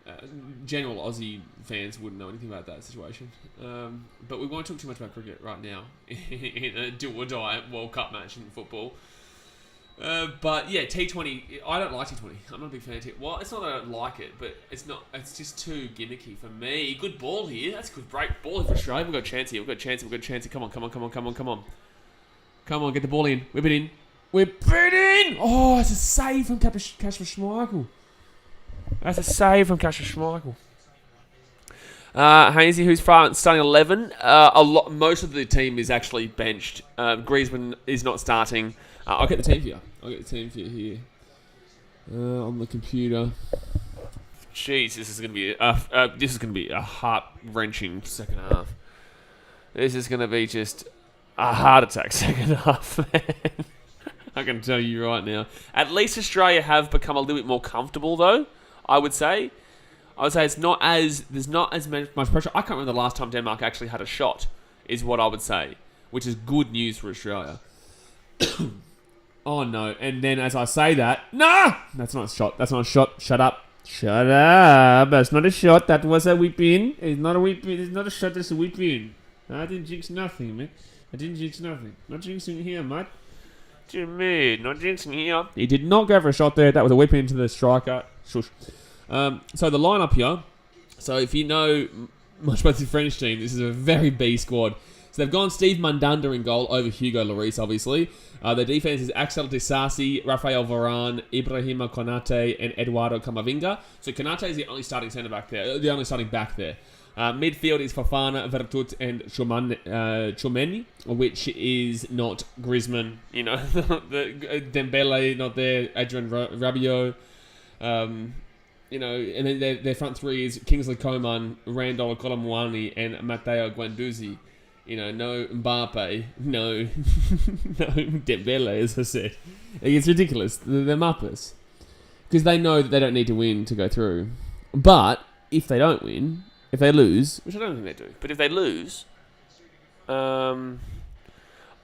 that. General Aussie fans wouldn't know anything about that situation. But we won't talk too much about cricket right now in a do-or-die World Cup match in football. But yeah, T20. I don't like T20. I'm not a big fan of T20. Well, it's not that I don't like it, but it's not. It's just too gimmicky for me. Good ball here. That's a good break ball for Australia. We've got a chance here. We've got a chance. We've got a chance here. Come on, come on, come on, come on, come on. Come on, get the ball in. Whip it in. Whip it in. Oh, it's a save from Kasper Schmeichel. That's a save from Kasper Schmeichel. Hainsey, who's starting 11. Most of the team is actually benched. Griezmann is not starting. I'll get the team for you. I'll get the team for you here on the computer. Jeez, this is gonna be a heart-wrenching second half. This is gonna be just a heart attack second half, man. I can tell you right now. At least Australia have become a little bit more comfortable, though. I would say there's not as much pressure. I can't remember the last time Denmark actually had a shot. Is what I would say, which is good news for Australia. Oh no! And then as I say that, nah, that's not a shot. That's not a shot. Shut up. Shut up. That's not a shot. That was a whip in. It's not a whip in. It's not a shot. That's a whip in. I didn't jinx nothing, man. I didn't jinx nothing. Not jinxing here, mate. What do you mean? Not jinxing here. He did not go for a shot there. That was a whip into the striker. Shush. So the lineup here. So if you know much about the French team, this is a very B squad. So they've gone Steve Mandanda in goal over Hugo Lloris, obviously. Their defense is Axel Disasi, Rafael Varane, Ibrahima Konate, and Eduardo Camavinga. So Konate is the only starting centre back there, the only starting back there. Midfield is Fofana, Vertut, and Tchouameni, which is not Griezmann. You know, the Dembele not there, Adrien Rabiot. You know, and then their front three is Kingsley Coman, Randall Colomwani, and Matteo Guendouzi. You know, no Mbappe, no Dembele, as I said. It's ridiculous. They're Muppets. Because they know that they don't need to win to go through. But if they don't win, if they lose, which I don't think they do, but if they lose, oh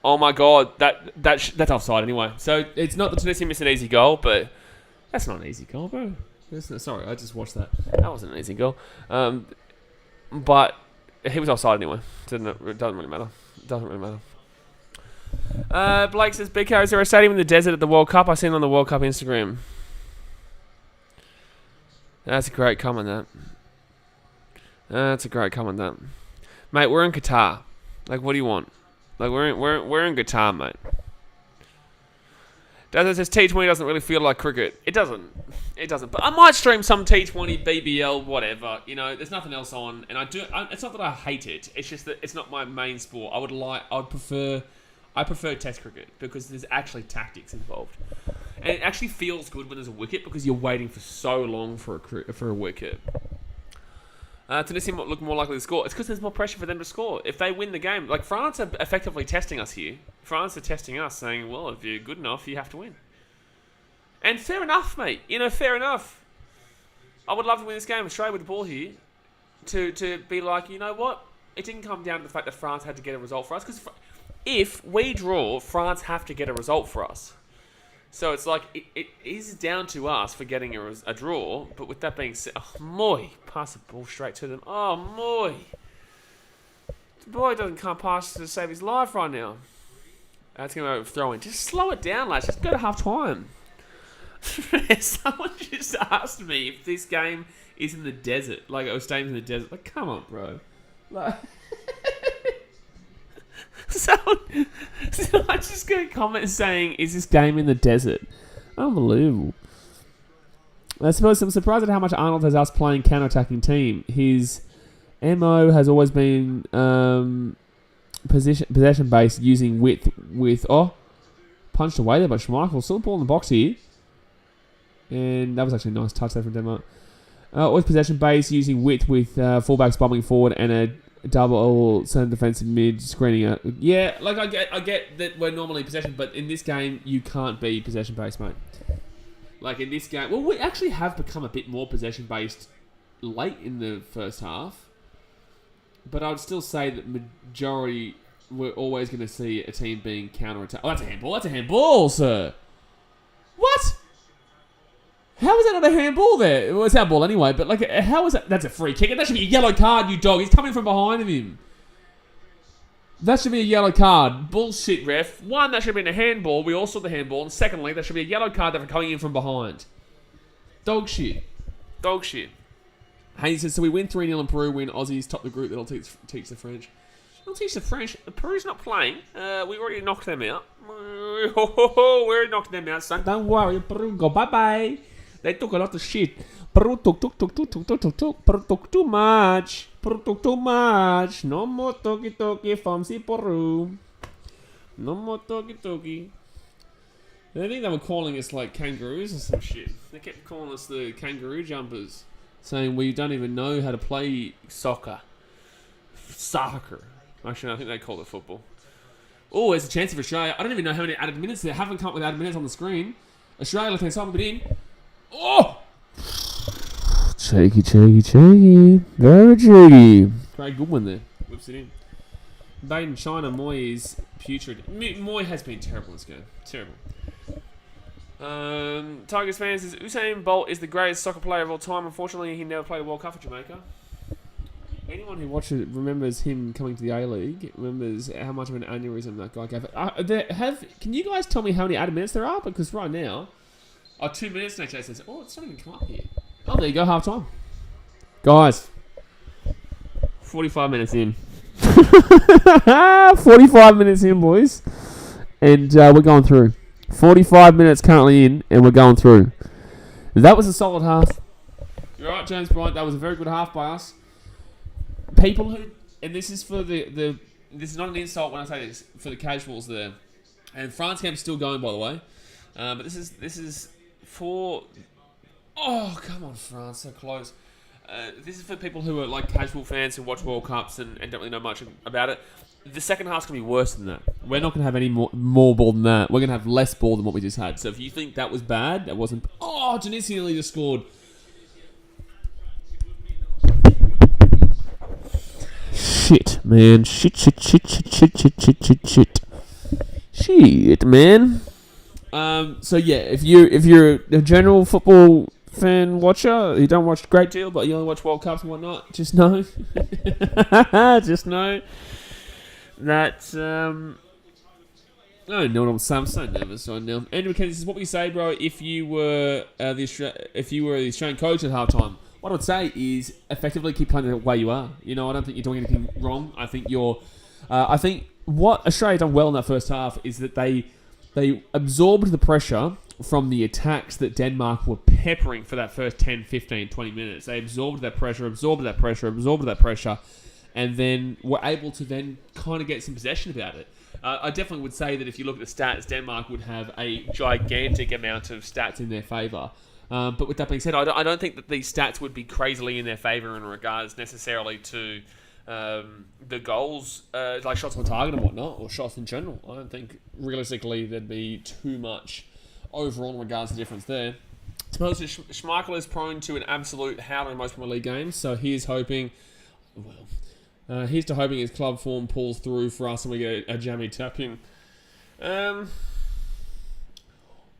my God, that's offside anyway. So it's not the Tunisia missed an easy goal, but that's not an easy goal, bro. Sorry, I just watched that. That wasn't an easy goal. But he was offside anyway. It doesn't really matter. Blake says, BK, is there a stadium in the desert at the World Cup? I seen it on the World Cup Instagram. That's a great comment, that. That's a great comment, that. Mate, we're in Qatar. Like, what do you want? Like, we're in Qatar, mate. It says T20 doesn't really feel like cricket. It doesn't. But I might stream some T20, BBL, whatever. You know, there's nothing else on, and it's not that I hate it. It's just that it's not my main sport. I prefer Test cricket because there's actually tactics involved, and it actually feels good when there's a wicket because you're waiting for so long for a wicket. Tunisia look more likely to score. It's because there's more pressure for them to score. If they win the game, like France are effectively testing us here. France are testing us, saying, well, if you're good enough, you have to win. And fair enough, mate. You know, fair enough. I would love to win this game. Australia with the ball here to be like, you know what? It didn't come down to the fact that France had to get a result for us. Because if we draw, France have to get a result for us. So it's like, it is down to us for getting a draw. But with that being said, pass the ball straight to them. Oh, Moy. The boy can't pass to save his life right now. That's going to throw in. Just slow it down, lads. Just go to half time. Someone just asked me if this game is in the desert. Like, it was staying in the desert. Like, come on, bro. Like... I just got a comment saying, is this game in the desert? Unbelievable. I'm surprised at how much Arnold has us playing counter-attacking team. His MO has always been possession-based, using width with... Oh, punched away there by Schmeichel. Still ball in the box here. And that was actually a nice touch there from Denmark. Always possession-based, using width with fullbacks bombing forward and a double centre defensive mid screening out. Yeah, like I get that we're normally possession, but in this game you can't be possession based, mate. Like in this game, well, we actually have become a bit more possession based late in the first half. But I would still say that majority, we're always going to see a team being counter-attacked. Oh, that's a handball. That's a handball, sir. What? How is that not a handball there? Well, it's our ball anyway, but like, how is that? That's a free kick. That should be a yellow card, you dog. He's coming from behind of him. That should be a yellow card. Bullshit, ref. One, that should have been a handball. We all saw the handball. And secondly, that should be a yellow card that for coming in from behind. Dog shit. Dog shit. Hayes says, so we win 3-0 in Peru, win Aussies, top the group, that'll teach the French. They'll teach the French. Peru's not playing. We already knocked them out. We already knocked them out, son. Don't worry, Peru go bye-bye. They took a lot of shit. Peru took. Peru took too much. Peru took too much. No more toki from Peru. No more toki. I think they were calling us like kangaroos or some shit. They kept calling us the kangaroo jumpers, saying we don't even know how to play soccer. Actually, I think they call it football. Oh, there's a chance of Australia. I don't even know how many added minutes there. Haven't come up with added minutes on the screen. Australia left-hand side, but in. Oh! Cheeky. Very cheeky. Great good one there. Whips it in. Baden China, Moy is putrid. Moy has been terrible in this game. Terrible. Tigers fans says Usain Bolt is the greatest soccer player of all time. Unfortunately, he never played a World Cup for Jamaica. Anyone who watches it remembers him coming to the A-League, remembers how much of an aneurysm that guy gave. Can you guys tell me how many added minutes there are? Because right now, 2 minutes next day says, oh, it's not even come up here. Oh, there you go, half time. Guys, 45 minutes in. 45 minutes in, boys. And we're going through. 45 minutes currently in, and we're going through. That was a solid half. You're right, James Bryant. That was a very good half by us. People who, and this is for this is not an insult when I say this, for the casuals there. And France camp's still going, by the way. But this is for. Oh, come on, France, so close. This is for people who are like casual fans who watch World Cups and don't really know much about it. The second half's going to be worse than that. We're not going to have any more ball than that. We're going to have less ball than what we just had. So if you think that was bad, that wasn't... Oh, Janisi nearly just scored. Shit, man. Shit. Shit, man. So yeah, if you're a general football fan watcher, you don't watch a great deal, but you only watch World Cups and whatnot, just know. Just know that I don't know what I'm saying. I'm so nervous right now. Andrew McKenzie says, "What would you say, bro, if you were the Australian coach at halftime?" What I would say is effectively keep playing the way you are. You know, I don't think you're doing anything wrong. I think I think what Australia done well in that first half is that they absorbed the pressure from the attacks that Denmark were peppering for that first 10, 15, 20 minutes. They absorbed that pressure, and then were able to then kind of get some possession about it. I definitely would say that if you look at the stats, Denmark would have a gigantic amount of stats in their favour. But with that being said, I don't think that these stats would be crazily in their favour in regards necessarily to the goals, like shots on target and whatnot, or shots in general. I don't think realistically there'd be too much overall in regards to difference there. Suppose Schmeichel is prone to an absolute howler in most Premier League games, so here's hoping his club form pulls through for us and we get a jammy tap in.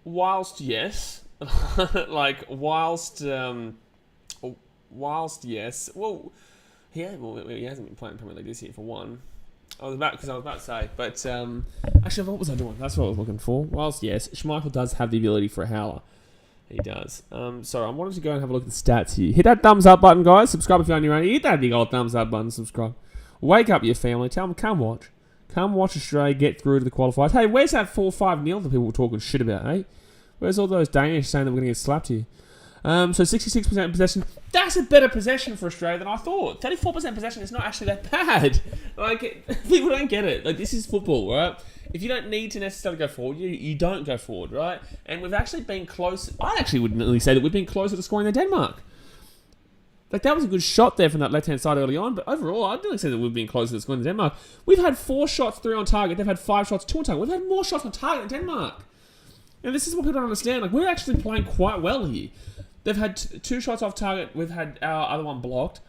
Whilst yes, yes, well, he hasn't been playing Premier League this year for one. I was about to say, but actually, what was I doing? That's what I was looking for. Whilst yes, Schmeichel does have the ability for a howler. He does. So I wanted to go and have a look at the stats here. Hit that thumbs up button, guys. Subscribe if you're on your own. Hit that big old thumbs up button. Subscribe. Wake up your family. Tell them, come watch. Come watch Australia get through to the qualifiers. Hey, where's that 4-5-0 that people were talking shit about, eh? Where's all those Danish saying that we're going to get slapped here? So 66% possession. That's a better possession for Australia than I thought. 34% possession is not actually that bad. Like, people don't get it. Like, this is football, right? If you don't need to necessarily go forward, you don't go forward, right? And we've actually been close. I actually would nearly say that we've been closer to scoring than Denmark. Like, that was a good shot there from that left-hand side early on, but overall, I'd nearly say that we've been closer to scoring than Denmark. We've had 4 shots, 3 on target. They've had 5 shots, 2 on target. We've had more shots on target than Denmark. And this is what people don't understand. Like, we're actually playing quite well here. They've had 2 shots off target. We've had our other one blocked.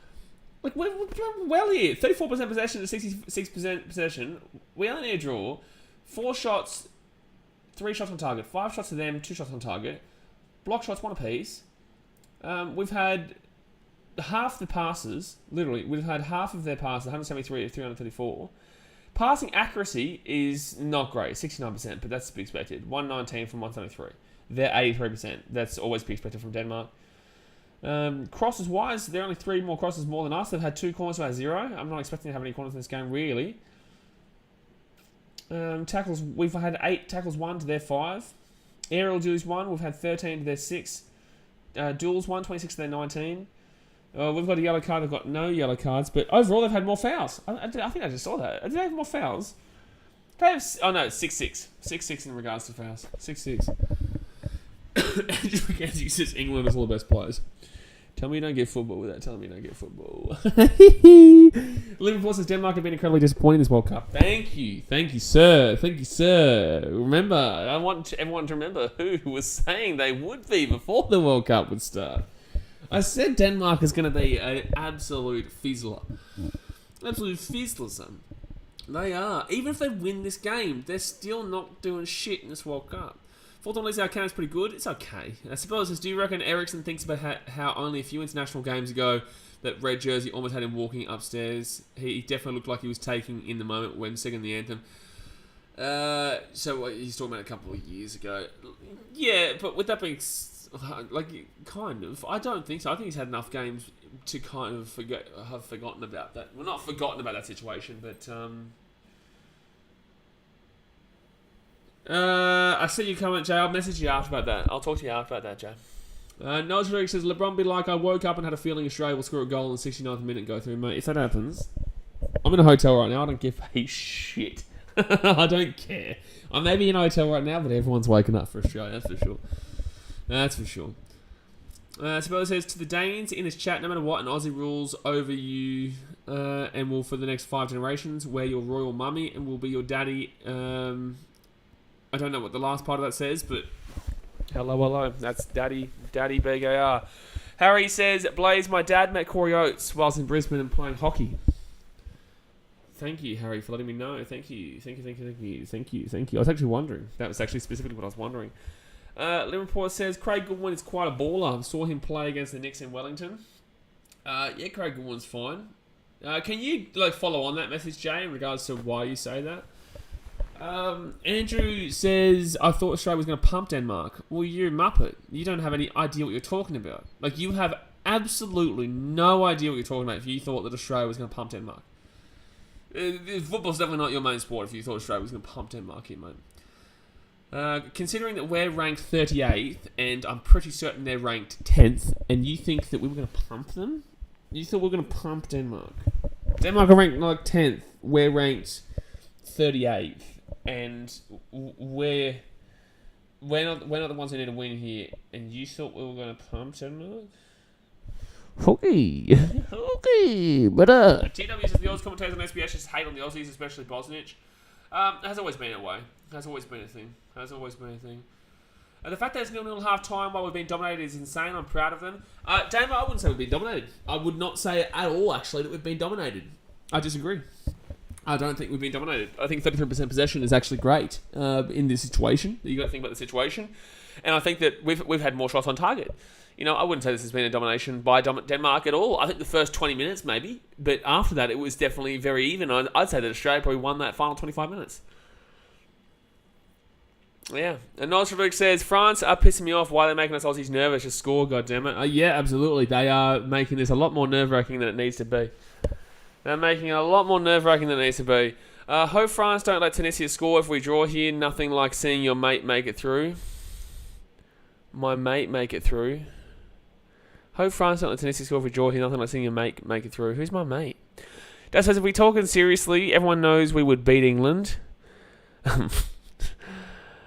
Like, we're playing well here. 34% possession to 66% possession. We only need a draw. 4 shots, 3 shots on target. 5 shots to them, 2 shots on target. Block shots, 1 apiece. We've had half the passes, literally, we've had half of their passes, 173 of 334. Passing accuracy is not great, 69%, but that's to be expected. 119 from 173. They're 83%. That's always to be expected from Denmark. Crosses wise, they're only 3 more crosses more than us. They've had 2 corners to our 0. I'm not expecting to have any corners in this game, really. Tackles, we've had 8 tackles 1 to their 5. Aerial duels 1, we've had 13 to their 6. Duels 1, 26 to their 19. We've got a yellow card, they've got no yellow cards, but overall they've had more fouls. I think I just saw that. Did they have more fouls? They have, oh no, it's 6-6. 6-6 in regards to fouls. 6-6. Andrew McKenzie says England is all the best players. Tell me you don't get football without telling me you don't get football. Liverpool says Denmark have been incredibly disappointing this World Cup. Thank you, sir. Thank you, sir. Remember, I want everyone to remember who was saying they would be before the World Cup would start. I said Denmark is going to be an absolute fizzler. Absolute fizzler, son. They are. Even if they win this game, they're still not doing shit in this World Cup. Fourth on our count is pretty good. It's okay. I suppose, do you reckon Ericsson thinks about how only a few international games ago that red jersey almost had him walking upstairs? He definitely looked like he was taking in the moment when singing the anthem. So he's talking about a couple of years ago. Yeah, but with that being like, kind of, I don't think so. I think he's had enough games to kind of have forgotten about that. Well, not forgotten about that situation, but I see you comment, Jay. I'll message you after about that. I'll talk to you after about that, Jay. Nigel Rodriguez says, LeBron be like, I woke up and had a feeling Australia will score a goal in the 69th minute and go through, mate. If that happens, I'm in a hotel right now. I don't give a shit. I don't care. I may be in a hotel right now, but everyone's waking up for Australia. That's for sure. That's for sure. Sabella says, to the Danes in this chat, no matter what, an Aussie rules over you and will for the next 5 generations wear your royal mummy and will be your daddy. I don't know what the last part of that says, but hello. That's Daddy BKR. Harry says, Blaze, my dad met Corey Oates whilst in Brisbane and playing hockey. Thank you, Harry, for letting me know. Thank you. I was actually wondering. That was actually specifically what I was wondering. Liverpool says, Craig Goodwin is quite a baller. I saw him play against the Knicks in Wellington. Yeah, Craig Goodwin's fine. Can you follow on that message, Jay, in regards to why you say that? Andrew says, I thought Australia was going to pump Denmark. Well, you're a muppet. You don't have any idea what you're talking about. You have absolutely no idea what you're talking about if you thought that Australia was going to pump Denmark. Football's definitely not your main sport if you thought Australia was going to pump Denmark here, mate. Considering that we're ranked 38th, and I'm pretty certain they're ranked 10th, and you think that we were going to pump them? You thought we were going to pump Denmark? Denmark are ranked 10th. We're ranked 38th. And we're not the ones who need to win here. And you thought we were going to pump Denmark? Okay, but TW says the Aussies commentators on SBS just hate on the Aussies, especially Bosnich. Has always been a way. Has always been a thing. The fact that it's 0-0 half time while we've been dominated is insane. I'm proud of them. Denmark, I wouldn't say we've been dominated. I would not say at all, actually, that we've been dominated. I disagree. I don't think we've been dominated. I think 33% possession is actually great in this situation. You got to think about the situation, and I think that we've had more shots on target. I wouldn't say this has been a domination by Denmark at all. I think the first 20 minutes maybe, but after that it was definitely very even. I'd say that Australia probably won that final 25 minutes. Yeah, and Nostradamus says France are pissing me off. Why are they making us Aussies nervous to score? God damn it! Yeah, absolutely. They are making this a lot more nerve-wracking than it needs to be. They're making it a lot more nerve-wracking than it needs to be. Hope France don't let Tunisia score if we draw here. Nothing like seeing your mate make it through. My mate make it through. Hope France don't let Tunisia score if we draw here. Nothing like seeing your mate make it through. Who's my mate? That says if we talking seriously, everyone knows we would beat England.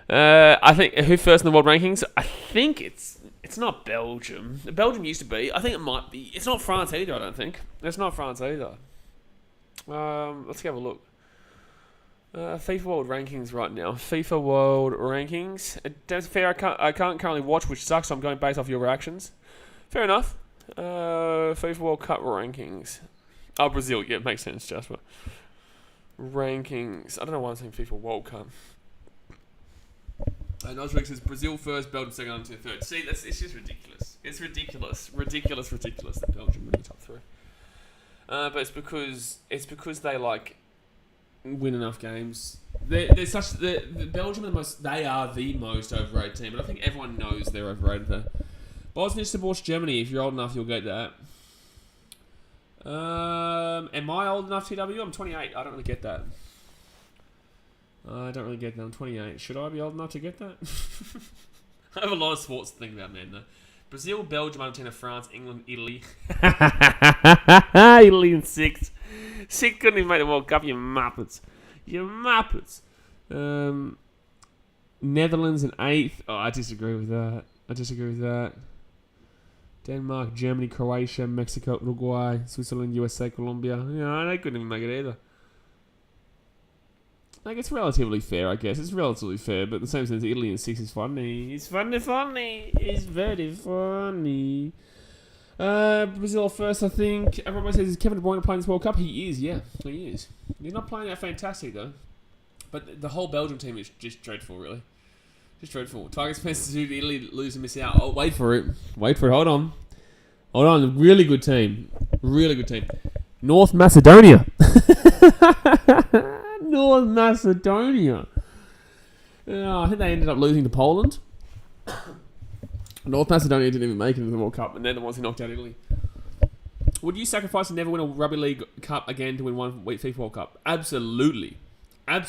I think who first in the world rankings? I think it's not Belgium. Belgium used to be. I think it might be. It's not France either. I don't think it's not France either. Let's have a look. FIFA World Rankings right now. FIFA World Rankings. That's fair. I can't currently watch, which sucks. So I'm going based off your reactions. Fair enough. FIFA World Cup rankings. Oh, Brazil. Yeah, makes sense, Jasper. Rankings. I don't know why I'm saying FIFA World Cup. Nozrick says Brazil first, Belgium second, Argentina third. See, it's just ridiculous. It's ridiculous that Belgium are in the top 3. But it's because they like win enough games. They're such the Belgium are they are the most overrated team, but I think everyone knows they're overrated there. Bosnia supports Germany. If you're old enough, you'll get that. Am I old enough, TW? I'm 28. I don't really get that. I'm 28. Should I be old enough to get that? I have a lot of sports to think about, man, though. Brazil, Belgium, Argentina, France, England, Italy. Italy in 6th. 6th couldn't even make the World Cup, you muppets. Netherlands in 8th. Oh, I disagree with that. Denmark, Germany, Croatia, Mexico, Uruguay, Switzerland, USA, Colombia. Yeah, they couldn't even make it either. Like, it's relatively fair, I guess. It's relatively fair, but in the same sense, Italy in 6 is funny. It's funny. It's very funny. Brazil first, I think. Everybody says, is Kevin De Bruyne playing this World Cup? He is, yeah. He is. He's not playing that fantastic, though. But the whole Belgium team is just dreadful, really. Just dreadful. Tigers fans to Italy lose and miss out. Oh, wait for it. Hold on. Really good team. North Macedonia. North Macedonia. I think they ended up losing to Poland. North Macedonia didn't even make it into the World Cup, and they're the ones who knocked out Italy. Would you sacrifice and never win a Rugby League Cup again to win one FIFA World Cup? Absolutely. I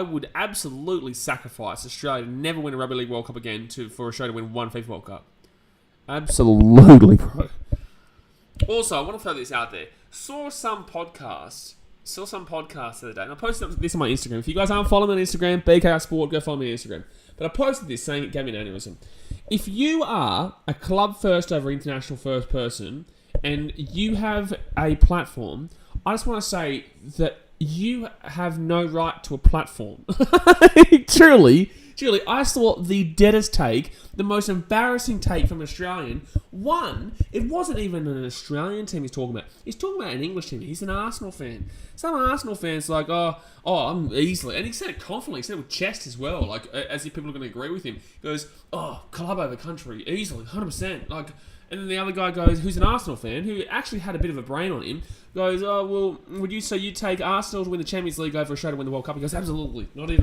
would absolutely sacrifice Australia to never win a Rugby League World Cup again for Australia to win one FIFA World Cup. Absolutely, bro. Also, I want to throw this out there. Saw some podcast the other day, and I posted this on my Instagram. If you guys aren't following me on Instagram, BKR Sport, go follow me on Instagram. But I posted this saying it gave me an aneurysm. If you are a club first over international first person, and you have a platform, I just want to say that you have no right to a platform. Truly, I saw the deadest take, the most embarrassing take from an Australian. One, it wasn't even an Australian team he's talking about. He's talking about an English team. He's an Arsenal fan. Some Arsenal fans like, I'm easily, and he said it confidently. He said it with chest as well, like as if people are going to agree with him. He goes, club over country, easily, 100%. Like, and then the other guy goes, who's an Arsenal fan, who actually had a bit of a brain on him, goes, would you say you take Arsenal to win the Champions League over Australia to win the World Cup? He goes, absolutely. Wouldn't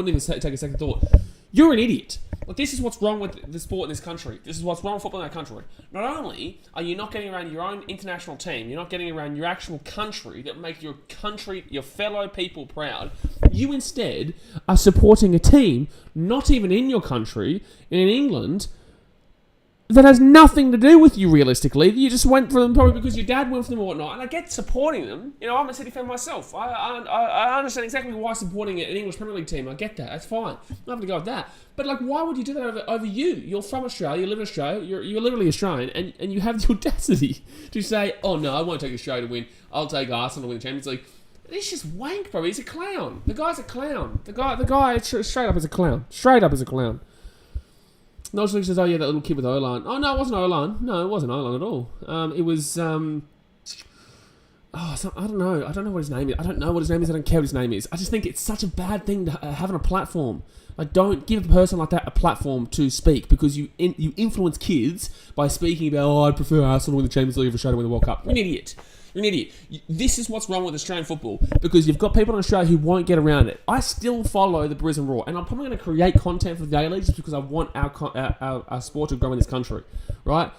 even take a second thought. You're an idiot. Like, this is what's wrong with the sport in this country. This is what's wrong with football in that country. Not only are you not getting around your own international team, you're not getting around your actual country that make your country, your fellow people proud, you instead are supporting a team not even in your country, in England, that has nothing to do with you, realistically. You just went for them probably because your dad went for them or whatnot. And I get supporting them. You know, I'm a City fan myself. I understand exactly why supporting an English Premier League team. I get that. That's fine. I'm not going to go with that. But, like, why would you do that over you? You're from Australia. You live in Australia. You're literally Australian. And you have the audacity to say, oh, no, I won't take Australia to win. I'll take Arsenal to win the Champions League. It's just wank, bro. He's a clown. The guy's a clown. The guy straight up is a clown. Nojlik says, oh yeah, that little kid with O-line. Oh no, it wasn't O-line. No, it wasn't O-line at all. It was, I don't know. I don't know what his name is. I don't know what his name is. I don't care what his name is. I just think it's such a bad thing to have on a platform. Like, don't give a person like that a platform to speak because you influence kids by speaking about, I prefer Arsenal to win the Champions League over Australia to win the World Cup. You're an idiot. This is what's wrong with Australian football because you've got people in Australia who won't get around it. I still follow the Brisbane Roar, and I'm probably going to create content for the A-League just because I want our sport to grow in this country, right?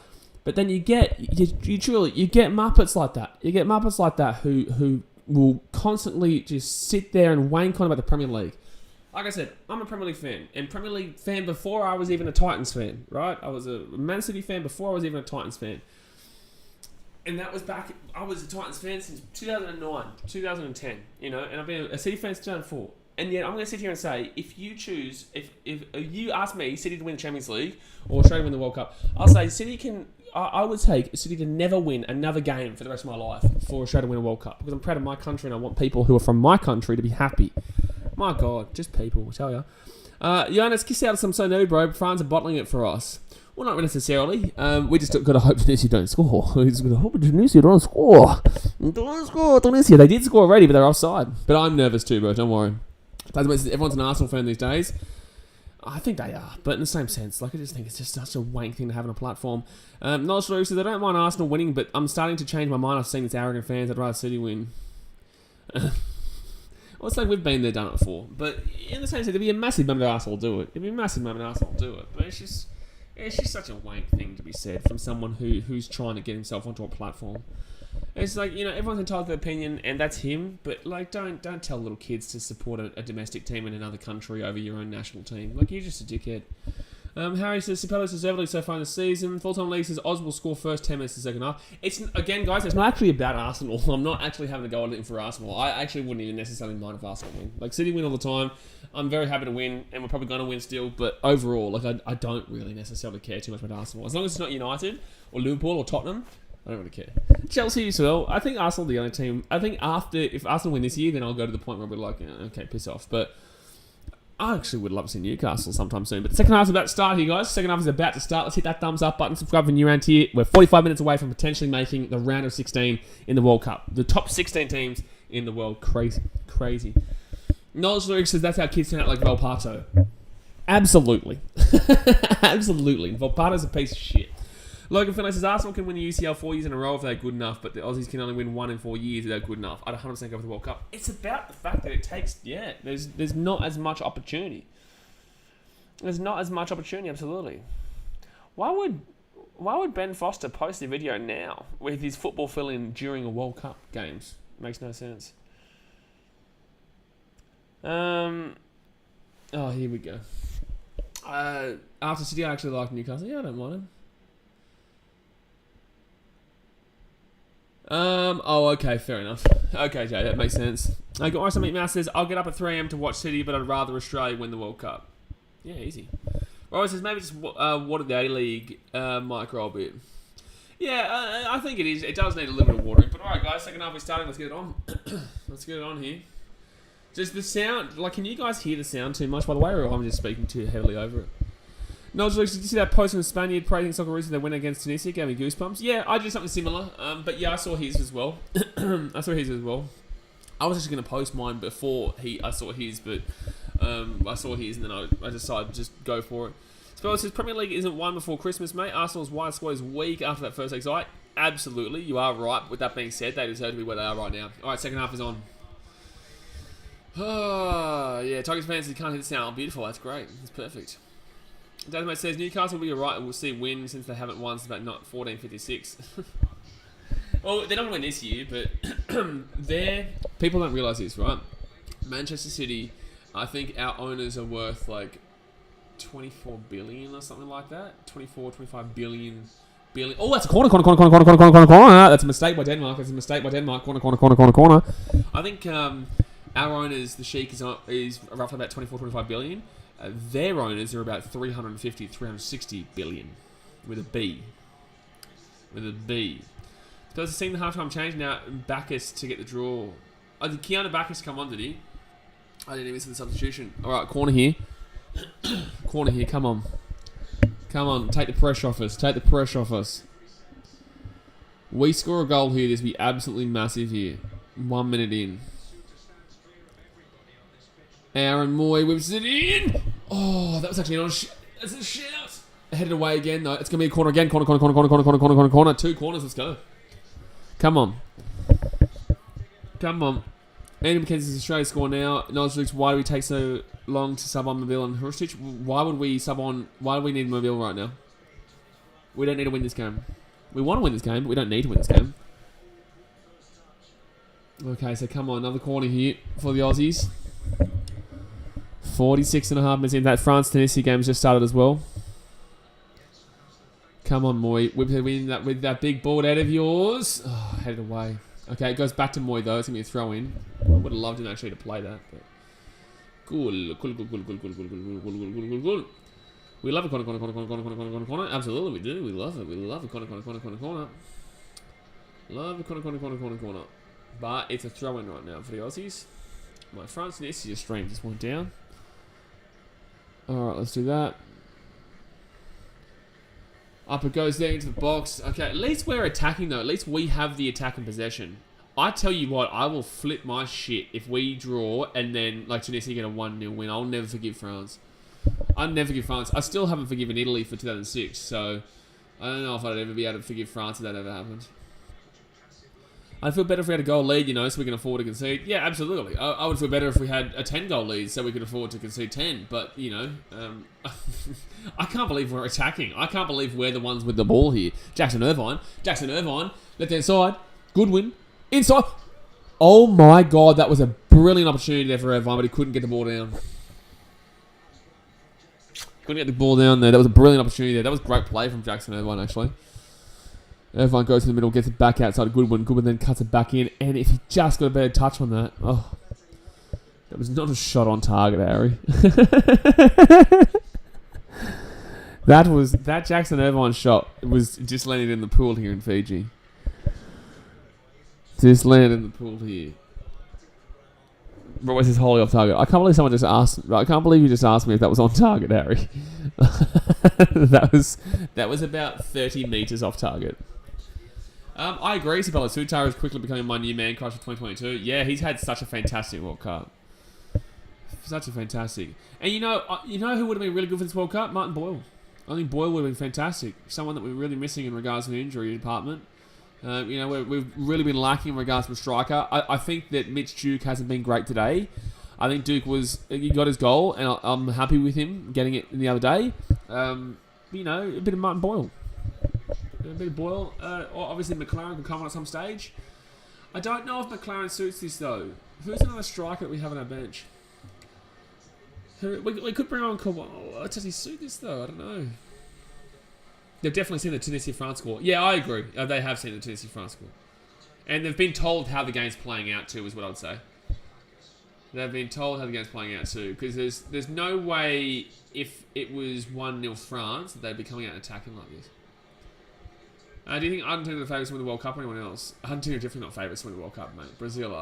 But then you get Muppets like that. You get Muppets like that who will constantly just sit there and wank on about the Premier League. Like I said, I'm a Premier League fan, and Premier League fan before I was even a Titans fan, right? I was a Man City fan before I was even a Titans fan. And that was back, I was a Titans fan since 2009, 2010, you know, and I've been a City fan since 2004. And yet I'm going to sit here and say, if you ask me City to win the Champions League or Australia to win the World Cup, I'll say I would take City to never win another game for the rest of my life for Australia to win a World Cup. Because I'm proud of my country and I want people who are from my country to be happy. My God, just people, I tell ya. Jonas, kiss out of some so new, bro. France are bottling it for us. Well, not necessarily. We just got to hope Tunisia don't score. We just got to hope Tunisia don't score. Don't score, Tunisia. They did score already, but they're offside. But I'm nervous too, bro. Don't worry. Everyone's an Arsenal fan these days. I think they are, but in the same sense. Like, I just think it's just such a wank thing to have on a platform. Not sure, so they don't mind Arsenal winning, but I'm starting to change my mind. I've seen these arrogant fans. I'd rather City win. Well, it's like we've been there, done it before. But in the same sense, it'd be a massive moment Arsenal do it. It'd be a massive moment Arsenal do it. But it's just such a wank thing to be said from someone who's trying to get himself onto a platform. It's like, you know, everyone's entitled to their opinion, and that's him. But like, don't tell little kids to support a domestic team in another country over your own national team. Like, you're just a dickhead. Harry says, Sapella's deservedly so far in the season. Full-time league says, Oz will score first 10 minutes of the second half. It's, again, guys, it's not actually about Arsenal. I'm not actually having to go on it for Arsenal. I actually wouldn't even necessarily mind if Arsenal win. Like, City win all the time. I'm very happy to win, and we're probably going to win still. But overall, like, I don't really necessarily care too much about Arsenal. As long as it's not United or Liverpool or Tottenham, I don't really care. Chelsea as well. I think Arsenal are the only team. I think if Arsenal win this year, then I'll go to the point where we're like, okay, piss off. But I actually would love to see Newcastle sometime soon. But the second half is about to start here, guys. Second half is about to start. Let's hit that thumbs up button. Subscribe for new round here. We're 45 minutes away from potentially making the round of 16 in the World Cup. The top 16 teams in the world. Crazy. Knowledge Lyric says that's how kids turn out like Volpato. Absolutely. Absolutely. Volpato's a piece of shit. Logan Finlay says Arsenal can win the UCL 4 years in a row if they're good enough, but the Aussies can only win 1 in 4 years if they're good enough. I'd 100% go for the World Cup. It's about the fact that it takes, there's not as much opportunity. There's not as much opportunity, absolutely. Why would Ben Foster post a video now with his football fill-in during a World Cup games? Makes no sense. Oh, here we go. After City, I actually like Newcastle. Yeah, I don't mind him. Okay, fair enough. Okay, Jay, that makes sense. Okay, Ice Mouse says, I'll get up at 3 a.m. to watch City, but I'd rather Australia win the World Cup. Yeah, easy. Roy says, maybe just water the A-League micro a bit. Yeah, I think it is. It does need a little bit of watering. But alright, guys, second half is starting. Let's get it on. Let's get it on here. Just the sound, like, can you guys hear the sound too much, by the way, or I'm just speaking too heavily over it? No, did you see that post from the Spaniard praising Socceroos their win against Tunisia? Gave me goosebumps. Yeah, I did something similar. But yeah, I saw his as well. I was just going to post mine before I saw his, but I saw his and then I decided to just go for it. Spell says, Premier League isn't won before Christmas, mate. Arsenal's wide squad is weak after that first exit. Absolutely, you are right. With that being said, they deserve to be where they are right now. Alright, second half is on. Yeah, Tigers fans, you can't hear the sound. Beautiful, that's great. That's perfect. Datamate says Newcastle will be alright and we'll see win since they haven't won since about 1456. Well, they're not going to win this year, but people don't realise this, right? Manchester City, I think our owners are worth like 24 billion or something like that. 25 billion. Oh, that's a corner. That's a mistake by Denmark. Corner. I think our owners, the Sheik, is roughly about 25 billion. Their owners are about 360 billion with a B. Because I've seen the halftime change now. Bacchus to get the draw. Oh, did Keanu Bacchus come on, did he? I didn't even see the substitution. Alright, corner here. Come on. Take the pressure off us. We score a goal here. This will be absolutely massive here. 1 minute in. Aaron Moy whips it in. Oh, that was actually not a shit. That's a shout. Headed away again, though. It's going to be a corner again. Corner. 2 corners, let's go. Come on. Andy McKenzie's Australia score now. Knowledge Luke's, why do we take so long to sub on Mobile and Hrustic? Why would we need Mobile right now? We don't need to win this game. We want to win this game, but we don't need to win this game. Okay, so come on. Another corner here for the Aussies. 46.5 minutes in. That France-Tunisia game has just started as well. Come on, Moy. Whip it in with that big board out of yours. Oh, headed away. Okay, it goes back to Moy, though. It's going to be a throw-in. I would have loved him actually to play that. But cool. We love a corner. Absolutely, we do. We love it. We love a corner. Love a corner. But it's a throw-in right now for the Aussies. My France-Tunisia stream just went down. Alright, let's do that. Up it goes there into the box. Okay, at least we're attacking though. At least we have the attack and possession. I tell you what, I will flip my shit if we draw and then like Tunisia get a 1-0 win. I'll never forgive France. I'll never forgive France. I still haven't forgiven Italy for 2006, so I don't know if I'd ever be able to forgive France if that ever happened. I'd feel better if we had a goal lead, you know, so we can afford to concede. Yeah, absolutely. I would feel better if we had a 10-goal lead so we could afford to concede 10. But, you know, I can't believe we're attacking. I can't believe we're the ones with the ball here. Jackson Irvine, left-hand side. Goodwin, inside. Oh, my God, that was a brilliant opportunity there for Irvine, but he couldn't get the ball down. Couldn't get the ball down there. That was a brilliant opportunity there. That was great play from Jackson Irvine, actually. Irvine goes to the middle, gets it back outside of Goodwin. Goodwin then cuts it back in. And if he just got a better touch on that. Oh, that was not a shot on target, Harry. That Jackson Irvine shot was just landed in the pool here in Fiji. Just landed in the pool here. Royce is wholly off target. I can't believe someone just asked. I can't believe you just asked me if that was on target, Harry. that was about 30 meters off target. I agree. Isabella Sutar is quickly becoming my new man crush for 2022. Yeah, he's had such a fantastic World Cup. Such a fantastic. And you know who would have been really good for this World Cup? Martin Boyle. I think Boyle would have been fantastic. Someone that we're really missing in regards to the injury department. You know, we've really been lacking in regards to a striker. I think that Mitch Duke hasn't been great today. I think Duke he got his goal, and I'm happy with him getting it the other day. You know, a bit of Martin Boyle. Obviously, McLaren could come on at some stage. I don't know if McLaren suits this, though. Who's another striker that we have on our bench? We could bring on... Does he suit this, though? I don't know. They've definitely seen the Tunisia-France score. Yeah, I agree. They have seen the Tunisia-France score. And they've been told how the game's playing out, too, is what I would say. They've been told how the game's playing out, too. Because there's no way, if it was 1-0 France, that they'd be coming out and attacking like this. Do you think Argentina are the favourites to win the World Cup or anyone else? Argentina are definitely not favourites to win the World Cup, mate. Brazil,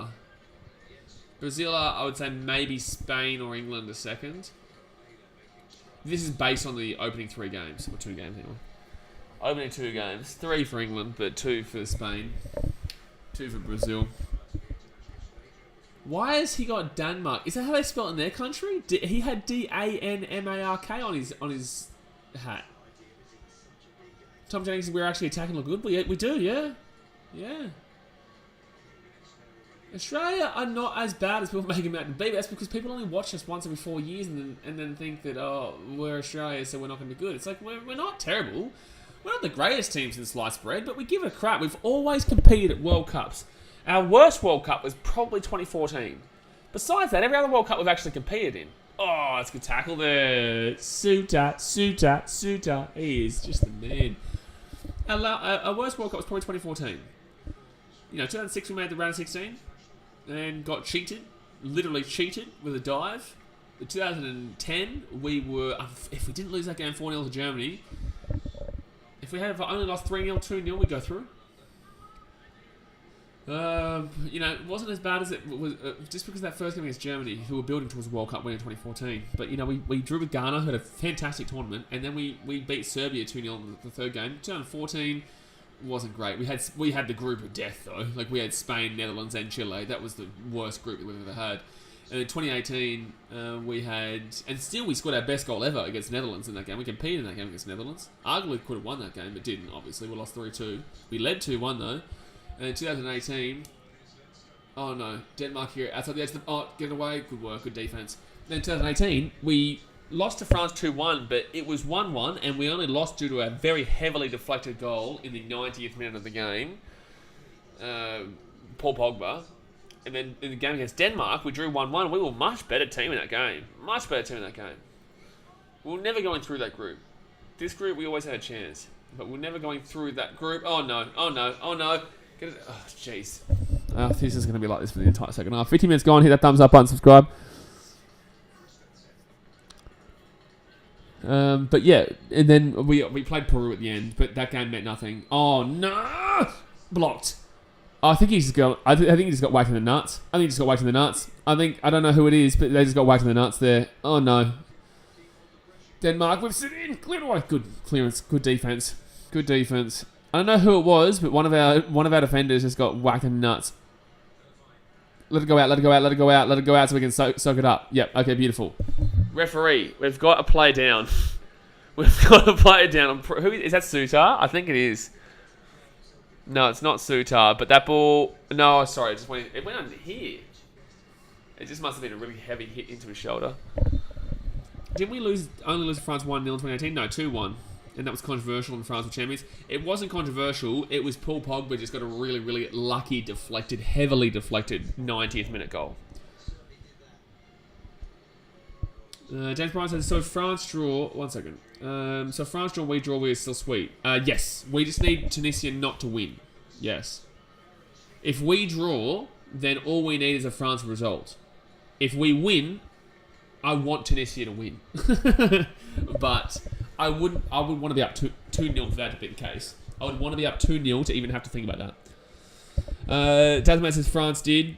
I would say maybe Spain or England are second. This is based on the opening 3 games. Or 2 games, anyway. Opening 2 games. 3 for England, but 2 for Spain. 2 for Brazil. Why has he got Denmark? Is that how they spell it in their country? He had D-A-N-M-A-R-K on his hat. Tom Jennings said we're actually attacking look good. We do, yeah. Yeah. Australia are not as bad as people make them out to be. That's because people only watch us once every 4 years and then think that, oh, we're Australia, so we're not going to be good. It's like, we're not terrible. We're not the greatest team since sliced bread, but we give it a crap. We've always competed at World Cups. Our worst World Cup was probably 2014. Besides that, every other World Cup we've actually competed in. Oh, that's a good tackle there. Suter. He is just the man. Our worst World Cup was probably 2014. You know, 2006 we made the round of 16 and got cheated. Literally cheated with a dive. In 2010, we were... If we didn't lose that game 4-0 to Germany... If we had only lost 3-0, 2-0, we'd go through. You know, it wasn't as bad as it was just because of that first game against Germany, who were building towards the World Cup win in 2014. But, you know, we drew with Ghana, who had a fantastic tournament, and then we beat Serbia 2-0 in the third game. 2014 wasn't great. We had the group of death, though. Like, we had Spain, Netherlands, and Chile. That was the worst group that we've ever had. And in 2018, we had... And still, we scored our best goal ever against Netherlands in that game. We competed in that game against Netherlands. Arguably could have won that game, but didn't, obviously. We lost 3-2. We led 2-1, though. And in 2018... Oh, no. Denmark here outside the edge. Oh, get away. Good work. Good defense. Then in 2018, we lost to France 2-1, but it was 1-1, and we only lost due to a very heavily deflected goal in the 90th minute of the game. Paul Pogba. And then in the game against Denmark, we drew 1-1. We were a much better team in that game. Much better team in that game. We were never going through that group. This group, we always had a chance. But we're never going through that group. Oh, no. Oh, no. Oh, no. Get it. Oh, jeez. This is going to be like this for the entire second half. 50 minutes gone. Hit that thumbs up button. Subscribe. But yeah. And then we played Peru at the end. But that game meant nothing. Oh, no. Blocked. I think he just got whacked in the nuts. I don't know who it is, but they just got whacked in the nuts there. Oh no. Denmark, we've sit in. Clear away. Good clearance. Good defense. Good defense. I don't know who it was, but one of our defenders just got whacked in nuts. Let it go out, let it go out, let it go out, let it go out so we can soak it up. Yep, okay, beautiful. Referee, we've got a play down. We've got a player down. Who is that? Sutar? I think it is. No, it's not Sutar, but that ball... No, sorry, it went under here. It just must have been a really heavy hit into his shoulder. Didn't we only lose to France 1-0 in 2018? No, 2-1. And that was controversial and France were champions. It wasn't controversial. It was Paul Pogba just got a really, really lucky, heavily deflected 90th minute goal. James Bryan says, so France draw... One second. So France draw, we draw, we are still sweet. Yes. We just need Tunisia not to win. Yes. If we draw, then all we need is a France result. If we win, I want Tunisia to win. But I would want to be up 2-0 for that to be the case. I would want to be up 2-0 to even have to think about that. Tasman says France did.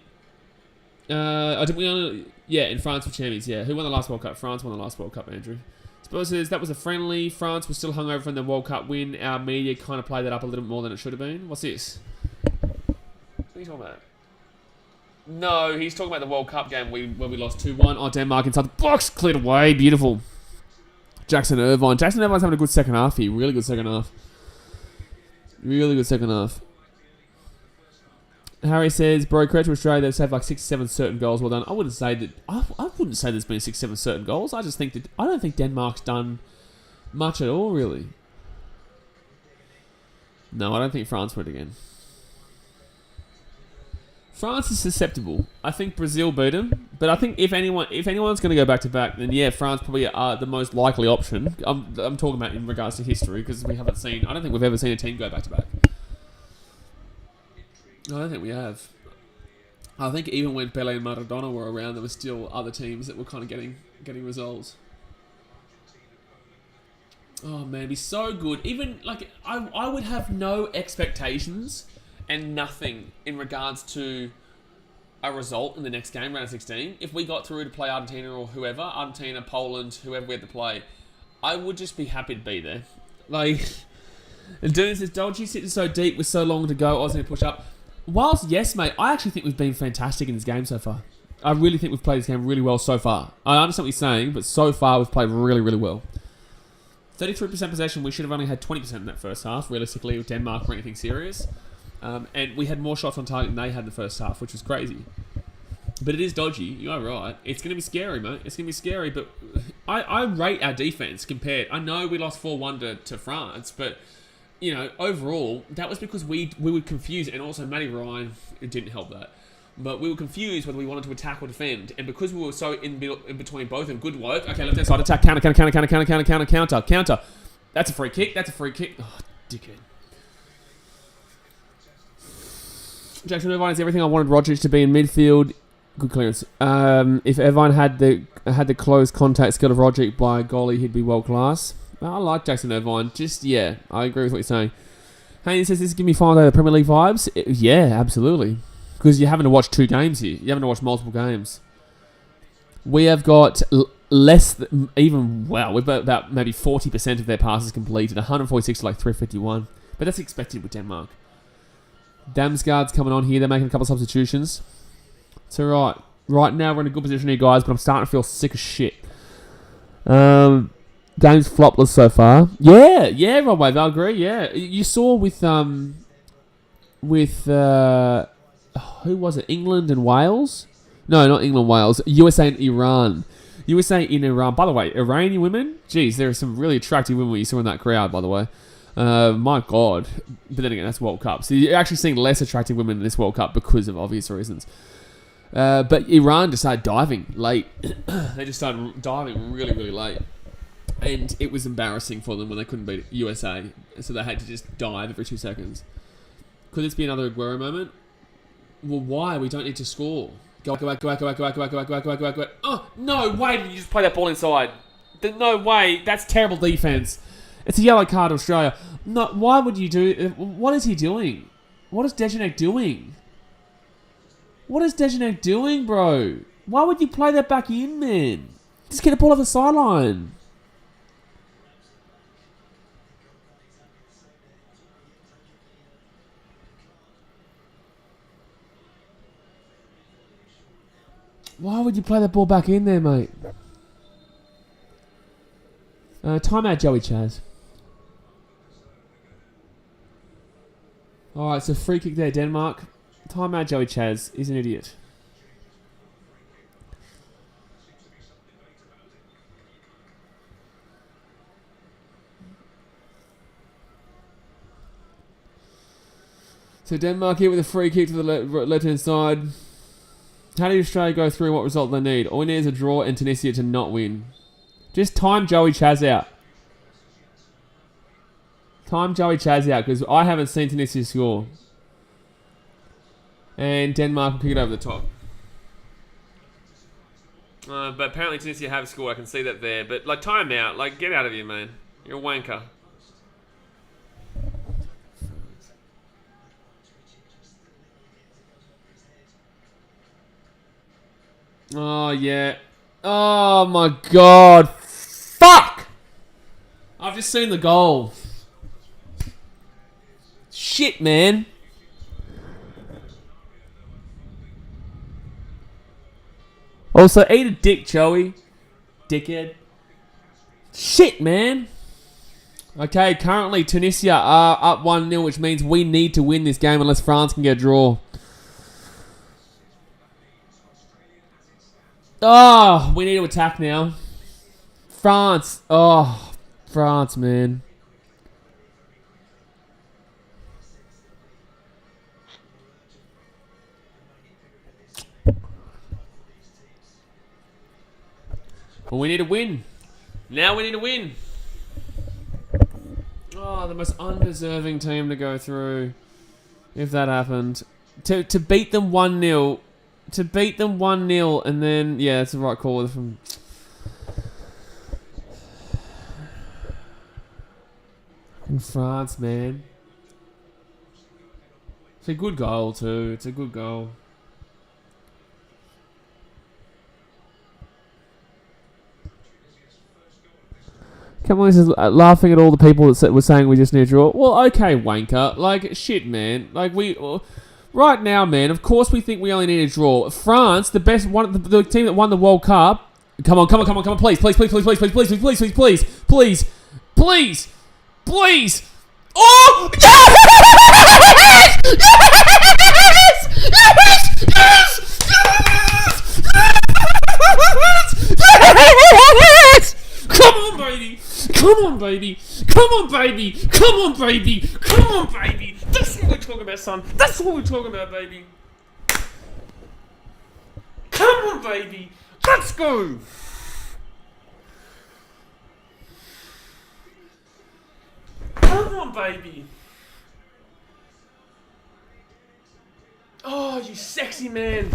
Yeah, in France were champions, yeah. Who won the last World Cup? France won the last World Cup, Andrew. Spurs says that was a friendly. France was still hungover from the World Cup win. Our media kind of played that up a little more than it should have been. What's this? What are you talking about? No, he's talking about the World Cup game where we lost 2-1. Oh, Denmark inside the box. Cleared away. Beautiful. Jackson Irvine. Jackson Irvine's having a good second half here. Really good second half. Really good second half. Harry says, bro, credit to Australia, they've saved like 6-7 certain goals. Well done. I wouldn't say that. I wouldn't say there's been 6-7 certain goals. I just think that I don't think Denmark's done much at all, really. No, I don't think France would again. France is susceptible. I think Brazil beat them, but I think if anyone's going to go back to back, then yeah, France probably are the most likely option. I'm talking about in regards to history because we haven't seen. I don't think we've ever seen a team go back to back. I don't think we have. I think even when Pele and Maradona were around, there were still other teams that were kind of getting results. Oh man, it'd be so good. Even like I would have no expectations and nothing in regards to a result in the next game, round of 16. If we got through to play Argentina or whoever, Argentina, Poland, whoever we had to play, I would just be happy to be there. Like, and Dune says, Dolce sitting so deep with so long to go, I was going to push up. Whilst, yes, mate, I actually think we've been fantastic in this game so far. I really think we've played this game really well so far. I understand what you're saying, but so far we've played really, really well. 33% possession, we should have only had 20% in that first half, realistically, with Denmark or anything serious. And we had more shots on target than they had in the first half, which was crazy. But it is dodgy, you're right. It's going to be scary, mate. It's going to be scary, but I rate our defense compared. I know we lost 4-1 to France, but... You know, overall, that was because we were confused, and also Matty Ryan, it didn't help that. But we were confused whether we wanted to attack or defend, and because we were so in between both, and good work. Okay, left hand side attack, counter. That's a free kick. Oh, dickhead. Jackson Irvine is everything I wanted Rodgers to be in midfield. Good clearance. If Irvine had the close contact skill of Rodgers, by golly, he'd be world class. I like Jackson Irvine. Just, yeah, I agree with what you're saying. Hayden says, this give me 5 day of Premier League vibes. Yeah, absolutely. Because you're having to watch 2 games here. You're having to watch multiple games. We have got less, we've got about maybe 40% of their passes completed. 146 to like 351. But that's expected with Denmark. Damsgaard's coming on here. They're making a couple of substitutions. It's alright. Right now we're in a good position here, guys, but I'm starting to feel sick as shit. Game's flopless so far. Yeah, Rob Wave, I agree, yeah. You saw with who was it? England and Wales? No, not England, Wales. USA and Iran. USA in Iran. By the way, Iranian women, geez, there are some really attractive women you saw in that crowd, by the way. My God. But then again, that's World Cup. So you're actually seeing less attractive women in this World Cup because of obvious reasons. But Iran just started diving late. They just started diving really, really late. And it was embarrassing for them when they couldn't beat USA. So they had to just dive every 2 seconds. Could this be another Aguero moment? Well, why? We don't need to score. Go back. Oh, no way did you just play that ball inside. No way. That's terrible defense. It's a yellow card to Australia. No, why would you do... What is he doing? What is Dejanek doing? What is Dejanek doing, bro? Why would you play that back in, man? Just get the ball off the sideline. Why would you play that ball back in there, mate? Timeout, Joey Chaz. Alright, so free kick there, Denmark. Timeout, Joey Chaz. He's an idiot. So Denmark here with a free kick to the left-hand side. How did Australia go through? What result they need? All we need is a draw and Tunisia to not win. Just time Joey Chaz out. Time Joey Chaz out because I haven't seen Tunisia score. And Denmark will kick it over the top. But apparently Tunisia have scored. I can see that there. But like, time out. Like, get out of here, man. You're a wanker. Oh, yeah. Oh, my God. Fuck! I've just seen the goal. Shit, man. Also, eat a dick, Joey. Dickhead. Shit, man. Okay, currently Tunisia are up 1-0, which means we need to win this game unless France can get a draw. Oh, we need to attack now. France. Oh, France, man. Well, we need to win. Now we need to win. Oh, the most undeserving team to go through. If that happened. To beat them 1-0. To beat them 1-0 and then... Yeah, that's the right call from... In France, man. It's a good goal, too. It's a good goal. Come on, this is laughing at all the people that were saying we just need to draw. Well, okay, wanker. Like, shit, man. Like, we... Right now, man, of course we think we only need a draw. France, the best one, the team that won the World Cup. Come on, please. Oh! Yes! Come on, baby. That's what we're talking about, son. That's what we're talking about, baby. Come on, baby. Let's go. Come on, baby. Oh, you sexy man.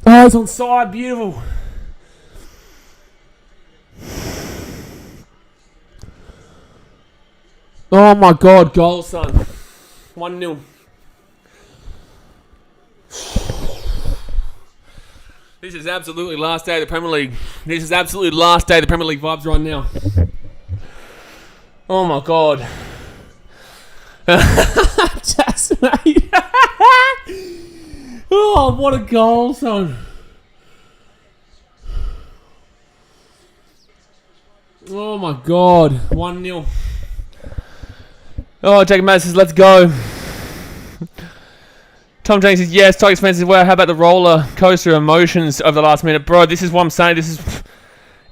Oh, it's on side. Beautiful. Oh my God, goal, son. 1-0. This is absolutely last day of the Premier League. This is absolutely last day of the Premier League vibes right now. Oh my God. Just, mate. Oh, what a goal, son. Oh my God. 1-0. Oh, Jacob Matt says, let's go. Tom James says, yes, Tigers fans as well. How about the roller coaster emotions of the last minute? Bro, this is what I'm saying.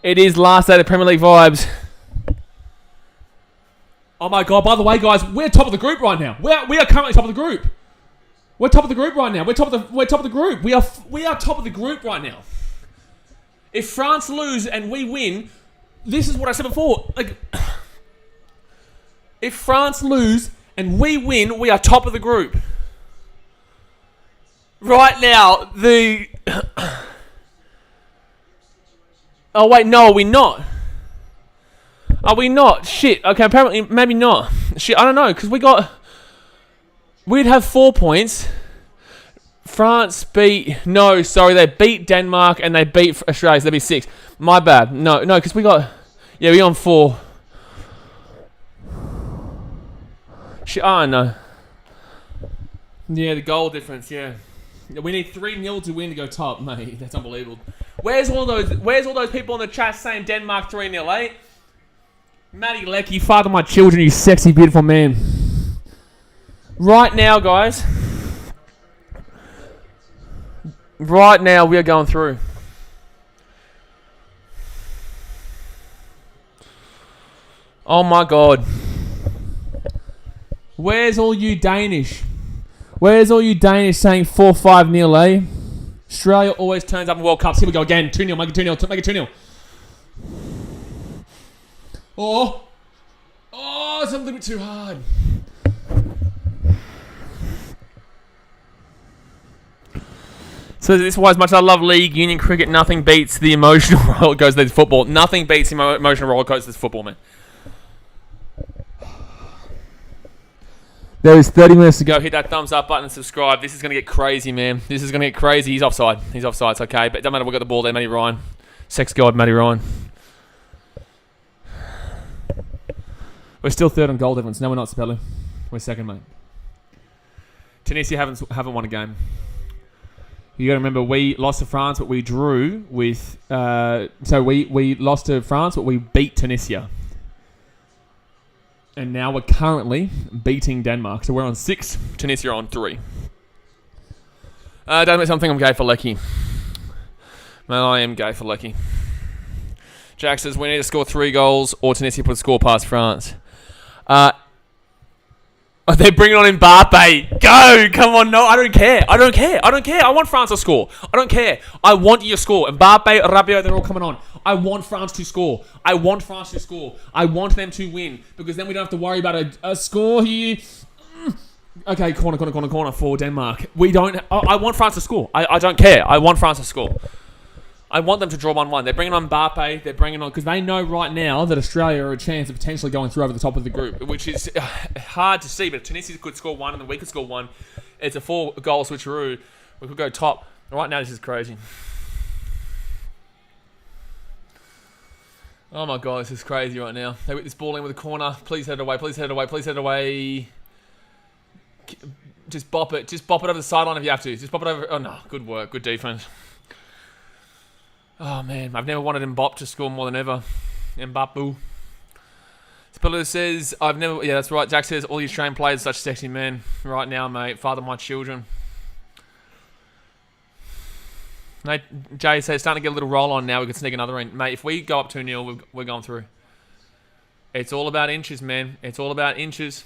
It is last day of the Premier League vibes. Oh my God, by the way, guys, we're top of the group right now. We are currently top of the group. We're top of the group right now. We're top of the group. We are top of the group right now. If France lose and we win, this is what I said before. Like, if France lose and we win, we are top of the group. Right now, oh wait, no, are we not? Are we not? Shit. Okay, apparently, maybe not. Shit, I don't know, because we'd have 4 points. France beat... No, sorry, they beat Denmark and they beat Australia, so that'd be 6. My bad. No, because we got... Yeah, we're on 4. Shit, I don't know. Yeah, the goal difference, yeah. We need 3-0 to win to go top, mate. That's unbelievable. Where's all those people in the chat saying Denmark 3-0, eh? Matty Leckie, father of my children, you sexy, beautiful man. Right now, guys. Right now, we are going through. Oh my God. Where's all you Danish? Where's all you Danish saying 4-5-0, eh? Australia always turns up in World Cups. Here we go again. 2-0. Make it 2-0. Make it 2-0. Oh, it's a little bit too hard. So this is why, as much as I love league, union cricket, nothing beats the emotional roller coaster that's football. Nothing beats the emotional roller coaster that's football, man. There is 30 minutes to go. Hit that thumbs up button and subscribe. This is going to get crazy, man. This is going to get crazy. He's offside. He's offside. It's okay. But it doesn't matter. We've got the ball there, Matty Ryan. Sex god, Matty Ryan. We're still third on goal difference. No, we're not, Spellu. We're second, mate. Tunisia haven't won a game. You got to remember, we lost to France, but we drew with... so we lost to France, but we beat Tunisia. And now we're currently beating Denmark. So we're on 6. Tunisia on 3. Don't make something I'm gay for Leckie. Well, I am gay for Leckie. Jack says we need to score 3 goals or Tunisia put a score past France. They're bringing on Mbappe. Go! Come on, no, I don't care. I want France to score. I don't care. I want you to score. Mbappe, Rabiot, they're all coming on. I want France to score. I want them to win. Because then we don't have to worry about a score here. Okay, corner for Denmark. I want France to score. I don't care. I want France to score. I want them to draw 1-1. They're bringing on Mbappe. They're bringing on... Because they know right now that Australia are a chance of potentially going through over the top of the group, which is hard to see. But Tunisia could score 1 and then we could score 1. It's a 4-goal switcheroo. We could go top. Right now, this is crazy. Oh my God, this is crazy right now. They whip this ball in with a corner. Please head it away. Just bop it. Just bop it over the sideline if you have to. Just bop it over... Oh no, good work. Good defense. Oh, man. I've never wanted Mbappe to score more than ever. Mbappe. Spiller says, I've never... Yeah, that's right. Jack says, all you Australian players are such sexy men. Right now, mate. Father of my children. Mate, Jay says, starting to get a little roll on now. We could sneak another in. Mate, if we go up 2-0, we're going through. It's all about inches, man. It's all about inches.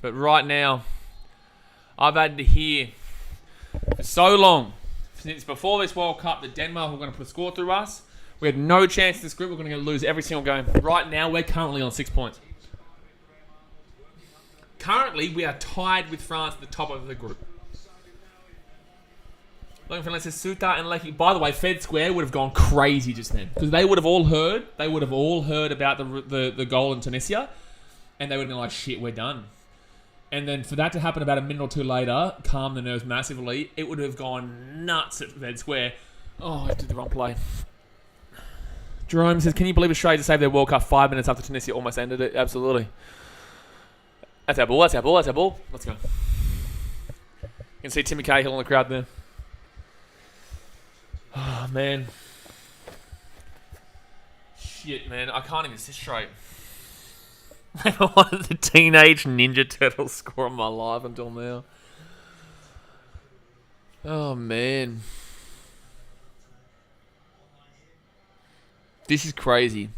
But right now, I've had to hear for so long... Since before this World Cup, that Denmark were going to put a score through us. We had no chance in this group. We're going to lose every single game. Right now, we're currently on 6 points. Currently, we are tied with France at the top of the group. Looking for unless it's Suta and Leckie. By the way, Fed Square would have gone crazy just then. Because they would have all heard. They would have all heard about the goal in Tunisia. And they would have been like, shit, we're done. And then for that to happen about a minute or two later, calm the nerves massively, it would have gone nuts at Fed Square. Oh, I did the wrong play. Jerome says, can you believe Australia to save their World Cup 5 minutes after Tunisia almost ended it? Absolutely. That's our ball. Let's go. You can see Timmy Cahill in the crowd there. Oh, man. Shit, man. I can't even sit straight. I never wanted the Teenage Ninja Turtle score in my life until now. Oh, man. This is crazy.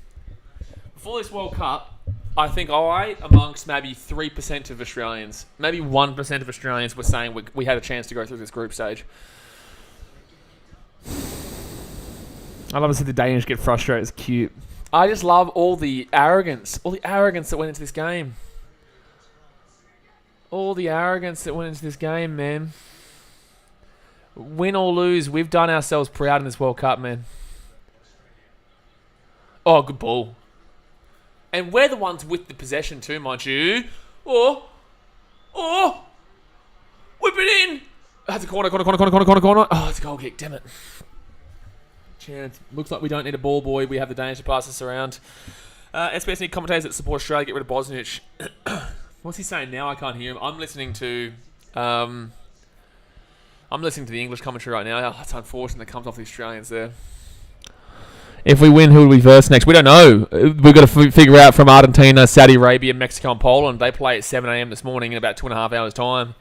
Before this World Cup, I think I, amongst maybe 3% of Australians, maybe 1% of Australians were saying we had a chance to go through this group stage. I love to see the Danish get frustrated. It's cute. I just love all the arrogance that went into this game. Man. Win or lose, we've done ourselves proud in this World Cup, man. Oh, good ball. And we're the ones with the possession too, mind you. Oh, whip it in. That's a corner. Oh, it's a goal kick, damn it. Chance. Looks like we don't need a ball boy. We have the Danish to pass us around. SBS need commentators that support Australia. Get rid of Bosnich. What's he saying now? I can't hear him. I'm listening to I'm listening to the English commentary right now. Oh, it's unfortunate that comes off the Australians there. If we win, who will we verse next? We don't know. We've got to figure out from Argentina, Saudi Arabia, Mexico, and Poland. They play at 7 a.m. this morning in about 2.5 hours' time.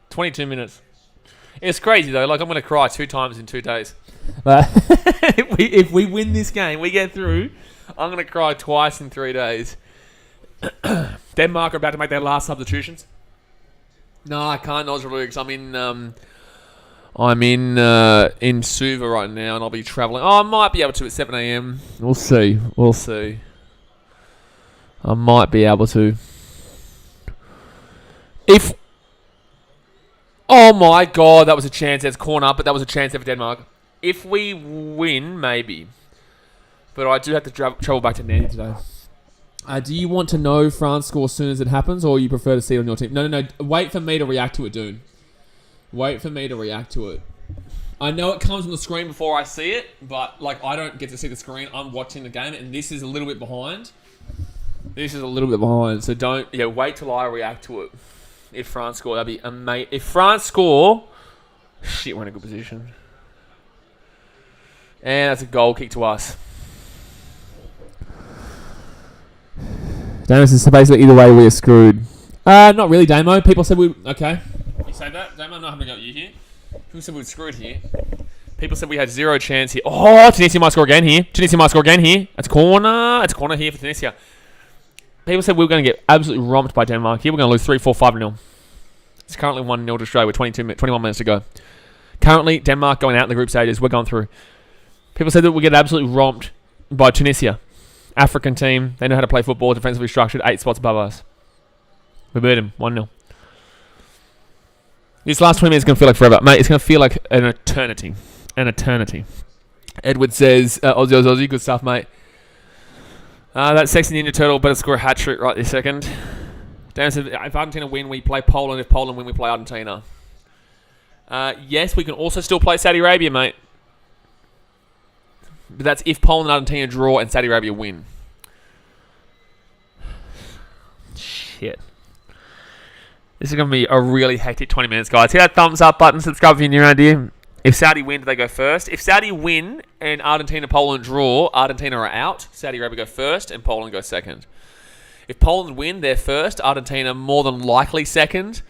22 minutes. It's crazy, though. Like, I'm going to cry 2 times in 2 days. If we win this game, we get through, I'm going to cry twice in 3 days. Denmark are about to make their last substitutions. No, I can't, Nosraloo, because I'm in Suva right now, and I'll be travelling. Oh, I might be able to at 7 a.m. We'll see. I might be able to. Oh my God, that was a chance. That's corner, but that was a chance there for Denmark. If we win, maybe. But I do have to travel back to Nanny today. Do you want to know France score as soon as it happens, or you prefer to see it on your team? No. Wait for me to react to it, dude. Wait for me to react to it. I know it comes on the screen before I see it, but like I don't get to see the screen. I'm watching the game, and this is a little bit behind. So wait till I react to it. If France score, that'd be amazing. If France score, shit, we're in a good position. And that's a goal kick to us. Damo says, basically either way we are screwed. Not really, Damo. People said we... Okay. You say that? Damo, I'm not having a go at you here. People said we were screwed here. People said we had 0 chance here. Oh, Tunisia might score again here. That's a corner. It's a corner here for Tunisia. People said we were going to get absolutely romped by Denmark here. We're going to lose 3-4, 5-0. It's currently 1-0 to Australia with 21 minutes to go. Currently, Denmark going out in the group stages. We're going through. People said that we get absolutely romped by Tunisia. African team. They know how to play football. Defensively structured. 8 spots above us. We beat them. 1-0. This last 20 minutes is going to feel like forever. Mate, it's going to feel like an eternity. Edward says, Aussie, good stuff, mate. That sexy Ninja Turtle better score a hat-trick right this second. Dan said, if Argentina win, we play Poland. If Poland win, we play Argentina. Yes, we can also still play Saudi Arabia, mate. But that's if Poland and Argentina draw and Saudi Arabia win. Shit. This is going to be a really hectic 20 minutes, guys. Hit that thumbs up button. Subscribe if you're new around here. If Saudi win, do they go first? If Saudi win and Argentina, Poland draw, Argentina are out. Saudi Arabia go first and Poland go second. If Poland win, they're first. Argentina more than likely second.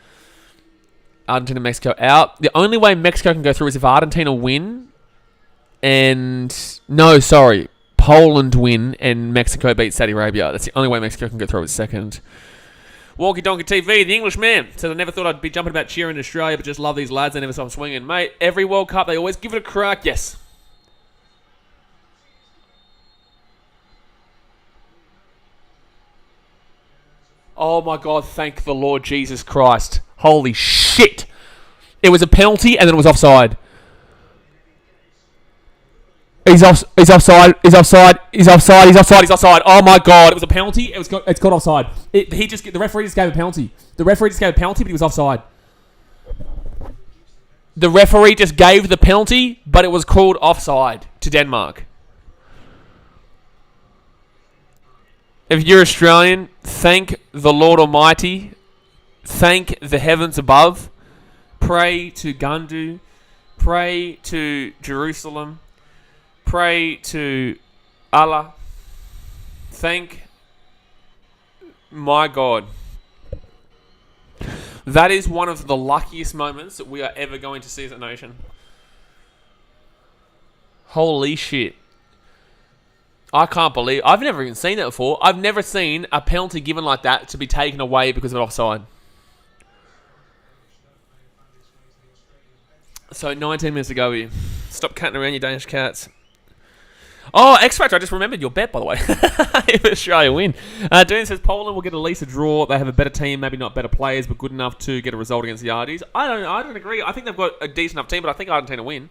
Argentina, Mexico out. The only way Mexico can go through is if Argentina win and... No, sorry. Poland win and Mexico beat Saudi Arabia. That's the only way Mexico can go through as second. Walkie Donkey TV, the English man, says I never thought I'd be jumping about cheering Australia, but just love these lads. They never stop swinging. Mate, every World Cup, they always give it a crack. Yes. Oh my God, thank the Lord Jesus Christ. Holy shit. It was a penalty and then it was offside. He's offside. Oh my God, it was a penalty. It's called offside. The referee just gave a penalty. But he was offside. The referee just gave the penalty, but it was called offside to Denmark. If you're Australian, thank the Lord Almighty. Thank the heavens above. Pray to Gundu. Pray to Jerusalem. Pray to Allah. Thank my God. That is one of the luckiest moments that we are ever going to see as a nation. Holy shit. I can't believe... I've never even seen that before. I've never seen a penalty given like that to be taken away because of offside. So 19 minutes ago, we stop catting around, you Danish cats. Oh, X Factor, I just remembered your bet, by the way. If Australia win. Dean says Poland will get at least a draw. They have a better team, maybe not better players, but good enough to get a result against the Ardies. I don't agree. I think they've got a decent enough team, but I think Argentina win.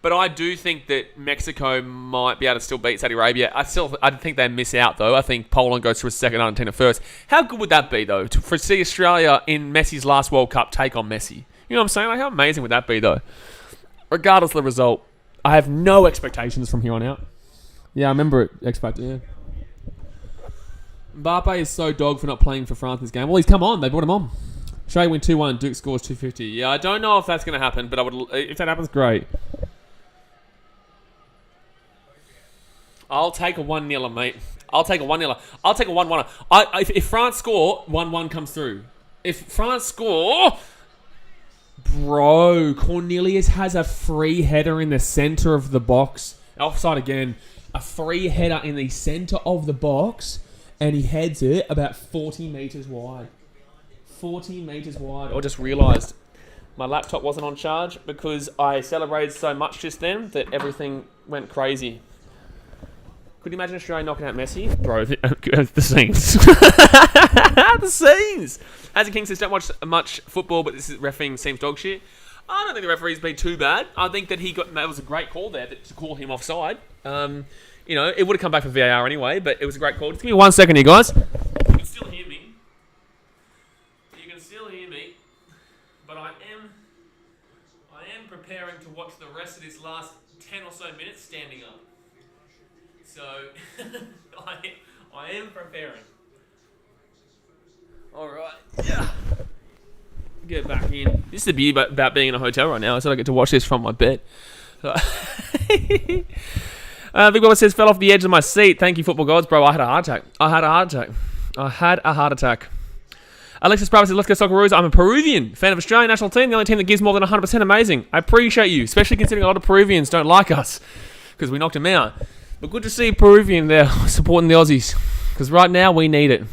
But I do think that Mexico might be able to still beat Saudi Arabia. I think they miss out, though. I think Poland goes through a second, Argentina first. How good would that be, though, to see Australia in Messi's last World Cup take on Messi? You know what I'm saying? Like, how amazing would that be, though? Regardless of the result, I have no expectations from here on out. Yeah, I remember it, X Factor, yeah. Mbappe is so dog for not playing for France this game. Well, he's come on. They brought him on. Australia win 2-1 and Duke scores 250. Yeah, I don't know if that's going to happen, but if that happens, great. I'll take a 1-0, mate. I'll take a 1-0. I'll take a 1-1. If France score, 1-1 comes through. If France score... Bro, Cornelius has a free header in the centre of the box. Offside again. A free header in the centre of the box, and he heads it about 40 metres wide. 40 metres wide. I just realised my laptop wasn't on charge because I celebrated so much just then that everything went crazy. Could you imagine Australia knocking out Messi? Bro, the scenes. The scenes! As a King says, don't watch much football, but this refereeing seems dog shit. I don't think the referee's been too bad. I think that that was a great call there to call him offside. It would have come back for VAR anyway, but it was a great call. Just give me 1 second here, guys. You can still hear me. But I am preparing to watch the rest of this last 10 or so minutes standing up. So, I am preparing. Alright. Yeah. Get back in. This is the beauty about being in a hotel right now. I said I get to watch this from my bed. Big Bob says, fell off the edge of my seat. Thank you, football gods. Bro, I had a heart attack. Alexis Bravo says, let's go Socceroos. I'm a Peruvian fan of Australian national team. The only team that gives more than 100% amazing. I appreciate you, especially considering a lot of Peruvians don't like us because we knocked them out. But good to see Peruvian there supporting the Aussies because right now we need it.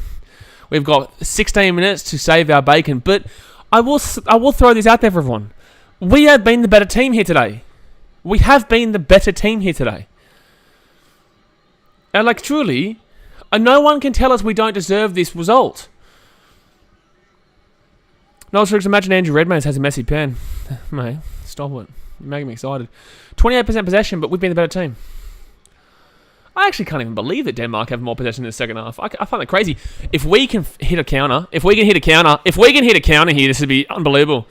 We've got 16 minutes to save our bacon, but I will throw this out there for everyone. We have been the better team here today. And truly, no one can tell us we don't deserve this result. No, so imagine Andrew Redmayne has a messy pen. Mate, stop it. You're making me excited. 28% possession, but we've been the better team. I actually can't even believe that Denmark have more possession in the second half. I find it crazy. If we can hit a counter here, this would be unbelievable.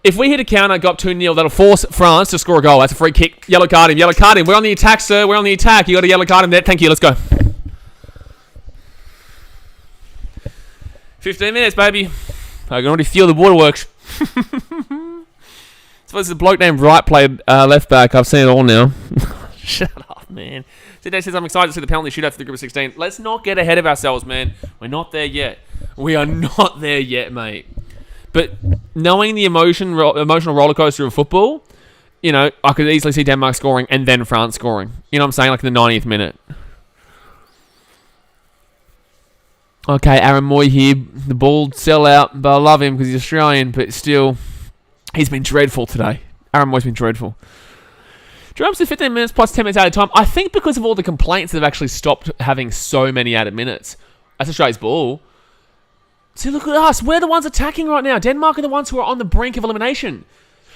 If we hit a counter, go up 2-0, that'll force France to score a goal. That's a free kick. Yellow card him. We're on the attack, sir. We're on the attack. You got a yellow card him there. Thank you. Let's go. 15 minutes, baby. I can already feel the waterworks. Suppose the bloke named Wright played left back. I've seen it all now. Shut up, man. Today says, I'm excited to see the penalty shootout for the group of 16. Let's not get ahead of ourselves, man. We're not there yet. We are not there yet, mate. But knowing the emotional roller coaster of football, I could easily see Denmark scoring and then France scoring. You know what I'm saying? Like in the 90th minute. Okay, Aaron Moy here. The bald sellout, but I love him because he's Australian, but still, he's been dreadful today. Aaron Moy's been dreadful. Jerome says 15 minutes plus 10 minutes added time. I think because of all the complaints, they've actually stopped having so many added minutes. That's Australia's ball. See, look at us. We're the ones attacking right now. Denmark are the ones who are on the brink of elimination.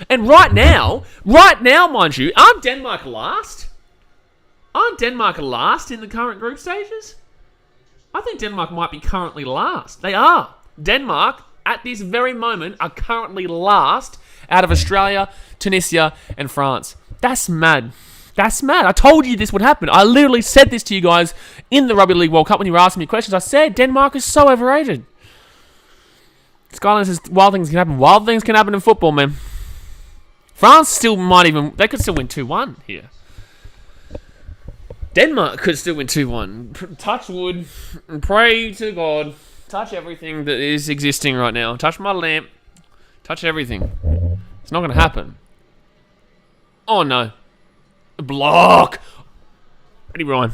And right now, mind you, aren't Denmark last? Aren't Denmark last in the current group stages? I think Denmark might be currently last. They are. Denmark, at this very moment, are currently last out of Australia, Tunisia, and France. That's mad. That's mad. I told you this would happen. I literally said this to you guys in the Rugby League World Cup when you were asking me questions. I said Denmark is so overrated. Skyline says wild things can happen. Wild things can happen in football, man. France still they could still win 2-1 here. Denmark could still win 2-1. Touch wood and pray to God. Touch everything that is existing right now. Touch my lamp. Touch everything. It's not going to happen. Oh, no. Block. Ready, Ryan.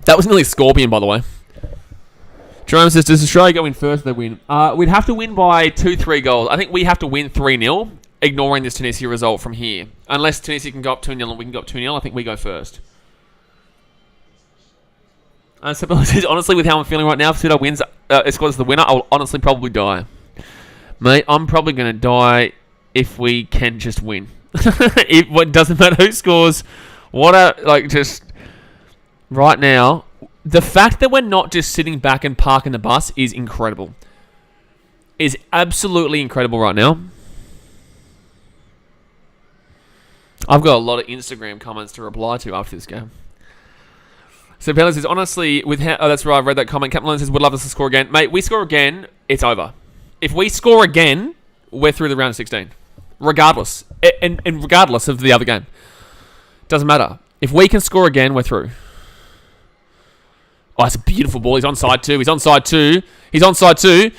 That was nearly a scorpion, by the way. Jerome says, does Australia go in first if they win? We'd have to win by 2-3 goals. I think we have to win 3-0, ignoring this Tunisia result from here. Unless Tunisia can go up 2-0 and we can go up 2-0, I think we go first. Honestly, with how I'm feeling right now, if Sudo wins, scores the winner, I'll honestly probably die. Mate, I'm probably going to die if we can just win. It doesn't matter who scores. Just right now, the fact that we're not just sitting back and parking the bus is incredible. Is absolutely incredible right now. I've got a lot of Instagram comments to reply to after this game. So Bella says, honestly, oh, that's right, I read that comment. Captain Lone says, would love us to score again. Mate, we score again, it's over. If we score again, we're through the round of 16. Regardless. And regardless of the other game. Doesn't matter. If we can score again, we're through. Oh, it's a beautiful ball. He's onside too. He's onside too.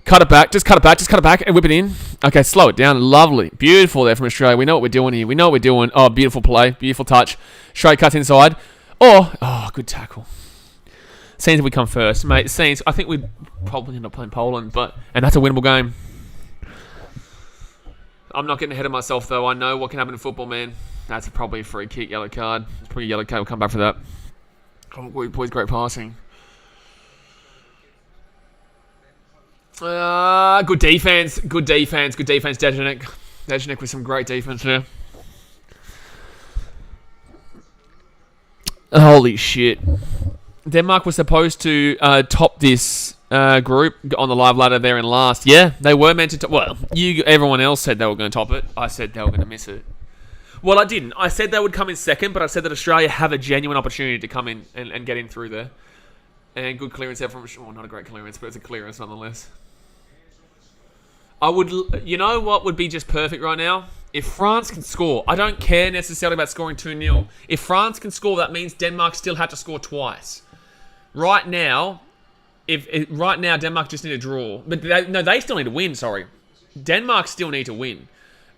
Cut it back. Just cut it back and whip it in. Okay, slow it down. Lovely. Beautiful there from Australia. We know what we're doing here. Oh, beautiful play. Beautiful touch. Australia cuts inside. Oh, good tackle. Seems if we come first, mate. Seems I think we'd probably end up playing Poland, and that's a winnable game. I'm not getting ahead of myself though. I know what can happen in football, man. That's probably a free kick, yellow card. It's probably a yellow card. We'll come back for that. Oh, boys, great passing. Good defense. Dejanek with some great defense there. Holy shit. Denmark was supposed to top this group on the live ladder there in last. Yeah, they were meant to top. Well, everyone else said they were going to top it. I said they were going to miss it. Well, I didn't. I said they would come in second, but I said that Australia have a genuine opportunity to come in and get in through there. And good clearance there from... Well, not a great clearance, but it's a clearance nonetheless. You know what would be just perfect right now? If France can score. I don't care necessarily about scoring 2-0. If France can score, that means Denmark still had to score twice. Right now, Denmark just need a draw. But they still need to win, sorry. Denmark still need to win.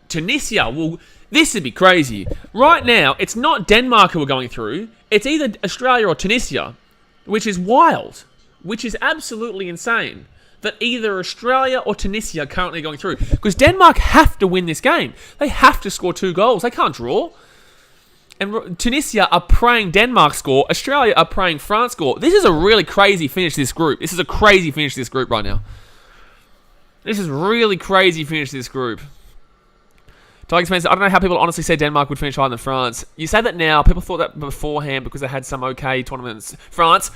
Tunisia will... This would be crazy. Right now, it's not Denmark who are going through. It's either Australia or Tunisia, which is wild, which is absolutely insane that either Australia or Tunisia are currently going through. Because Denmark have to win this game. They have to score 2 goals. They can't draw. And Tunisia are praying Denmark score. Australia are praying France score. This is a really crazy finish to this group. This is a crazy finish to this group right now. This is really crazy finish to this group. Tigers fans, I don't know how people honestly say Denmark would finish higher than France. You say that now. People thought that beforehand because they had some okay tournaments. France.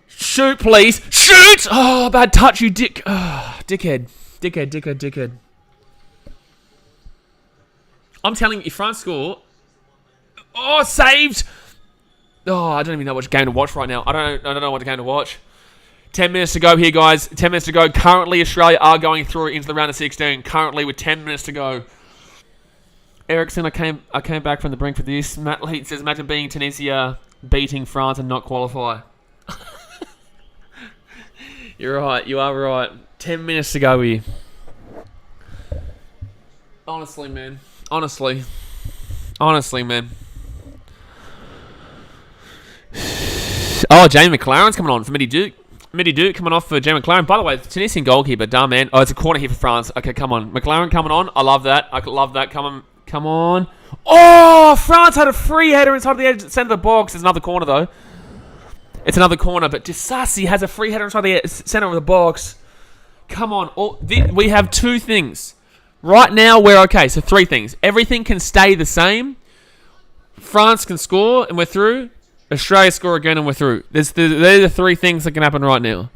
Shoot, please. Shoot! Oh, bad touch, you dick. Oh, dickhead. I'm telling you, if France score... Oh, saved! Oh, I don't even know which game to watch right now. I don't know what game to watch. 10 minutes to go here, guys. 10 minutes to go. Currently, Australia are going through into the round of 16. Currently, with 10 minutes to go. Ericsson, I came back from the brink for this. Matt Leeds says, imagine being Tunisia, beating France and not qualify. You're right. You are right. 10 minutes to go here. Honestly, man. Honestly, man. Oh, Jamie McLaren's coming on for Mitty Duke coming off for Jamie McLaren. By the way, the Tunisian goalkeeper, damn man. Oh, it's a corner here for France. Okay, come on. McLaren coming on. I love that. Come on. Oh, France had a free header inside the edge, centre of the box. There's another corner, though. It's another corner, but Disasi has a free header inside the centre of the box. Come on. We have 2 things. Right now, we're okay. So 3 things. Everything can stay the same. France can score, and we're through. Australia score again, and we're through. They're the 3 things that can happen right now.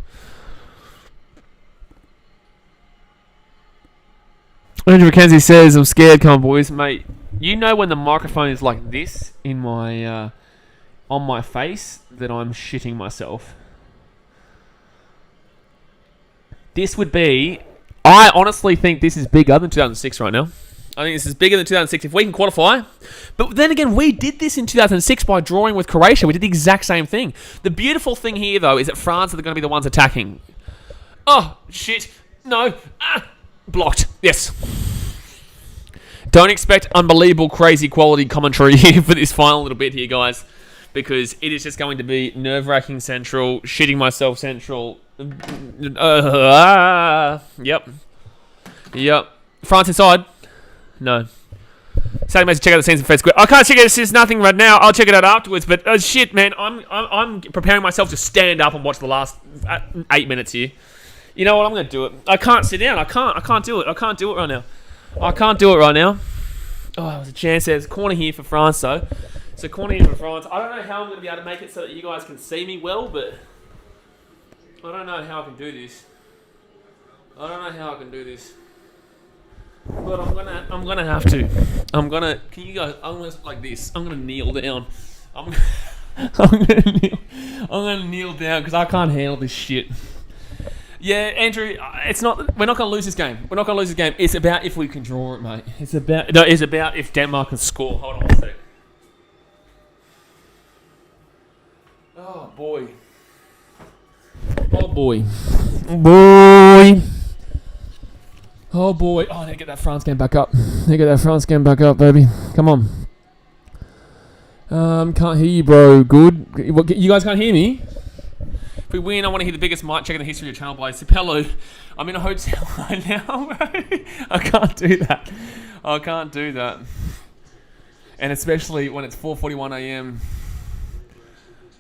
Andrew McKenzie says, I'm scared. Come on, boys. Mate, you know when the microphone is like this in my on my face that I'm shitting myself. This would be... I honestly think this is bigger than 2006 right now. I think this is bigger than 2006 if we can qualify. But then again, we did this in 2006 by drawing with Croatia. We did the exact same thing. The beautiful thing here, though, is that France are going to be the ones attacking. Oh, shit. No. Blocked. Yes. Don't expect unbelievable, crazy quality commentary here for this final little bit here, guys. Because it is just going to be nerve-wracking central, shitting myself central. Yep. France inside. No. Saturday mates, check out the scenes in Fed Square. I can't check out this nothing right now. I'll check it out afterwards. But shit, man, I'm preparing myself to stand up and watch the last 8 minutes here. You know what? I'm gonna do it. I can't sit down. I can't do it. I can't do it right now. Oh, there was a chance. There's a corner here for France, though. So corner here for France. I don't know how I'm gonna be able to make it so that you guys can see me well, but I don't know how I can do this. But I'm gonna have to. Can you guys? I'm gonna like this. I'm gonna kneel down. I'm gonna kneel down because I can't handle this shit. Yeah, Andrew, it's not. We're not gonna lose this game. We're not gonna lose this game. It's about if we can draw it, mate. It's about if Denmark can score. Hold on one sec. Oh boy. Oh boy. Boy. Oh boy. Oh, I need to get that France game back up. Baby. Come on. Can't hear you, bro. Good. You guys can't hear me? If we win, I want to hear the biggest mic check in the history of Channel Blaze. Sapello, I'm in a hotel right now, bro. I can't do that. And especially when it's 4:41 a.m.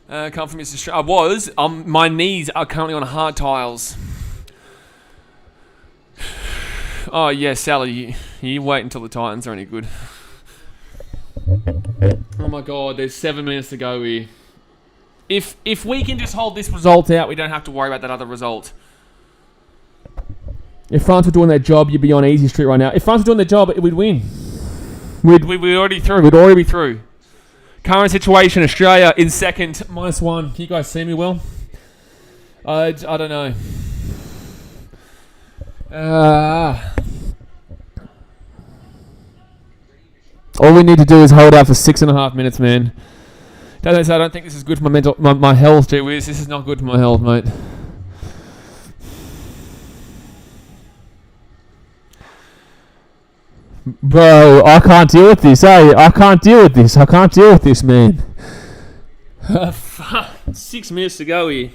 Come from Mr. I was. My knees are currently on hard tiles. Oh, yeah, Sally, you wait until the Titans are any good. Oh, my God, there's 7 minutes to go here. If we can just hold this result out, we don't have to worry about that other result. If France were doing their job, you'd be on easy street right now. If France were doing their job, we'd win. We'd already through. We'd already be through. Current situation, Australia in second, -1. Can you guys see me well? I don't know. All we need to do is hold out for 6.5 minutes, man. I don't think this is good for my health, too. This is not good for my health, mate. Bro, I can't deal with this, I can't deal with this, man. 6 minutes to go here.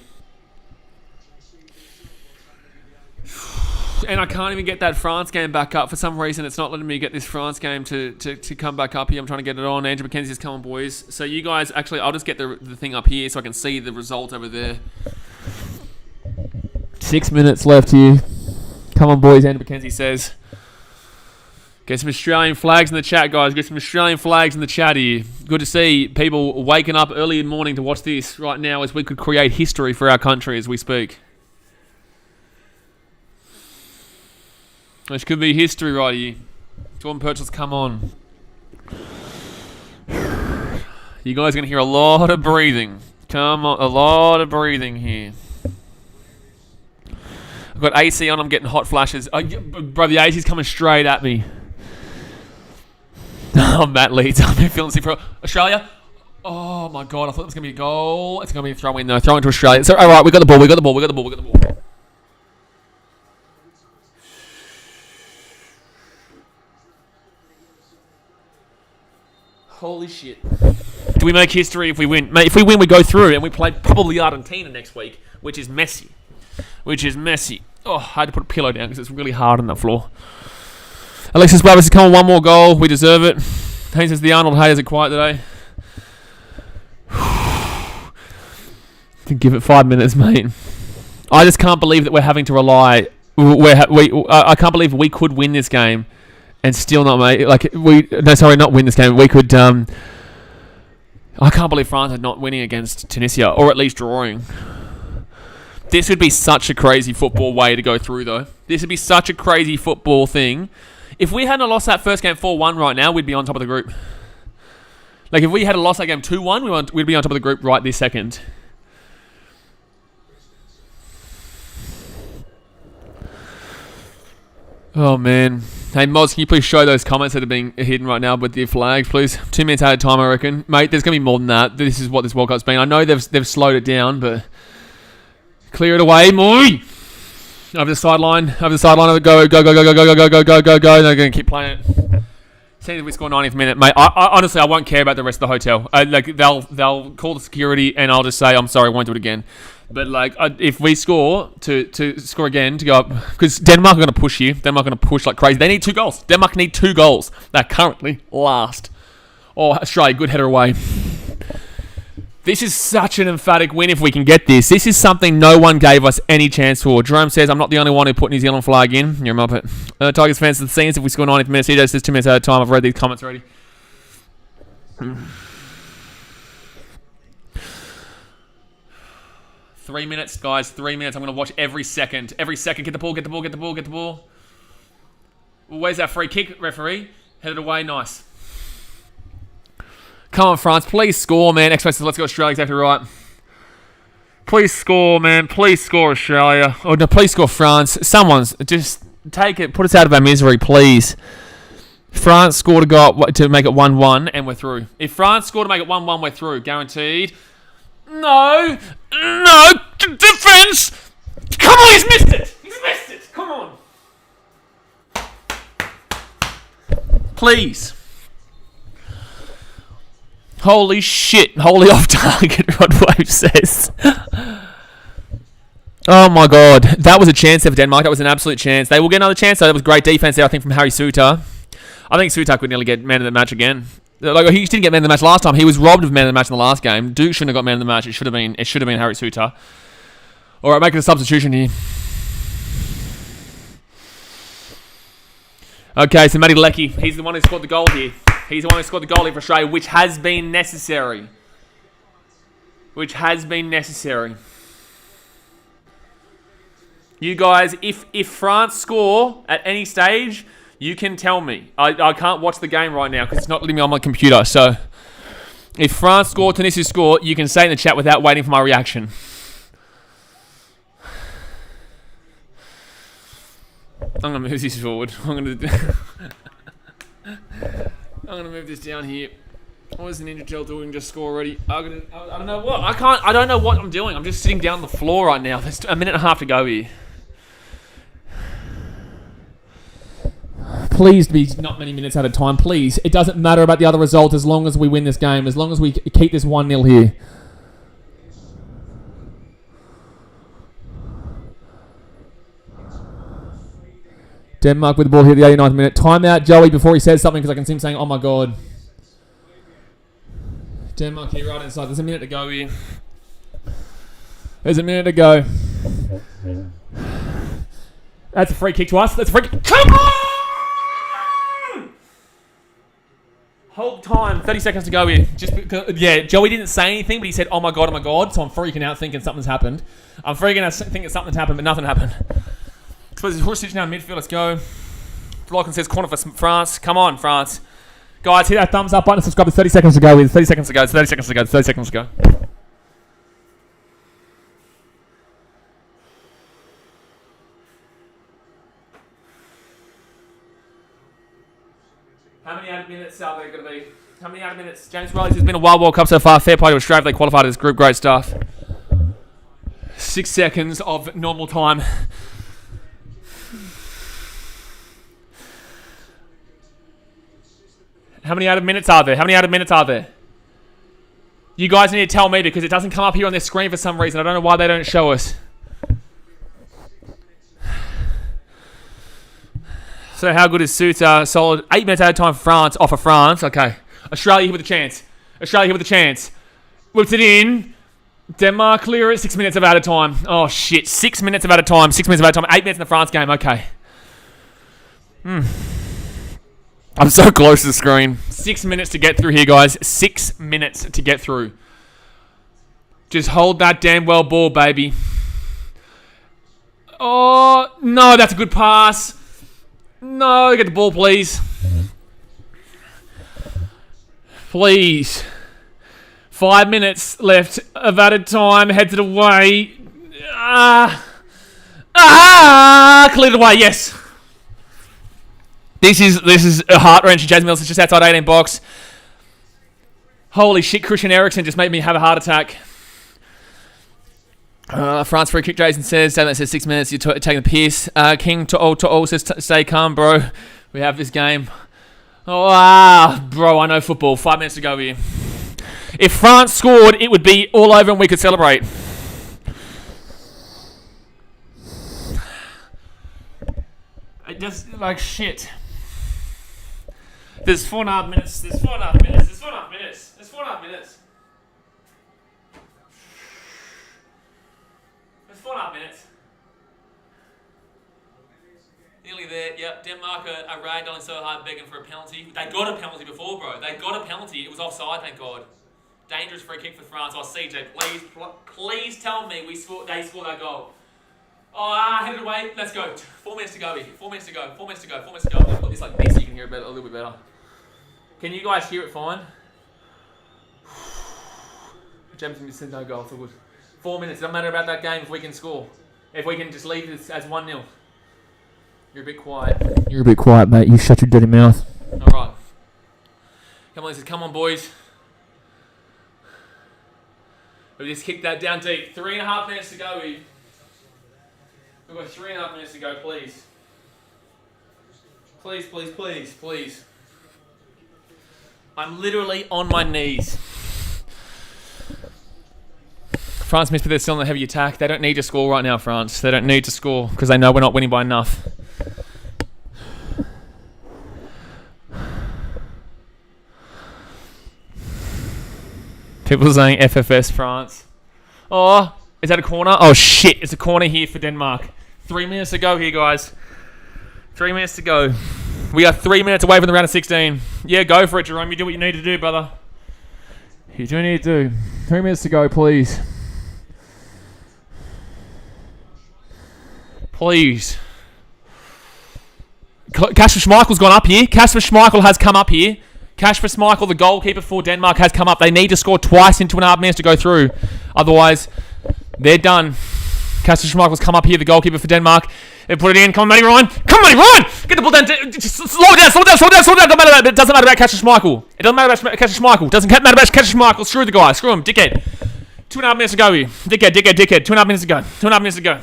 And I can't even get that France game back up. For some reason, it's not letting me get this France game to come back up here. I'm trying to get it on. Andrew McKenzie's coming, boys. So you guys, actually, I'll just get the thing up here so I can see the result over there. 6 minutes left here. Come on, boys, Andrew McKenzie says. Get some Australian flags in the chat, guys. Get some Australian flags in the chat here. Good to see people waking up early in the morning to watch this right now as we could create history for our country as we speak. This could be history right here. Jordan Purchase, come on. You guys are going to hear a lot of breathing. Come on, a lot of breathing here. I've got AC on, I'm getting hot flashes. Bro, the AC's coming straight at me. Oh, Matt Leeds. I'm feeling sick for Australia. Oh my God, I thought it was going to be a goal. It's going to be a throw in though. Throw into Australia. So, all right, we got the ball. Holy shit. Do we make history if we win? Mate, if we win, we go through and we play probably Argentina next week, which is messy. Oh, I had to put a pillow down because it's really hard on the floor. Alexis Babas is coming, one more goal. We deserve it. He says the Arnold haters are quiet today. Give it 5 minutes, mate. I just can't believe that we're having to rely. I can't believe we could win this game and still not make not win this game. We could. I can't believe France are not winning against Tunisia, or at least drawing. This would be such a crazy football way to go through, though. This would be such a crazy football thing. If we hadn't lost that first game 4-1 right now, we'd be on top of the group. Like, if we had lost that game 2-1, we'd be on top of the group right this second. Oh, man. Hey, Moz, can you please show those comments that are being hidden right now with the flags, please? 2 minutes out of time, I reckon. Mate, there's going to be more than that. This is what this World Cup's been. I know they've slowed it down, but... Clear it away, Moy! Over the sideline. Go. They're going to keep playing it. See if we score 90th minute. Mate, I honestly, I won't care about the rest of the hotel. They'll call the security and I'll just say, I'm sorry, I won't do it again. But, if we score, to score again, to go up... Because Denmark are going to push you. Denmark are going to push like crazy. They need 2 goals. Denmark need 2 goals. They're currently last. Oh, Australia, good header away. This is such an emphatic win if we can get this. This is something no one gave us any chance for. Jerome says, I'm not the only one who put New Zealand flag in. You're a muppet. Tigers fans to the scenes if we score 90th minute. CJ says 2 minutes out of time. I've read these comments already. 3 minutes, guys. 3 minutes. I'm going to watch every second. Every second. Get the ball. Where's that free kick, referee? Headed away. Nice. Come on, France. Please score, man. Express, let's go Australia. Exactly right. Please score, man. Please score, Australia. Oh, no, please score, France. Someone's just take it. Put us out of our misery, please. France scored a goal to make it 1-1, and we're through. If France scored to make it 1-1, we're through. Guaranteed. No. No. Defense. Come on, he's missed it. He's missed it. Come on. Please. Holy shit. Holy off target, Rodwave says. Oh my god. That was a chance there for Denmark. That was an absolute chance. They will get another chance, though. That was great defense there, I think, from Harry Suter. I think Suter could nearly get man of the match again. Like, he didn't get man of the match last time. He was robbed of man of the match in the last game. Duke shouldn't have got man of the match. It should have been Harry Suter. Alright, making a substitution here. Okay, so Matty Leckie. He's the one who scored the goal here. He's the one who scored the goal here for Australia, which has been necessary. Which has been necessary. You guys, if France score at any stage, you can tell me. I can't watch the game right now because it's not letting me on my computer. So, if France score, Tunisia score, you can say in the chat without waiting for my reaction. I'm going to move this forward. I'm going to move this down here. What is the Ninja Turtle doing? Just score already. I don't know what. I don't know what I'm doing. I'm just sitting down on the floor right now. There's a minute and a half to go here. Please be not many minutes at a time, please. It doesn't matter about the other result as long as we win this game, as long as we keep this 1-0 here. Denmark with the ball here at the 89th minute. Timeout, Joey, before he says something, because I can see him saying, oh my god. Denmark here right inside. There's a minute to go here. There's a minute to go. That's a free kick to us. That's a free kick. Come on! Hold time. 30 seconds to go here. Just because, yeah, Joey didn't say anything, but he said, oh my god, so I'm freaking out thinking something's happened. I'm freaking out thinking something's happened, but nothing happened. Suppose it's Horse now in midfield. Let's go. Vlogan says corner for France. Come on, France. Guys, hit that thumbs up button and subscribe. There's 30 seconds to go. 30 seconds to go. 30 seconds to go. 30 seconds to go. How many added minutes are there going to be? How many added minutes? James Riley says, it's been a wild World Cup so far. Fair play to Australia. They qualified as group. Great stuff. 6 seconds of normal time. How many added minutes are there? How many added minutes are there? You guys need to tell me because it doesn't come up here on their screen for some reason. I don't know why they don't show us. So how good is Suter? Solid. 8 minutes added time for France. Off of France. Okay. Australia here with a chance. Australia here with a chance. Whips it in. Denmark clear it. 6 minutes of added time. Oh shit. 6 minutes of added time. 6 minutes of added time. 8 minutes in the France game. Okay. I'm so close to the screen. 6 minutes to get through here, guys. 6 minutes to get through. Just hold that damn well ball, baby. Oh, no, that's a good pass. No, get the ball, please. Please. 5 minutes left of added time. Heads it away. Cleared it away, yes. This is a heart-wrenching. Jasmine Mills is just outside 18 box. Holy shit, Christian Eriksen just made me have a heart attack. France free kick, Jason says. That says 6 minutes, you're taking the piss. King to all says, stay calm, bro. We have this game. Bro, I know football. 5 minutes to go here. If France scored, it would be all over and we could celebrate. It just, like, shit. There's 4.5 minutes. There's 4.5 minutes. There's 4.5 minutes. There's 4.5 minutes. There's 4.5 minutes. Nearly there. Yep. Denmark are ragdolling so hard, begging for a penalty. They got a penalty before, bro. They got a penalty. It was offside, thank God. Dangerous free kick for France. Oh, CJ, please tell me they scored that goal. Oh, headed away. Let's go. 4 minutes to go here. 4 minutes to go. 4 minutes to go. 4 minutes to go. I'm going to put this like this so you can hear it a little bit better. Can you guys hear it fine? Jameson said no goal. So good. 4 minutes. It doesn't matter about that game if we can score. If we can just leave this as 1-0. You're a bit quiet. You're a bit quiet, mate. You shut your dirty mouth. All right. Come on, come on, boys. We just kicked that down deep. 3.5 minutes to go, Eve. We've got 3.5 minutes to go, please. Please, please, please, please. I'm literally on my knees. France missed, but they're still in the heavy attack. They don't need to score right now, France. They don't need to score because they know we're not winning by enough. People saying FFS France. Oh, is that a corner? Oh shit, it's a corner here for Denmark. 3 minutes to go here, guys. 3 minutes to go. We are 3 minutes away from the round of 16. Yeah, go for it, Jerome. You do what you need to do, brother. You do need to do. 3 minutes to go, please. Please. Kasper Schmeichel's gone up here. Kasper Schmeichel has come up here. Kasper Schmeichel, the goalkeeper for Denmark, has come up. They need to score twice in 2.5 minutes to go through. Otherwise, they're done. Kasper Schmeichel's come up here, the goalkeeper for Denmark. They put it in. Come on, Matty Ryan. Come on, Matty Ryan! Get the ball down. Just slow it down, slow it down, slow it down, slow it down. It doesn't matter about Kasper Schmeichel. It doesn't matter about Kasper Schmeichel. It doesn't matter about Kasper Schmeichel. Screw the guy. Screw him. Dickhead. 2.5 minutes to go here. Dickhead. 2.5 minutes to go. 2.5 minutes to go.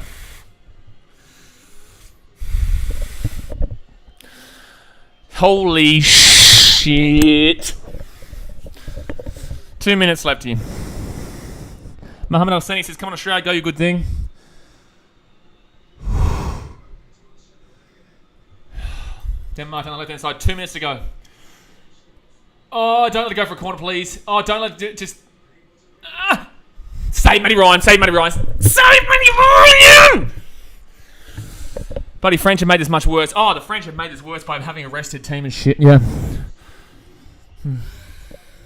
Holy shit. 2 minutes left here. Mohammed Al-Sani says, come on Australia, go, you good thing. Denmark on the left-hand side, 2 minutes to go. Oh, don't let it go for a corner, please. Oh, don't let it just... Save Matty Ryan, save Matty Ryan. Save Matty Ryan! Buddy, French have made this much worse. Oh, the French have made this worse by having arrested team and shit. Yeah.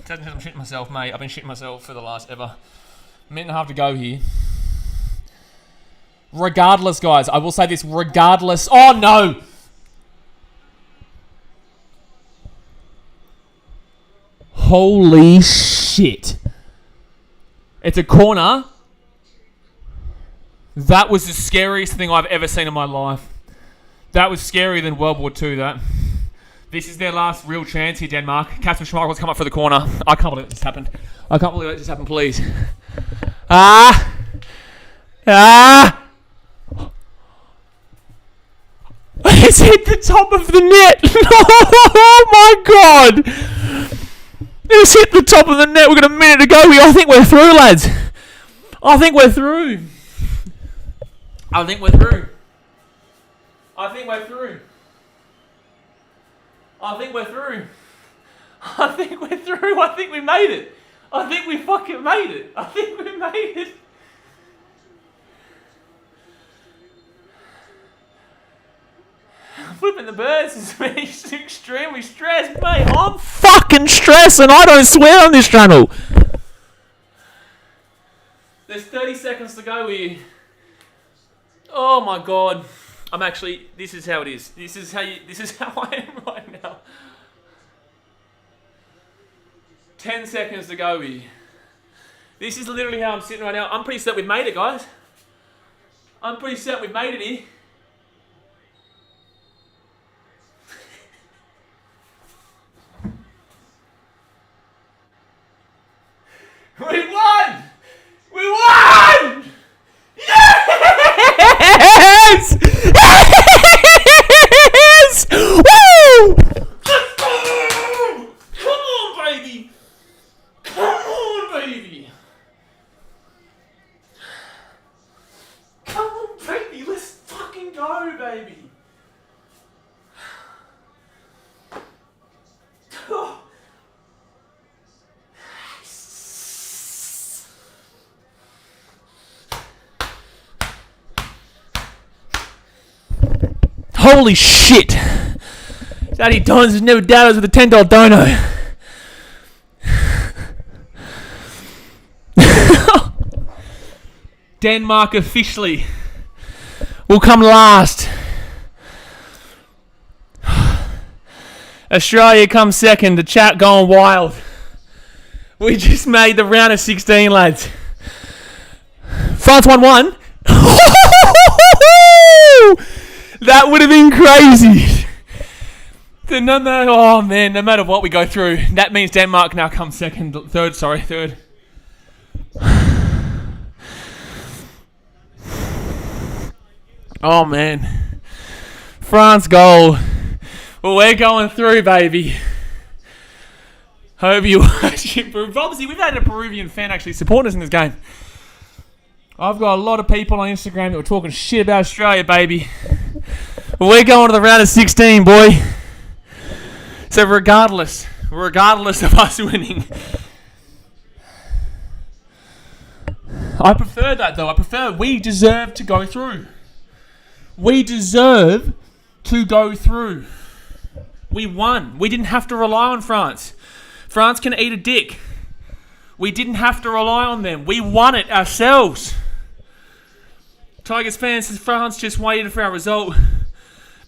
Doesn't mean I'm shitting myself, mate. I've been shitting myself for the last ever. Minute and a half to go here. Regardless, guys, I will say this. Regardless. Oh, no. Holy shit. It's a corner. That was the scariest thing I've ever seen in my life. That was scarier than World War II, that. This is their last real chance here, Denmark. Kasper Schmeichel's come up for the corner. I can't believe it just happened. I can't believe it just happened, please. It's hit the top of the net. Oh my god. It's hit the top of the net. We've got a minute to go here. I think we're through, lads. I think we're through. I think we're through. I think we're through. I think we're through. I think we're through. I think we made it. I think we fucking made it. I think we made it. Flipping the birds is extremely stressed, mate. I'm fucking stressed and I don't swear on this channel. There's 30 seconds to go here. Oh my god. I'm actually, this is how it is. This is how I am right now. 10 seconds to go here. This is literally how I'm sitting right now. I'm pretty certain we've made it, guys. I'm pretty certain we've made it here. We won! We won! Yes! Yes! Woo! Let's go! Come on, baby! Come on, baby! Come on, baby! Let's fucking go, baby! Oh. Holy shit! Daddy Dons has never doubted us with a $10 dono. Denmark officially will come last. Australia comes second. The chat going wild. We just made the round of 16, lads. France 1-1. That would have been crazy. No matter what we go through, that means Denmark now comes third. Oh, man. France goal. Well, we're going through, baby. Hope you watch it. Obviously, we've had a Peruvian fan actually supporting us in this game. I've got a lot of people on Instagram that were talking shit about Australia, baby. But we're going to the round of 16, boy. So regardless of us winning, I prefer that though. We deserve to go through. We deserve to go through. We won. We didn't have to rely on France. France can eat a dick. We didn't have to rely on them. We won it ourselves. Tigers fans, France just waited for our result.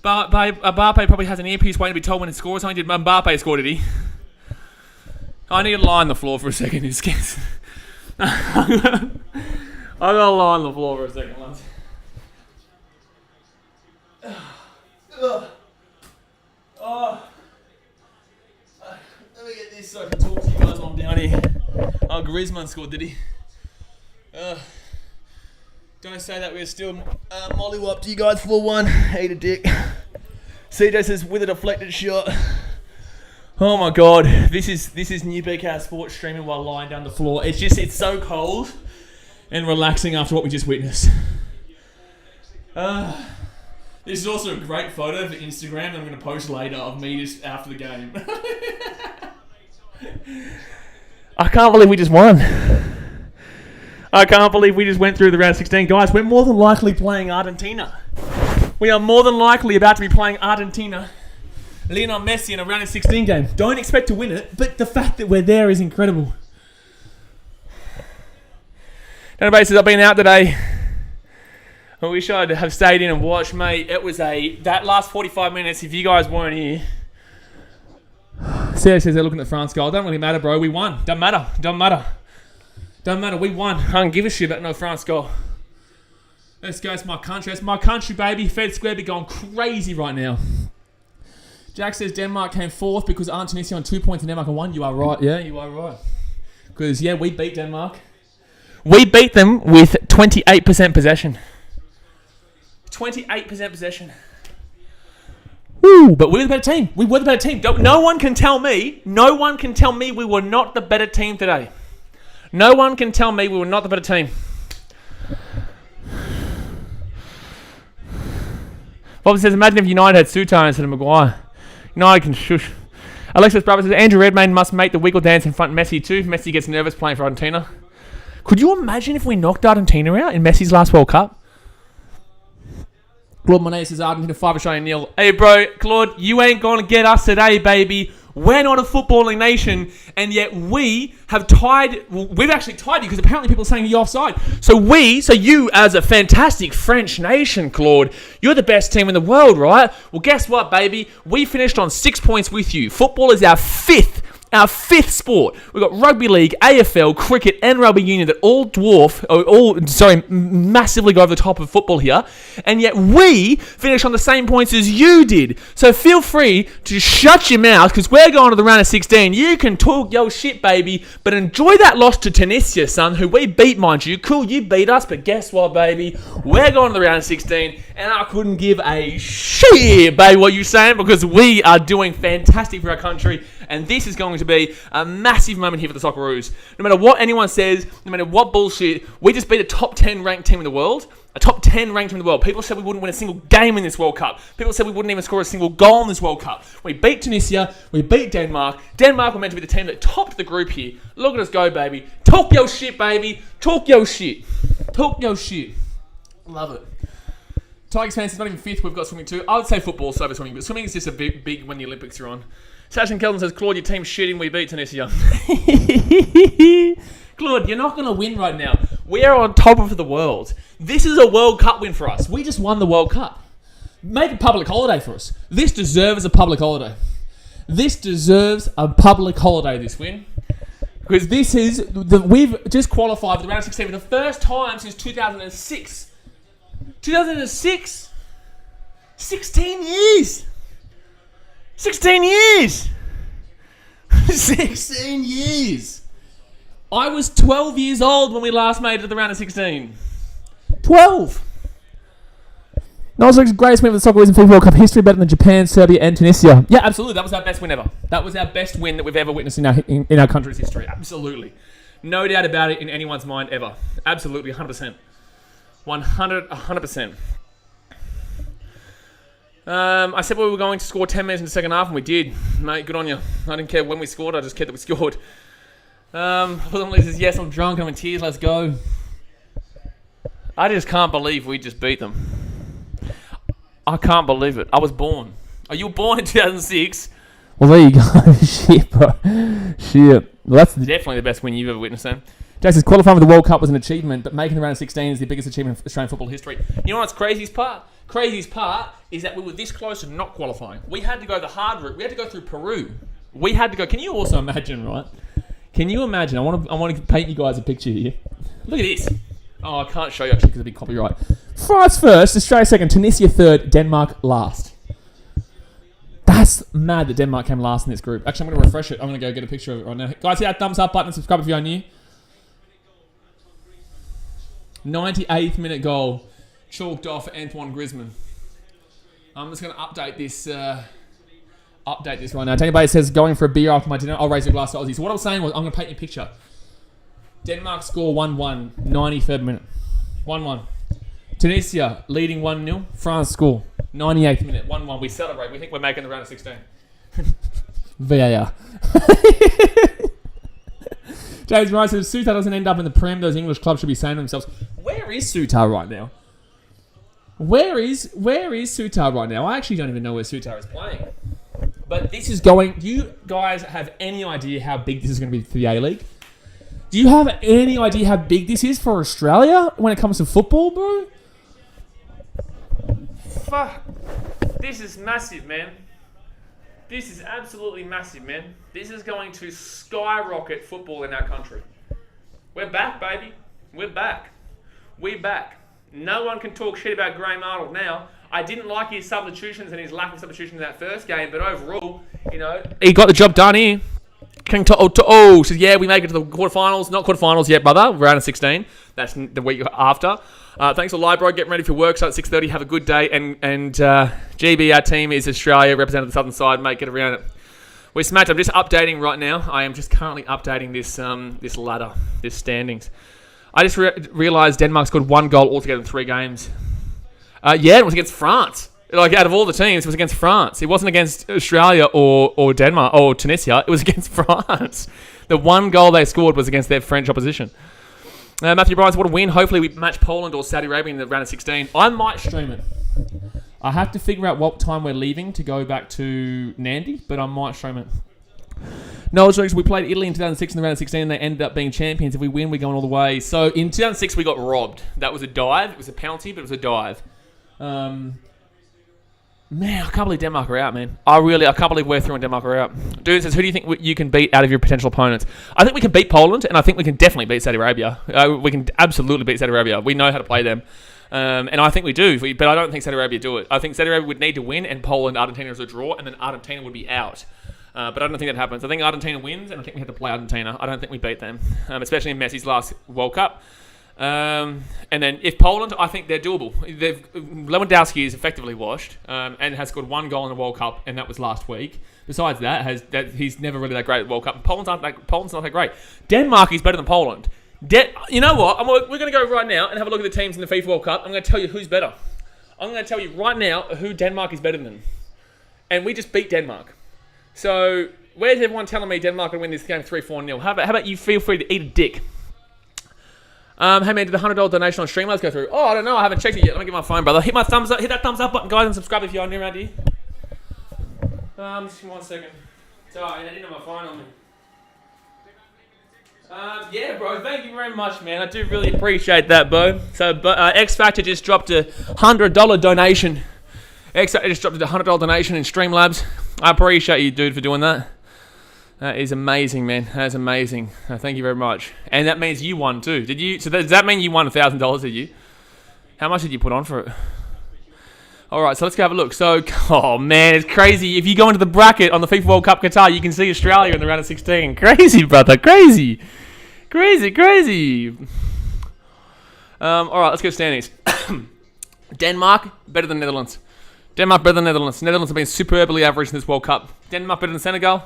Mbappe probably has an earpiece waiting to be told when it scores. How did Mbappe score, did he? I need to lie on the floor for a second. I gotta lie on the floor for a second, lads. Let me get this so I can talk to you guys while I'm down here. Oh, Griezmann scored, did he? Don't say that we're still mollywop to you guys 4-1. Eat a dick. CJ says with a deflected shot. Oh my god, this is new BKR Sports streaming while lying down the floor. It's so cold and relaxing after what we just witnessed. This is also a great photo for Instagram that I'm going to post later of me just after the game. I can't believe we just won. I can't believe we just went through the round of 16. Guys, we're more than likely playing Argentina. We are more than likely about to be playing Argentina. Lionel Messi in a round of 16 game. Don't expect to win it, but the fact that we're there is incredible. Anybody says I've been out today. I wish I'd have stayed in and watched, mate. It was that last 45 minutes, if you guys weren't here. Sarah says they're looking at the France goal. Don't really matter, bro. We won. Don't matter. We won. I don't give a shit about no France goal. Let's go. It's my country. It's my country, baby. Fed Square be going crazy right now. Jack says Denmark came fourth because Arnt Tunisia on 2 points and Denmark on 1. You are right. Yeah, you are right. Because, yeah, we beat Denmark. We beat them with 28% possession. 28% possession. Woo! But we were the better team. We were the better team. No one can tell me we were not the better team today. No one can tell me we were not the better team. Bob says, imagine if United had Sutar instead of Maguire. United can shush. Alexis Bravo says, Andrew Redmayne must make the wiggle dance in front of Messi too. Messi gets nervous playing for Argentina. Could you imagine if we knocked Argentina out in Messi's last World Cup? Claude Monet says Argentina 5, Australia 0. Hey bro, Claude, you ain't gonna get us today, baby. We're not a footballing nation, and yet we have tied. Well, we've actually tied you because apparently people are saying you're offside. So you as a fantastic French nation, Claude, you're the best team in the world, right? Well, guess what, baby? We finished on 6 points with you. Football is our fifth sport. We've got rugby league, AFL, cricket, and rugby union that all massively go over the top of football here. And yet we finish on the same points as you did. So feel free to shut your mouth because we're going to the round of 16. You can talk your shit, baby, but enjoy that loss to Tunisia, son, who we beat, mind you. Cool, you beat us, but guess what, baby? We're going to the round of 16, and I couldn't give a shit, baby, what you're saying, because we are doing fantastic for our country. And this is going to be a massive moment here for the Socceroos. No matter what anyone says, no matter what bullshit, we just beat a top 10 ranked team in the world. A top 10 ranked team in the world. People said we wouldn't win a single game in this World Cup. People said we wouldn't even score a single goal in this World Cup. We beat Tunisia. We beat Denmark. Denmark were meant to be the team that topped the group here. Look at us go, baby. Talk your shit, baby. Talk your shit. Talk your shit. Love it. Tigers fans, it's not even fifth. We've got swimming too. I would say football over swimming, but swimming is just a big when the Olympics are on. Sashin Kelton says, Claude, your team's shitting. We beat Tunisia. Claude, you're not going to win right now. We are on top of the world. This is a World Cup win for us. We just won the World Cup. Make a public holiday for us. This deserves a public holiday. This win. Because we've just qualified for the round of 16 for the first time since 2006. 2006? 16 years! 16 years! 16 years! I was 12 years old when we last made it to the round of 16. 12! Australia's greatest win for the soccer was in FIFA World Cup history, better than Japan, Serbia, and Tunisia. Yeah, absolutely. That was our best win ever. That was our best win that we've ever witnessed in our country's history. Absolutely. No doubt about it in anyone's mind ever. Absolutely, 100%. 100%. I said we were going to score 10 minutes in the second half, and we did. Mate, good on you. I didn't care when we scored. I just cared that we scored. Lee says, yes, I'm drunk. I'm in tears. Let's go. I just can't believe we just beat them. I can't believe it. I was born. Oh, you were born in 2006? Well, there you go. Shit, bro. Shit. Well, that's definitely the best win you've ever witnessed, then. Jason's qualifying for the World Cup was an achievement, but making the round of 16 is the biggest achievement in Australian football history. You know what's craziest part? Craziest part is that we were this close to not qualifying. We had to go the hard route. We had to go through Peru. We had to go... Can you also imagine, right? Can you imagine? I want to paint you guys a picture here. Look at this. Oh, I can't show you actually because it'd be copyright. France first, Australia second, Tunisia third, Denmark last. That's mad that Denmark came last in this group. Actually, I'm going to refresh it. I'm going to go get a picture of it right now. Guys, hit that thumbs up button and subscribe if you're new. 98th minute goal. Chalked off Antoine Griezmann. I'm just going to update this right now. Anybody says going for a beer after my dinner, I'll raise a glass to Aussie. So what I was saying was, I'm going to paint you a picture. Denmark score 1-1, 93rd minute. 1-1. Tunisia leading 1-0. France score 98th minute, 1-1. We celebrate. We think we're making the round of 16. VAR. James Rice says, Sutar doesn't end up in the Prem. Those English clubs should be saying to themselves, where is Sutar right now? Where is Sutar right now? I actually don't even know where Sutar is playing. But this is going... Do you guys have any idea how big this is going to be for the A-League? Do you have any idea how big this is for Australia when it comes to football, bro? Fuck. This is massive, man. This is absolutely massive, man. This is going to skyrocket football in our country. We're back, baby. We're back. We're back. No one can talk shit about Graham Arnold now. I didn't like his substitutions and his lack of substitutions in that first game, but overall, you know, he got the job done here. King To'o says, yeah, we make it to the quarterfinals. Not quarterfinals yet, brother. Round of 16. That's the week after. Thanks for live, bro. Getting ready for work. Start at 6:30. Have a good day. And GB, our team is Australia, representing the southern side. Mate, get around it. We're smacked. I'm just updating right now. I am just currently updating this ladder, this standings. I just realised Denmark scored 1 goal altogether in 3 games. Yeah, it was against France. Like, out of all the teams, it was against France. It wasn't against Australia or Denmark or Tunisia. It was against France. The 1 goal they scored was against their French opposition. Matthew Bryan, what a win. Hopefully we match Poland or Saudi Arabia in the round of 16. I might stream it. I have to figure out what time we're leaving to go back to Nandi, but I might stream it. No, we played Italy in 2006 in the round of 16 and they ended up being champions. If we win, we're going all the way. So in 2006, we got robbed. That was a dive. It was a penalty, but it was a dive. Man, I can't believe Denmark are out, man. I can't believe we're through and Denmark are out. Dude says, who do you think you can beat out of your potential opponents? I think we can beat Poland, and I think we can definitely beat Saudi Arabia. We can absolutely beat Saudi Arabia. We know how to play them. And I think we do, but I don't think Saudi Arabia do it. I think Saudi Arabia would need to win, and Poland, Argentina is a draw, and then Argentina would be out. But I don't think that happens. I think Argentina wins, and I think we have to play Argentina. I don't think we beat them, especially in Messi's last World Cup. And then if Poland, I think they're doable. Lewandowski is effectively washed and has scored 1 goal in the World Cup, and that was last week. Besides that, he's never really that great at the World Cup. Poland's not that great. Denmark is better than Poland. You know what? We're going to go right now and have a look at the teams in the FIFA World Cup. I'm going to tell you who's better. I'm going to tell you right now who Denmark is better than. And we just beat Denmark. So where's everyone telling me Denmark will win this game 3-4-0? How about you feel free to eat a dick? Hey man, did the $100 donation on Streamlabs go through? Oh, I don't know. I haven't checked it yet. Let me get my phone, brother. Hit that thumbs up button, guys, and subscribe if you're new around here. Just 1 second. Sorry, I didn't have my phone on me. Yeah, bro. Thank you very much, man. I do really appreciate that, bro. So, X Factor just dropped a $100 donation. X Factor just dropped a $100 donation in Streamlabs. I appreciate you, dude, for doing that. That is amazing, man. That is amazing. Thank you very much. And that means you won too. Did you? So does that mean you won $1,000? Did you? How much did you put on for it? All right, so let's go have a look. So, oh man, it's crazy. If you go into the bracket on the FIFA World Cup Qatar, you can see Australia in the round of 16. Crazy, brother. Crazy. All right, let's go standings. Denmark better than Netherlands. Denmark better than Netherlands. Netherlands have been superbly average in this World Cup. Denmark better than Senegal.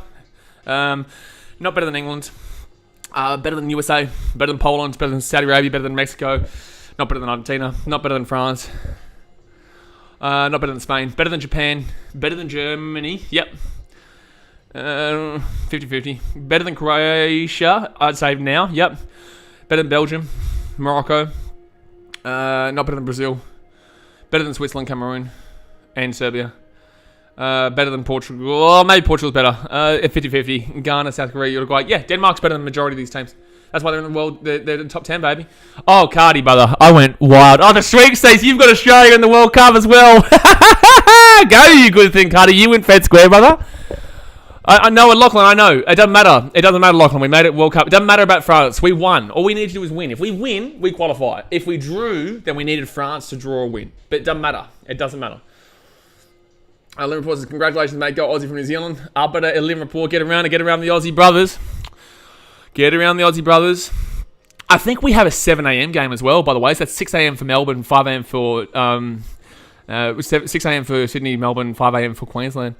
Not better than England. Better than USA. Better than Poland. Better than Saudi Arabia. Better than Mexico. Not better than Argentina. Not better than France. Not better than Spain. Better than Japan. Better than Germany. Yep. 50-50. Better than Croatia, I'd say now. Yep. Better than Belgium. Morocco. Not better than Brazil. Better than Switzerland, Cameroon, and Serbia. Better than Portugal. Oh, maybe Portugal's better. 50-50. Ghana, South Korea, Uruguay. Yeah, Denmark's better than the majority of these teams. That's why they're in the world. They're in the top 10, baby. Oh, Cardi, brother. I went wild. Oh, the sweepstakes. You've got Australia in the World Cup as well. Go, you good thing, Cardi. You went Fed Square, brother. I know it, Lachlan. I know. It doesn't matter. It doesn't matter, Lachlan. We made it World Cup. It doesn't matter about France. We won. All we need to do is win. If we win, we qualify. If we drew, then we needed France to draw or win. But it doesn't matter. It doesn't matter. Liverpool says, congratulations, mate. Go Aussie from New Zealand. But Lim report. Get around the Aussie brothers. Get around the Aussie brothers. I think we have a 7 a.m. game as well, by the way. So that's 6 a.m. for Melbourne, 5 a.m. for 6 a.m. for Sydney, Melbourne, 5 a.m. for Queensland.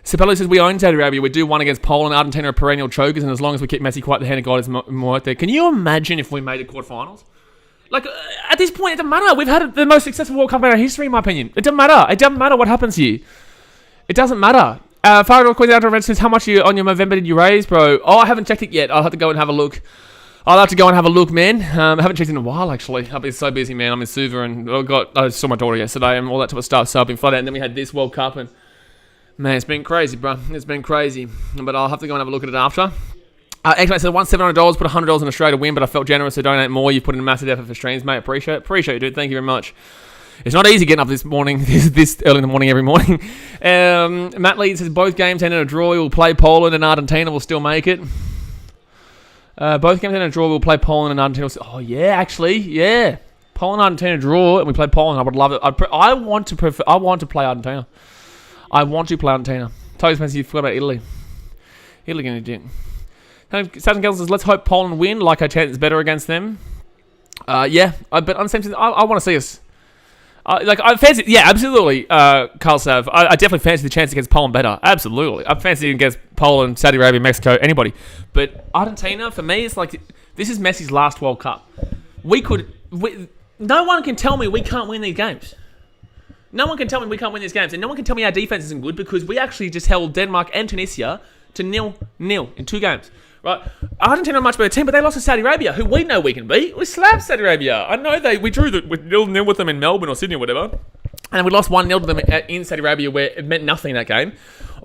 Sapelli says, we own Saudi Arabia. We do one against Poland. Argentina are perennial chokers, and as long as we keep Messi quiet, the hand of God is more out there. Can you imagine if we made it quarterfinals? Like, at this point, it doesn't matter. We've had the most successful World Cup in our history, in my opinion. It doesn't matter. It doesn't matter what happens here. It doesn't matter. Farrell Queensland says, how much on your Movember did you raise, bro? Oh, I haven't checked it yet. I'll have to go and have a look. Man. I haven't checked in a while, actually. I've been so busy, man. I'm in Suva, and I saw my daughter yesterday and all that type of stuff, so I've been flat out. And then we had this World Cup, and man, it's been crazy, bro. It's been crazy. But I'll have to go and have a look at it after. X-Mate said, won $700, put $100 in Australia to win, but I felt generous to donate more. You've put in a massive effort for streams, mate. Appreciate it, dude. Thank you very much. It's not easy getting up this morning, this early in the morning every morning. Matt Lee says, both games end in a draw. We'll play Poland and Argentina. We'll still make it. Both games end in a draw. We'll play Poland and Argentina. Oh, yeah, actually. Yeah. Poland and Argentina draw, and we play Poland. I would love it. I want to play Argentina. I want to play Argentina. Totally expensive. You forgot about Italy. Italy going to do it. Saturn Girls says, let's hope Poland win. Like our chance is better against them. Yeah. But on the same thing, I want to see us. I fancy, yeah, absolutely, Carl Sav. I definitely fancy the chance against Poland better. Absolutely. I fancy against Poland, Saudi Arabia, Mexico, anybody. But Argentina, for me, it's like, this is Messi's last World Cup. No one can tell me we can't win these games. No one can tell me we can't win these games. And no one can tell me our defense isn't good because we actually just held Denmark and Tunisia to 0-0 in 2 games. Right, Argentina are a much better team, but they lost to Saudi Arabia, who we know we can beat. We slapped Saudi Arabia. I know we drew with 0-0 with them in Melbourne or Sydney or whatever, and we lost 1-0 to them in Saudi Arabia, where it meant nothing in that game.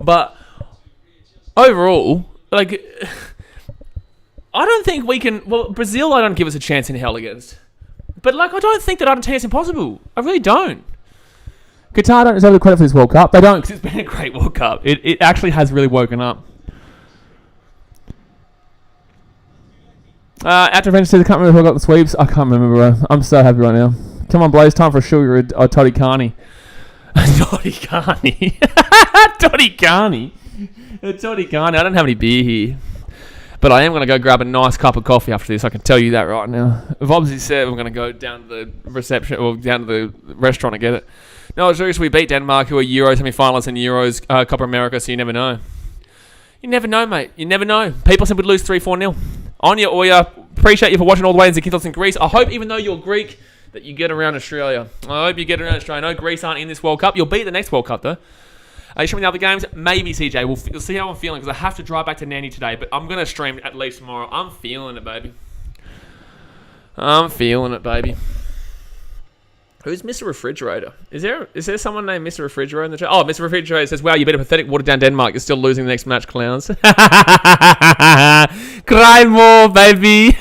But overall, like, I don't think we can. Well, Brazil, I don't give us a chance in hell against. But like, I don't think that Argentina is impossible. I really don't. Qatar don't deserve the credit for this World Cup. They don't, because it's been a great World Cup. It actually has really woken up. After Venture says, I can't remember who got the sweeps. I can't remember, bro. I'm so happy right now. Come on, Blaze. Time for a sugar or Toddy Carney. Toddy Carney. Toddy Carney. Toddy Carney. I don't have any beer here. But I am going to go grab a nice cup of coffee after this. I can tell you that right now. I've obviously said we're going to go down to the reception or down to the restaurant to get it. No, seriously, we beat Denmark, who are Euro semi-finalists in Euros Copa America, so you never know. You never know, mate. You never know. People simply lose 3-4-0. Anya Oya, appreciate you for watching all the way in Zakynthos in Greece. I hope, even though you're Greek, that you get around Australia. I hope you get around Australia. I know Greece aren't in this World Cup. You'll be at the next World Cup, though. Show me the other games. Maybe, CJ. We'll see how I'm feeling, because I have to drive back to Nanny today, but I'm going to stream at least tomorrow. I'm feeling it, baby. I'm feeling it, baby. Who's Mr. Refrigerator? Is there someone named Mr. Refrigerator in the chat? Oh, Mr. Refrigerator says, wow, you beat a pathetic watered down Denmark. You're still losing the next match, clowns. Clowns Cry more, baby.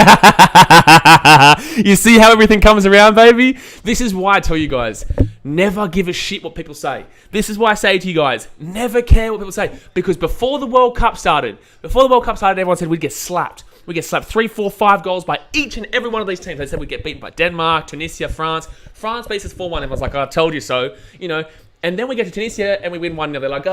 You see how everything comes around, baby? This is why I tell you guys, never give a shit what people say. This is why I say to you guys, never care what people say. Because before the World Cup started, everyone said we'd get slapped. We get slapped 3, 4, 5 goals by each and every one of these teams. They said we'd get beaten by Denmark, Tunisia, France. France beats us 4-1. Everyone's like, I told you so. You know. And then we get to Tunisia and we win 1-0. They're like,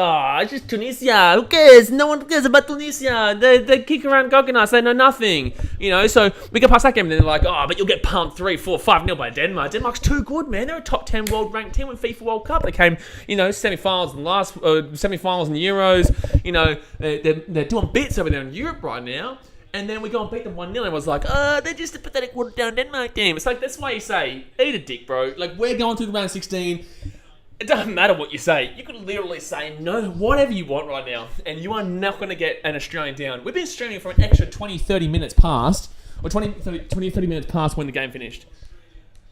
it's just Tunisia. Who cares? No one cares about Tunisia. They kick around coconuts. They know nothing. You know, so we get past that game and then they're like, but you'll get pumped 3, 4, 5-0 by Denmark. Denmark's too good, man. They're a top 10 world ranked team in FIFA World Cup. They came, semi-finals in semi-finals in the Euros. You know, they're doing bits over there in Europe right now. And then we go and beat them 1-0 and was like, they're just a pathetic watered-down Denmark team. It's like, that's why you say, eat a dick, bro. Like, we're going through the round of 16. It doesn't matter what you say. You can literally say no, whatever you want right now, and you are not going to get an Australian down. We've been streaming for an extra 20, 30 minutes past, or 20, 30 minutes past when the game finished.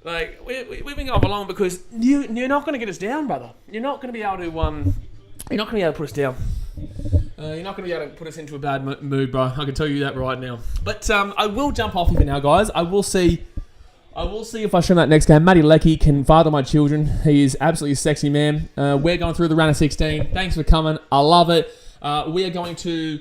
Like, we've been going for long because you're not going to get us down, brother. You're not going to be able to, you're not going to be able to put us down. You're not going to be able to put us into a bad mood, bro. I can tell you that right now. But I will jump off of it now, guys. I will see if I stream that next game. Matty Leckie can father my children. He is absolutely a sexy man. We're going through the round of 16. Thanks for coming. I love it. We are going to...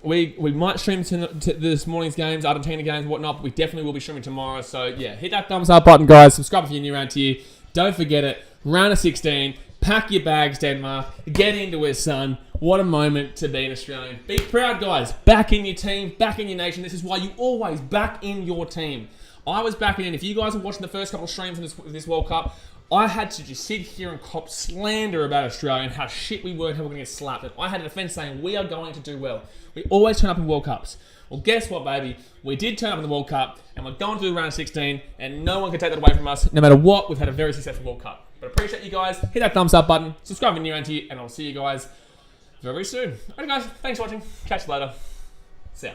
we might stream to this morning's games, Argentina games, whatnot, but we definitely will be streaming tomorrow. So, yeah, hit that thumbs up button, guys. Subscribe if you're new around here. Don't forget it. Round of 16. Pack your bags, Denmark. Get into it, son. What a moment to be an Australian. Be proud, guys. Back in your team. Back in your nation. This is why you always back in your team. I was backing in. If you guys were watching the first couple of streams of this World Cup, I had to just sit here and cop slander about Australia and how shit we were and how we're going to get slapped. And I had a defence saying we are going to do well. We always turn up in World Cups. Well, guess what, baby? We did turn up in the World Cup, and we're going to the round of 16, and no one can take that away from us. No matter what, we've had a very successful World Cup. But I appreciate you guys. Hit that thumbs up button. Subscribe if you're new around here, and I'll see you guys very soon. Alright, guys. Thanks for watching. Catch you later. See ya.